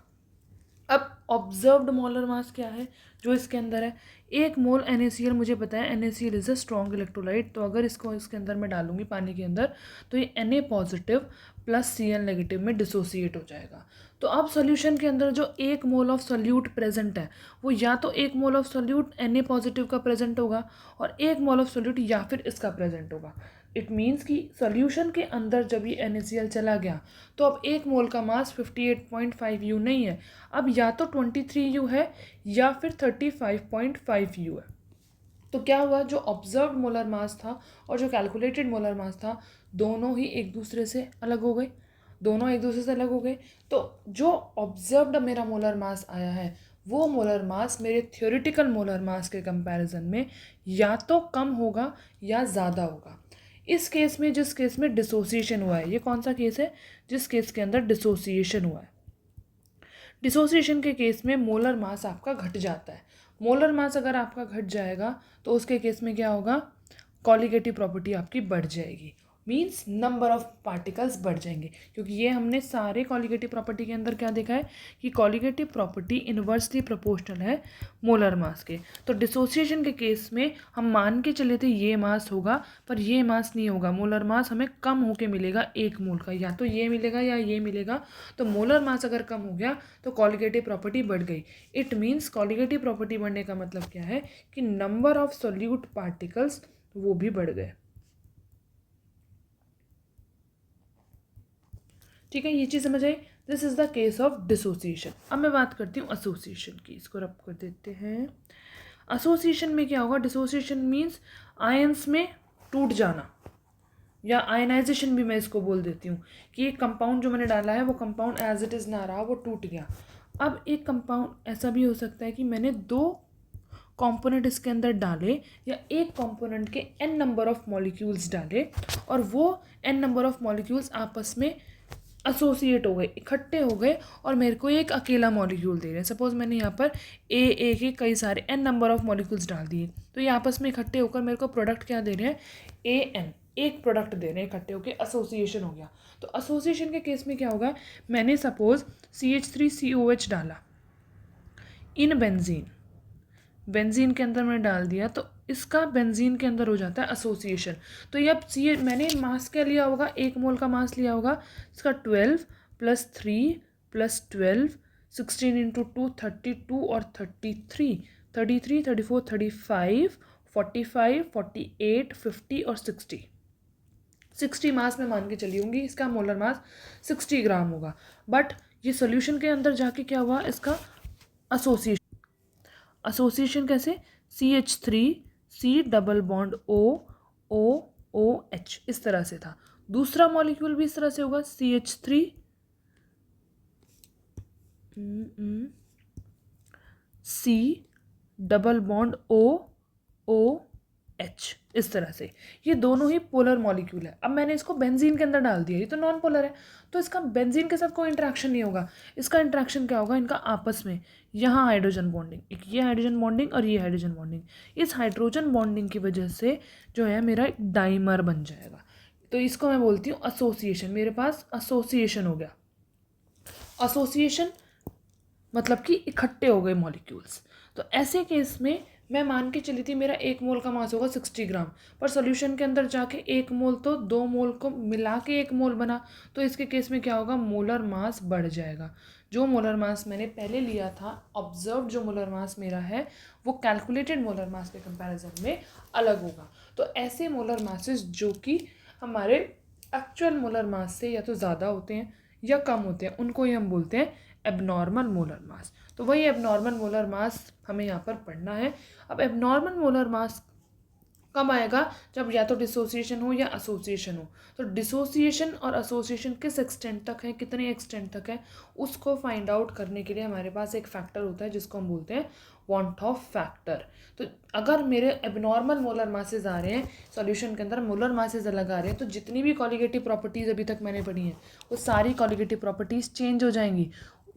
अब ऑब्जर्व्ड मोलर मास क्या है जो इसके अंदर है? 1 मोल NaCl, मुझे पता है NaCl is a strong electrolyte, तो अगर इसको इसके अंदर मैं डालूंगी पानी के अंदर, तो ये Na positive plus Cl negative में डिसोसिएट हो जाएगा। तो अब सॉल्यूशन के अंदर जो 1 मोल ऑफ सॉल्यूट प्रेजेंट है, वो या तो 1 mole of solute Na positive का प्रेजेंट होगा, और 1 मोल ऑफ सॉल्यूट या फिर इसका प्रेजेंट होगा। इट मीन्स कि सॉल्यूशन के अंदर जब ये NaCl चला गया, तो अब 1 मोल का मास 58.5 U नहीं है, अब या तो 23 U है या फिर 35.5 U है। तो क्या हुआ, जो ऑब्जर्व्ड मोलर मास था और जो कैलकुलेटेड मोलर मास था, दोनों ही एक दूसरे से अलग हो गए। तो जो ऑब्जर्व्ड मेरा मोलर मास आया है वो मोलर मास मेरे थ्योरेटिकल मोलर मास के कंपैरिजन में या तो कम होगा या ज़्यादा होगा। इस केस में, जिस केस में डिसोसिएशन हुआ है, ये कौन सा केस है, जिस केस के अंदर डिसोसिएशन हुआ है, डिसोसिएशन के केस में मोलर मास आपका घट जाता है। मोलर मास अगर आपका घट जाएगा तो उसके केस में क्या होगा, कॉलिगेटिव प्रॉपर्टी आपकी बढ़ जाएगी, मीन्स नंबर ऑफ पार्टिकल्स बढ़ जाएंगे, क्योंकि ये हमने सारे कॉलिगेटिव प्रॉपर्टी के अंदर क्या देखा है कि कॉलिगेटिव प्रॉपर्टी इन्वर्सली प्रोपोर्शनल है मोलर मास के। तो डिसोसिएशन के केस में हम मान के चले थे ये मास होगा, पर ये मास नहीं होगा, मोलर मास हमें कम होके मिलेगा एक मोल का, या तो ये मिलेगा या ये मिलेगा। तो मोलर मास अगर कम हो गया तो कॉलिगेटिव प्रॉपर्टी बढ़ गई। इट मीन्स कॉलिगेटिव प्रॉपर्टी बढ़ने का मतलब क्या है कि नंबर ऑफ सोल्यूट पार्टिकल्स वो भी बढ़ गए। ठीक है, ये चीज़ समझ आई। This is the case of dissociation. अब मैं बात करती हूँ एसोसिएशन की, इसको रब कर देते हैं। एसोसिएशन में क्या होगा, डिसोसिएशन मीन्स आयंस में टूट जाना, या आयनाइजेशन भी मैं इसको बोल देती हूँ कि एक कंपाउंड जो मैंने डाला है वो कंपाउंड एज इट इज़ ना रहा, वो टूट गया। अब एक कंपाउंड ऐसा भी हो सकता है कि मैंने दो कंपोनेंट इसके अंदर डाले, या एक कंपोनेंट के n नंबर ऑफ मॉलिक्यूल्स डाले, और वो n नंबर ऑफ मॉलिक्यूल्स आपस में एसोसिएट हो गए, इकट्ठे हो गए, और मेरे को एक अकेला मॉलिक्यूल दे रहे हैं। सपोज मैंने यहाँ पर ए के कई सारे n नंबर ऑफ मॉलिक्यूल्स डाल दिए, तो ये आपस में इकट्ठे होकर मेरे को प्रोडक्ट क्या दे रहे हैं, AN, एक प्रोडक्ट दे रहे हैं इकट्ठे होकर, एसोसिएशन हो गया। तो एसोसिएशन के केस में क्या होगा, मैंने सपोज CH3COH डाला इन बेंजीन, बेंजीन के अंदर मैंने डाल दिया, तो इसका बेंजीन के अंदर हो जाता है एसोसिएशन। तो ये अब सी मैंने मास क्या लिया होगा, एक मोल का मास लिया होगा, इसका 12 + 3 + 12 16 × 2 32 और 33 33 34 35 45 48 50 और 60 मास में मान के चली होंगी, इसका मोलर मास 60 ग्राम होगा। बट ये सोल्यूशन के अंदर जाके क्या हुआ, इसका एसोसिएशन, एसोसिएशन कैसे, CH3 डबल बॉन्ड OOOH इस तरह से था। दूसरा मॉलिक्यूल भी इस तरह से होगा, CH3 C double bond OOH इस तरह से। ये दोनों ही पोलर मॉलिक्यूल है। अब मैंने इसको बेंजीन के अंदर डाल दिया, ये तो नॉन पोलर है, तो इसका बेंजीन के साथ कोई इंटरेक्शन नहीं होगा। इसका इंटरेक्शन क्या होगा, इनका आपस में यहाँ हाइड्रोजन बॉन्डिंग, एक ये हाइड्रोजन बॉन्डिंग और ये हाइड्रोजन बॉन्डिंग, इस हाइड्रोजन बॉन्डिंग की वजह से जो है मेरा एक डाइमर बन जाएगा। तो इसको मैं बोलती हूँ एसोसिएशन। मेरे पास एसोसिएशन हो गया। एसोसिएशन मतलब कि इकट्ठे हो गए मॉलिक्यूल्स। तो ऐसे केस में मैं मान के चली थी मेरा एक मोल का मास होगा 60 ग्राम, पर सॉल्यूशन के अंदर जाके एक मोल तो दो मोल को मिला के एक मोल बना, तो इसके केस में क्या होगा, मोलर मास बढ़ जाएगा। जो मोलर मास मैंने पहले लिया था, ऑब्जर्व जो मोलर मास मेरा है, वो कैलकुलेटेड मोलर मास के कंपैरिजन में अलग होगा। तो ऐसे मोलर मासेस जो कि हमारे एक्चुअल मोलर मास से या तो ज़्यादा होते हैं या कम होते हैं, उनको ही हम बोलते हैं एबनॉर्मल मोलर मास। तो वही एबनॉर्मल मोलर मास हमें यहाँ पर पढ़ना है। अब एबनॉर्मल मोलर मास कब आएगा, जब या तो डिसोसिएशन हो या एसोसिएशन हो। तो डिसोसिएशन और एसोसिएशन किस एक्सटेंट तक है, कितने एक्सटेंट तक है, उसको फाइंड आउट करने के लिए हमारे पास एक फैक्टर होता है जिसको हम बोलते हैं वांट ऑफ फैक्टर। तो अगर मेरे एबनॉर्मल मोलर मासेस आ रहे हैं सॉल्यूशन के अंदर, मोलर मासेस अलग आ रहे हैं, तो जितनी भी कॉलिगेटिव प्रॉपर्टीज़ अभी तक मैंने पढ़ी हैं वो सारी कॉलिगेटिव प्रॉपर्टीज़ चेंज हो जाएंगी।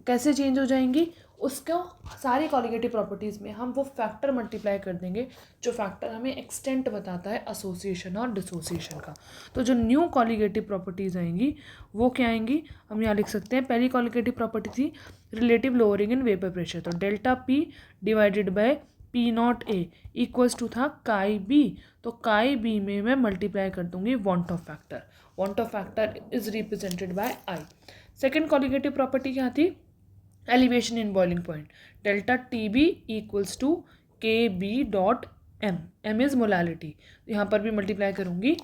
कैसे चेंज हो जाएंगी, उसको सारी कॉलिगेटिव प्रॉपर्टीज़ में हम वो फैक्टर मल्टीप्लाई कर देंगे जो फैक्टर हमें एक्सटेंट बताता है एसोसिएशन और डिसोसिएशन का। तो जो न्यू कॉलिगेटिव प्रॉपर्टीज़ आएंगी वो क्या आएंगी, हम यहाँ लिख सकते हैं। पहली कॉलिगेटिव प्रॉपर्टी थी relative lowering in vapour pressure, तो delta P divided by P0A equals to था काई B। तो काई B में मैं मल्टीप्लाई कर दूंगी van't Hoff factor. Van't Hoff factor is represented by I। Second colligative property क्या थी, elevation in boiling point, delta TB equals to KB.M, M is molality, यहाँ पर भी मल्टीप्लाई करूँगी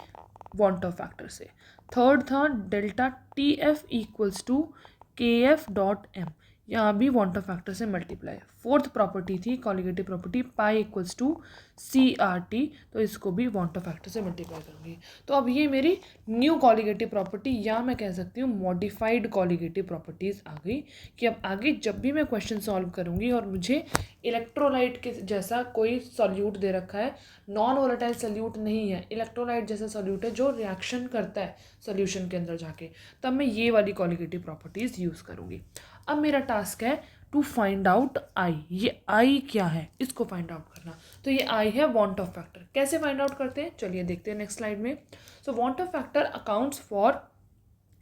वांट ऑफ फैक्टर से। थर्ड था delta TF equals to KF.M, यहाँ भी वांट ऑफ फैक्टर से मल्टीप्लाई। फोर्थ प्रॉपर्टी थी colligative property pi equals to CRT, तो इसको भी वांट ऑफ फैक्टर से मल्टीप्लाई करूँगी। तो अब ये मेरी न्यू कॉलिगेटिव प्रॉपर्टी या मैं कह सकती हूँ मॉडिफाइड कॉलिगेटिव प्रॉपर्टीज़ आ गई कि अब आगे जब भी मैं क्वेश्चन सॉल्व करूँगी और मुझे इलेक्ट्रोलाइट के जैसा कोई सॉल्यूट दे रखा है, नॉन वोलेटाइल सॉल्यूट नहीं है, इलेक्ट्रोलाइट जैसा सॉल्यूट है जो रिएक्शन करता है सॉल्यूशन के अंदर जाके, तब मैं ये वाली कॉलिगेटिव प्रॉपर्टीज़ यूज़ करूँगी। अब मेरा टास्क है टू फाइंड आउट आई। ये आई क्या है इसको फाइंड आउट करना। तो ये आई है वांट ऑफ फैक्टर। कैसे फाइंड आउट करते हैं चलिए देखते हैं नेक्स्ट स्लाइड में। सो want Hoff factor accounts for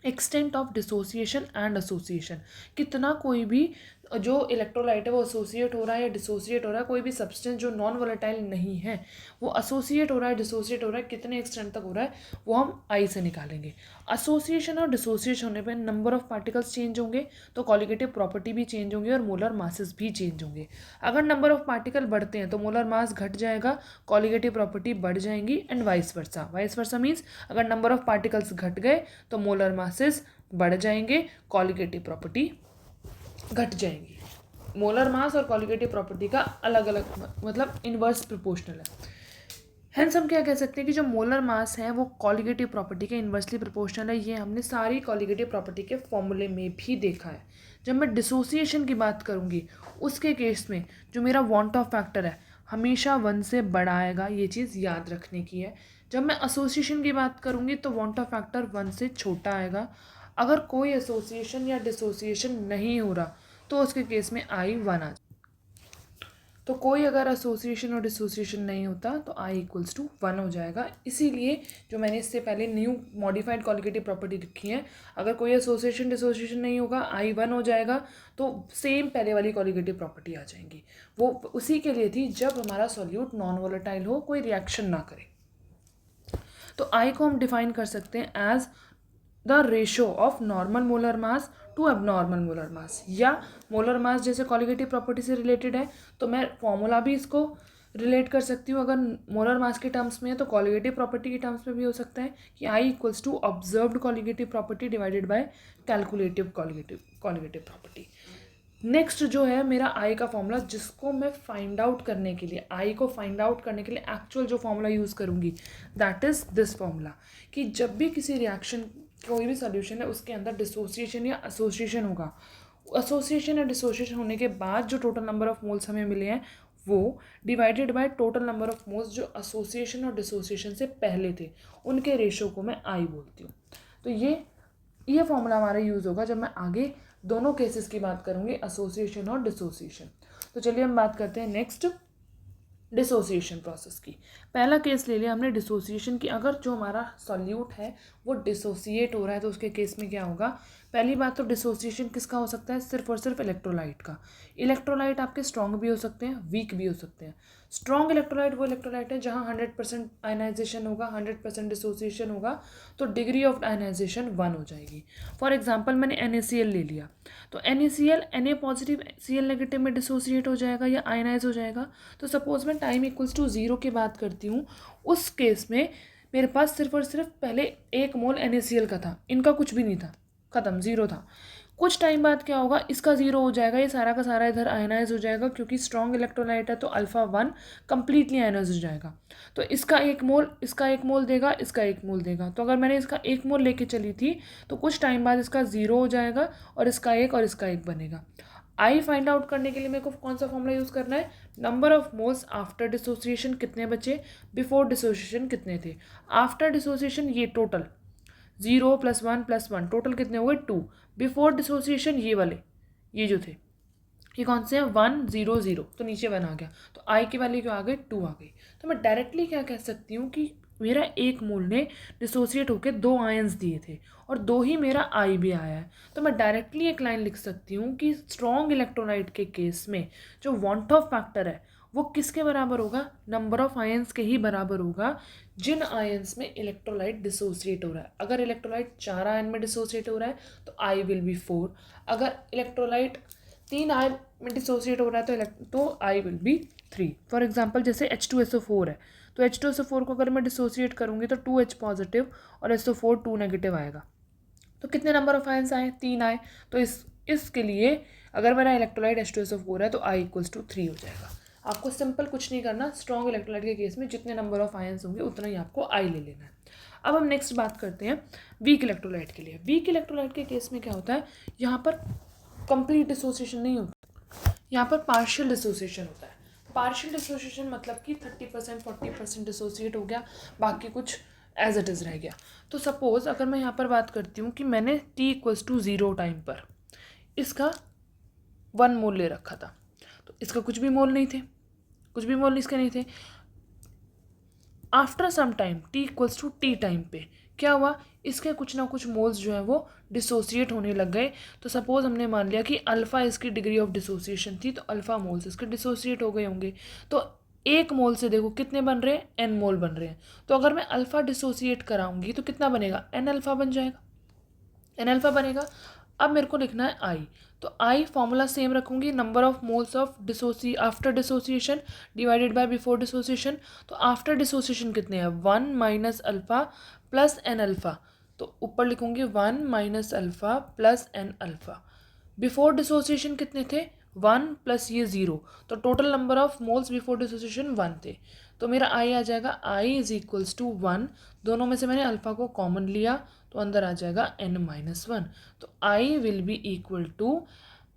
extent of dissociation and association. कितना कोई भी जो इलेक्ट्रोलाइट है वो एसोसिएट हो रहा है या डिसोसिएट हो रहा है, कोई भी सब्सटेंस जो नॉन वोलेटाइल नहीं है वो एसोसिएट हो रहा है डिसोसिएट हो रहा है, कितने एक्सटेंट तक हो रहा है वो हम आई से निकालेंगे। एसोसिएशन और डिसोसिएशन होने पर नंबर ऑफ पार्टिकल्स चेंज होंगे तो कॉलिगेटिव प्रॉपर्टी भी चेंज होंगे और मोलर मासेस भी चेंज होंगे। अगर नंबर ऑफ पार्टिकल बढ़ते हैं तो मोलर मास घट जाएगा, कॉलिगेटिव प्रॉपर्टी बढ़ जाएंगी एंड वाइस वर्सा मीन्स अगर नंबर ऑफ पार्टिकल्स घट गए तो मोलर मासेस बढ़ जाएंगे, कॉलिगेटिव प्रॉपर्टी घट जाएंगी। मोलर मास और कॉलिगेटिव प्रॉपर्टी का अलग अलग मतलब इनवर्स प्रोपोर्शनल है। हेंस हम क्या कह सकते हैं कि जो मोलर मास है वो कॉलिगेटिव प्रॉपर्टी के इन्वर्सली प्रोपोर्शनल है। ये हमने सारी कॉलिगेटिव प्रॉपर्टी के फॉर्मूले में भी देखा है। जब मैं डिसोसिएशन की बात करूँगी उसके केस में जो मेरा वांट ऑफ फैक्टर है हमेशा 1 से बड़ा आएगा, ये चीज़ याद रखने की है। जब मैं एसोसिएशन की बात करूँगी तो वांट ऑफ फैक्टर 1 से छोटा आएगा। अगर कोई एसोसिएशन या डिसोसिएशन नहीं हो रहा तो उसके केस में आई 1 आ जाए। तो कोई अगर एसोसिएशन और डिसोसिएशन नहीं होता तो आई इक्वल्स टू 1 हो जाएगा। इसीलिए जो मैंने इससे पहले न्यू मॉडिफाइड कॉलिगेटिव प्रॉपर्टी लिखी है, अगर कोई एसोसिएशन डिसोसिएशन नहीं होगा आई 1 हो जाएगा, तो सेम पहले वाली कॉलिगेटिव प्रॉपर्टी आ जाएंगी। वो उसी के लिए थी जब हमारा सॉल्यूट नॉन वोलेटाइल हो, कोई रिएक्शन ना करे। तो आई को हम डिफाइन कर सकते हैं as the ratio of normal molar mass to abnormal molar mass, या मोलर मास जैसे कॉलिगेटिव प्रॉपर्टी से रिलेटेड है तो मैं फॉर्मूला भी इसको रिलेट कर सकती हूँ। अगर मोलर मास के टर्म्स में है तो कॉलिगेटिव प्रॉपर्टी के टर्म्स में भी हो सकता है कि i equals to observed colligative property divided by calculative colligative property. Next जो है मेरा आई का फॉर्मूला, जिसको मैं फाइंड आउट करने के लिए आई को फाइंड आउट करने के लिए एक्चुअल जो फॉर्मूला यूज़ करूँगी दैट इज़ दिस फॉर्मूला, कि जब भी किसी रिएक्शन कोई भी सॉल्यूशन है उसके अंदर डिसोसिएशन या एसोसिएशन होगा, एसोसिएशन या डिसोसिएशन होने के बाद जो टोटल नंबर ऑफ मोल्स हमें मिले हैं वो divided by total number of moles जो एसोसिएशन और डिसोसिएशन से पहले थे, उनके रेशो को मैं आई बोलती हूँ। तो ये फॉर्मूला हमारा यूज़ होगा जब मैं आगे दोनों केसेस की बात करूँगी, एसोसिएशन और डिसोसिएशन। तो चलिए हम बात करते हैं नेक्स्ट डिसोसिएशन प्रोसेस की। पहला केस ले लिया हमने डिसोसिएशन की। अगर जो हमारा सॉल्यूट है वो डिसोसिएट हो रहा है तो उसके केस में क्या होगा। पहली बात तो डिसोसिएशन किसका हो सकता है, सिर्फ और सिर्फ इलेक्ट्रोलाइट का। इलेक्ट्रोलाइट आपके स्ट्रॉन्ग भी हो सकते हैं, वीक भी हो सकते हैं। स्ट्रॉन्ग इलेक्ट्रोलाइट वो इलेक्ट्रोलाइट है जहाँ 100% आयनाइजेशन होगा, 100% डिसोसिएशन होगा, तो डिग्री ऑफ आयनाइजेशन 1 हो जाएगी। फॉर एग्जाम्पल मैंने NaCl ले लिया तो NaCl Na positive Cl negative में डिसोसिएट हो जाएगा या आयनाइज हो जाएगा। तो सपोज मैं टाइम इक्वल्स टू 0 की बात करती हूँ, उस केस में मेरे पास सिर्फ और सिर्फ पहले 1 मोल NaCl का था, इनका कुछ भी नहीं था, ख़त्म, 0 था। कुछ टाइम बाद क्या होगा, इसका 0 हो जाएगा, ये सारा का सारा इधर आयनाइज हो जाएगा, क्योंकि स्ट्रॉन्ग इलेक्ट्रोलाइट है तो अल्फा 1 कंप्लीटली आयनाइज हो जाएगा। तो इसका 1 मोल इसका 1 मोल देगा, इसका 1 मोल देगा। तो अगर मैंने इसका 1 मोल लेके चली थी तो कुछ टाइम बाद इसका 0 हो जाएगा और इसका 1 और इसका 1 बनेगा। आई फाइंड आउट करने के लिए मेरे को कौन सा फॉर्मूला यूज़ करना है, number of moles after dissociation कितने बचे, बिफोर डिसोसिएशन कितने थे। आफ्टर डिसोसिएशन ये टोटल 0 + 1 + 1 टोटल कितने हुए 2। बिफोर डिसोसिएशन ये वाले ये जो थे ये कौन से हैं 1 0 0, तो नीचे 1 आ गया, तो आई की वैल्यू क्या आ गई 2 आ गई। तो मैं डायरेक्टली क्या कह सकती हूँ कि मेरा 1 मोल ने डिसोसिएट होकर 2 आयंस दिए थे और 2 ही मेरा आई भी आया है। तो मैं डायरेक्टली एक लाइन लिख सकती हूँ कि स्ट्रॉन्ग इलेक्ट्रोलाइट के केस में जो वांट ऑफ फैक्टर है वो किसके बराबर होगा, नंबर ऑफ आयंस के ही बराबर होगा जिन आयंस में इलेक्ट्रोलाइट डिसोसिएट हो रहा है। अगर इलेक्ट्रोलाइट 4 आयन में डिसोसिएट हो रहा है तो आई विल बी 4। अगर इलेक्ट्रोलाइट 3 आयन में डिसोसिएट हो रहा है तो I will be 3। For example जैसे H2SO4 है तो H2SO4 को अगर मैं डिसोसिएट करूँगी तो 2H पॉजिटिव और SO4 2 नेगेटिव आएगा। तो कितने नंबर ऑफ आयंस आए, 3 आए। तो इसके लिए अगर मेरा इलेक्ट्रोलाइट H2SO4 है तो I इक्वल्स टू 3 हो जाएगा। आपको सिंपल कुछ नहीं करना, स्ट्रॉन्ग इलेक्ट्रोलाइट के केस में जितने नंबर ऑफ आयंस होंगे उतना ही आपको I ले लेना है। अब हम नेक्स्ट बात करते हैं वीक इलेक्ट्रोलाइट के लिए। वीक इलेक्ट्रोलाइट के केस में क्या होता है, यहाँ पर कंप्लीट डिसोसिएशन नहीं होता, यहाँ पर पार्शियल डिसोसिएशन होता है। पार्शियल डिसोसिएशन मतलब कि 30% 40% डिसोसिएट हो गया, बाकी कुछ एज इट इज़ रह गया। तो सपोज़ अगर मैं यहाँ पर बात करती हूँ कि मैंने t इक्वल्स टू 0 टाइम पर इसका 1 मोल ले रखा था, तो इसका कुछ भी मोल नहीं थे, कुछ भी मोल इसके नहीं थे। After some time t equals to T time पे क्या हुआ, इसके कुछ ना कुछ मोल्स जो है वो डिसोसिएट होने लग गए। तो सपोज हमने मान लिया कि अल्फ़ा इसकी डिग्री ऑफ डिसोसिएशन थी, तो अल्फ़ा मोल्स इसके डिसोसिएट हो गए होंगे। तो एक मोल से देखो कितने बन रहे हैं, n मोल बन रहे हैं। तो अगर मैं अल्फ़ा डिसोसिएट कराऊंगी तो कितना बनेगा, n अल्फ़ा बन जाएगा, n अल्फ़ा बनेगा। अब मेरे को लिखना है I, तो I फॉर्मूला सेम रखूंगी, number of moles of after dissociation divided by before dissociation. तो आफ्टर डिसोसिएशन कितने हैं, 1 minus alpha plus n alpha, तो ऊपर लिखूंगी 1 minus alpha plus n alpha. Before dissociation कितने थे, 1 प्लस ये 0, तो total number of moles before dissociation 1 थे। तो मेरा I आ जाएगा I इज इक्वल्स टू 1, दोनों में से मैंने अल्फ़ा को कॉमन लिया तो अंदर आ जाएगा n माइनस 1। तो I will be equal to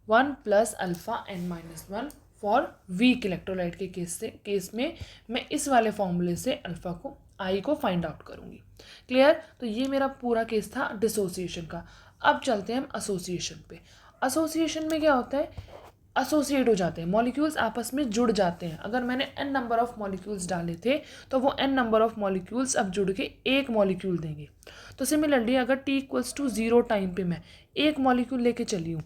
1 plus alpha n minus 1 for weak electrolyte के केस में मैं इस वाले फॉर्मूले से अल्फ़ा को I को फाइंड आउट करूँगी। क्लियर। तो ये मेरा पूरा केस था डिसोसिएशन का। अब चलते हैं हम एसोसिएशन पे। एसोसिएशन में क्या होता है, एसोसिएट हो जाते हैं, मॉलिक्यूल्स आपस में जुड़ जाते हैं। अगर मैंने n नंबर ऑफ मॉलिक्यूल्स डाले थे तो वो n नंबर ऑफ मॉलिक्यूल्स अब जुड़ के एक मॉलिक्यूल देंगे। तो सिमिलरली अगर t इक्वल्स टू 0 टाइम पे मैं एक मॉलिक्यूल लेके चली हूँ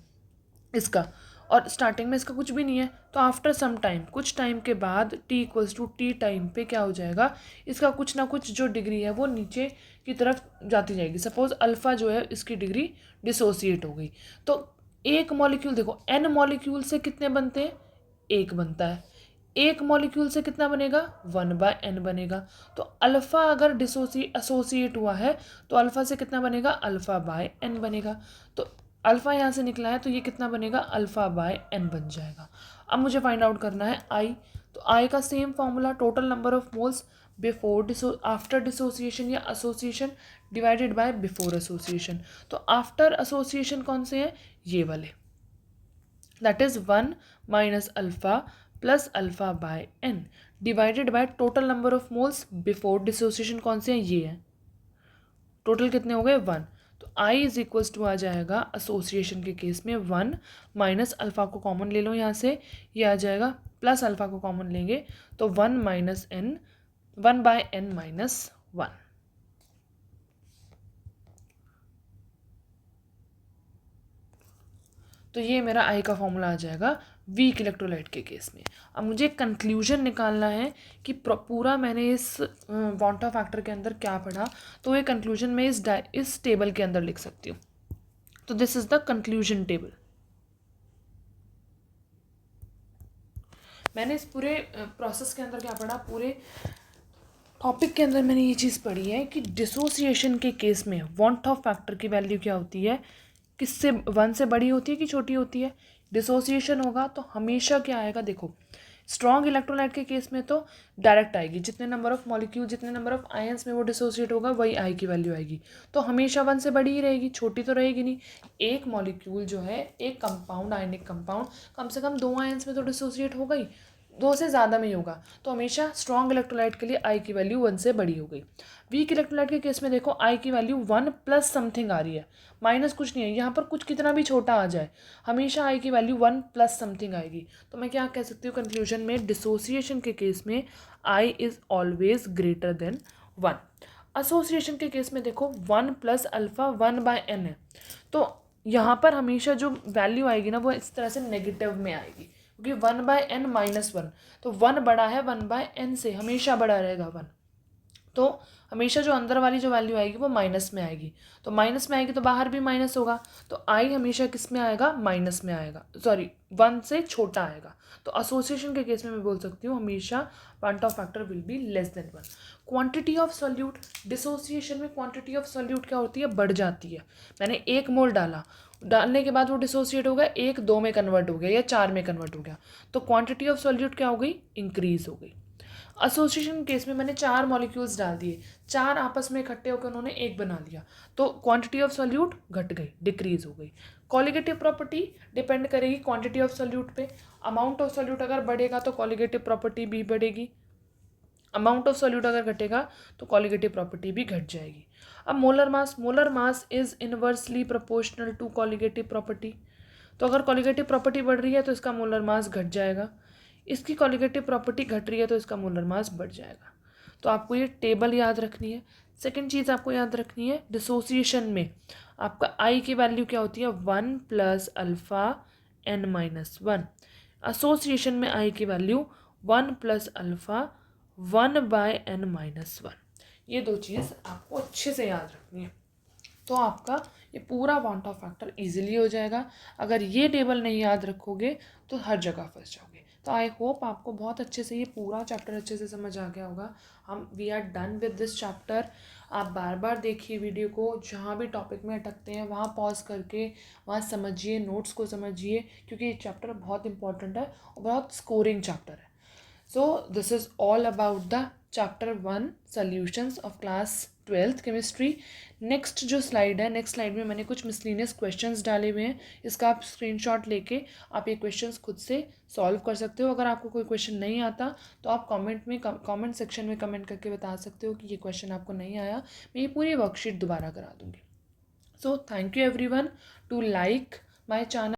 इसका, और स्टार्टिंग में इसका कुछ भी नहीं है, तो आफ्टर सम टाइम कुछ टाइम के बाद t equals to T time पे क्या हो जाएगा, इसका कुछ ना कुछ जो डिग्री है वो नीचे की तरफ जाती जाएगी। सपोज अल्फ़ा जो है इसकी डिग्री डिसोसिएट हो गई, तो एक मॉलिक्यूल देखो n मॉलिक्यूल से कितने बनते हैं, एक बनता है, एक मॉलिक्यूल से कितना बनेगा, 1/n बनेगा। तो अल्फ़ा अगर एसोसिएट हुआ है तो अल्फ़ा से कितना बनेगा, अल्फ़ा/n बनेगा। तो अल्फ़ा यहाँ से निकला है तो ये कितना बनेगा, अल्फ़ा/n बन जाएगा। अब मुझे फाइंड आउट करना है I, तो I का same formula, total number of moles after dissociation या association divided by before association. तो आफ्टर एसोसिएशन कौन से हैं, ये वाले, that is 1 minus alpha plus alpha divided by total number of moles before dissociation कौन से हैं, ये हैं। टोटल कितने हो गए, 1। तो I इज इक्वल्स टू आ जाएगा एसोसिएशन के केस में 1 माइनस अल्फ़ा को कॉमन ले लो यहाँ से, ये आ जाएगा, प्लस अल्फ़ा को कॉमन लेंगे तो 1/n माइनस 1। तो ये मेरा I का फॉर्मूला आ जाएगा वीक इलेक्ट्रोलाइट के केस में। अब मुझे कंक्लूजन निकालना है कि पूरा मैंने इस वॉन्टा फैक्टर के अंदर क्या पढ़ा, तो ये कंक्लूजन मैं इस टेबल के अंदर लिख सकती हूँ। तो this is the conclusion table. मैंने इस पूरे प्रोसेस के अंदर क्या पढ़ा, पूरे टॉपिक के अंदर मैंने ये चीज़ पढ़ी है कि डिसोसिएशन के केस में वॉन्टा फैक्टर की वैल्यू क्या होती है, किससे 1 से बड़ी होती है कि छोटी होती है। डिसोसिएशन होगा तो हमेशा क्या आएगा, देखो स्ट्रॉन्ग इलेक्ट्रोलाइट के केस में तो डायरेक्ट आएगी, जितने नंबर ऑफ मॉलिक्यूल जितने नंबर ऑफ आयंस में वो डिसोसिएट होगा वही I की वैल्यू आएगी। तो हमेशा 1 से बड़ी ही रहेगी, छोटी तो रहेगी नहीं। एक मॉलिक्यूल जो है, एक कंपाउंड, आयनिक कंपाउंड कम से कम 2 आयंस में तो डिसोसिएट होगा ही, 2 से ज़्यादा में ही होगा। तो हमेशा स्ट्रॉन्ग इलेक्ट्रोलाइट के लिए I की वैल्यू 1 से बड़ी हो गई। वीक इलेक्ट्रोलाइट के केस में देखो I की वैल्यू 1 प्लस समथिंग आ रही है, माइनस कुछ नहीं है, यहाँ पर कुछ कितना भी छोटा आ जाए हमेशा I की वैल्यू 1 प्लस समथिंग आएगी। तो मैं क्या कह सकती हूँ कंक्लूजन में, डिसोसिएशन के केस में I is always greater than 1। Association के केस में देखो 1 प्लस अल्फ़ा 1/n है, तो यहाँ पर हमेशा जो वैल्यू आएगी ना वो इस तरह से नेगेटिव में आएगी, क्योंकि 1/n माइनस 1, तो 1 बड़ा है 1/n से, हमेशा बड़ा रहेगा 1। तो हमेशा जो अंदर वाली जो वैल्यू आएगी वो माइनस में आएगी, तो माइनस में आएगी तो बाहर भी माइनस होगा, तो I हमेशा किस में आएगा, माइनस में आएगा, सॉरी 1 से छोटा आएगा। तो एसोसिएशन के केस में मैं बोल सकती हूँ हमेशा वॉन्टा factor will be less than 1। Quantity of solute, डिसोसिएशन में क्वांटिटी ऑफ सॉल्यूट क्या होती है, बढ़ जाती है। मैंने 1 मोल डाला, डालने के बाद वो डिसोसिएट हो गया, 1 2 में कन्वर्ट हो गया या 4 में कन्वर्ट हो गया, तो क्वांटिटी ऑफ सॉल्यूट क्या हो गई, इंक्रीज हो गई। एसोसिएशन केस में मैंने 4 मॉलिक्यूल्स डाल दिए, 4 आपस में इकट्ठे होकर उन्होंने एक बना लिया, तो क्वांटिटी ऑफ सॉल्यूट घट गई, डिक्रीज हो गई। कॉलिगेटिव प्रॉपर्टी डिपेंड करेगी क्वांटिटी ऑफ सॉल्यूट पे। अमाउंट ऑफ सॉल्यूट अगर बढ़ेगा तो कॉलिगेटिव प्रॉपर्टी भी बढ़ेगी, अमाउंट ऑफ सॉल्यूट अगर घटेगा तो कॉलिगेटिव प्रॉपर्टी भी घट जाएगी। अब molar mass is inversely proportional to colligative property, तो अगर कॉलिगेटिव प्रॉपर्टी बढ़ रही है तो इसका मोलर मास घट जाएगा, इसकी कॉलिगेटिव प्रॉपर्टी घट रही है तो इसका मोलर मास बढ़ जाएगा। तो आपको ये टेबल याद रखनी है। सेकेंड चीज़ आपको याद रखनी है, डिसोसिएशन में आपका आई की वैल्यू क्या होती है, 1 प्लस अल्फ़ा n-1। एसोसिएशन में आई की वैल्यू 1 प्लस अल्फ़ा 1/n-1। ये दो चीज़ आपको अच्छे से याद रखनी है, तो आपका ये पूरा वांट ऑफ फैक्टर इजीली हो जाएगा। अगर ये टेबल नहीं याद रखोगे तो हर जगह फंस जाओगे। तो आई होप आपको बहुत अच्छे से ये पूरा चैप्टर अच्छे से समझ आ गया होगा। We are done with this chapter. आप बार बार देखिए वीडियो को, जहाँ भी टॉपिक में अटकते हैं वहाँ पॉज करके वहाँ समझिए, नोट्स को समझिए, क्योंकि ये चैप्टर बहुत इंपॉर्टेंट है और बहुत स्कोरिंग चैप्टर है। So this is all about the chapter 1 solutions of class 12th chemistry। Next जो स्लाइड है, नेक्स्ट स्लाइड में मैंने कुछ मिसलिनियस क्वेश्चंस डाले हुए हैं, इसका आप स्क्रीनशॉट लेके आप ये क्वेश्चंस खुद से सॉल्व कर सकते हो। अगर आपको कोई क्वेश्चन नहीं आता तो आप कमेंट सेक्शन में कमेंट करके बता सकते हो कि ये क्वेश्चन आपको नहीं आया, मैं ये पूरी वर्कशीट दोबारा करा दूँगी। So thank you everyone to like my channel.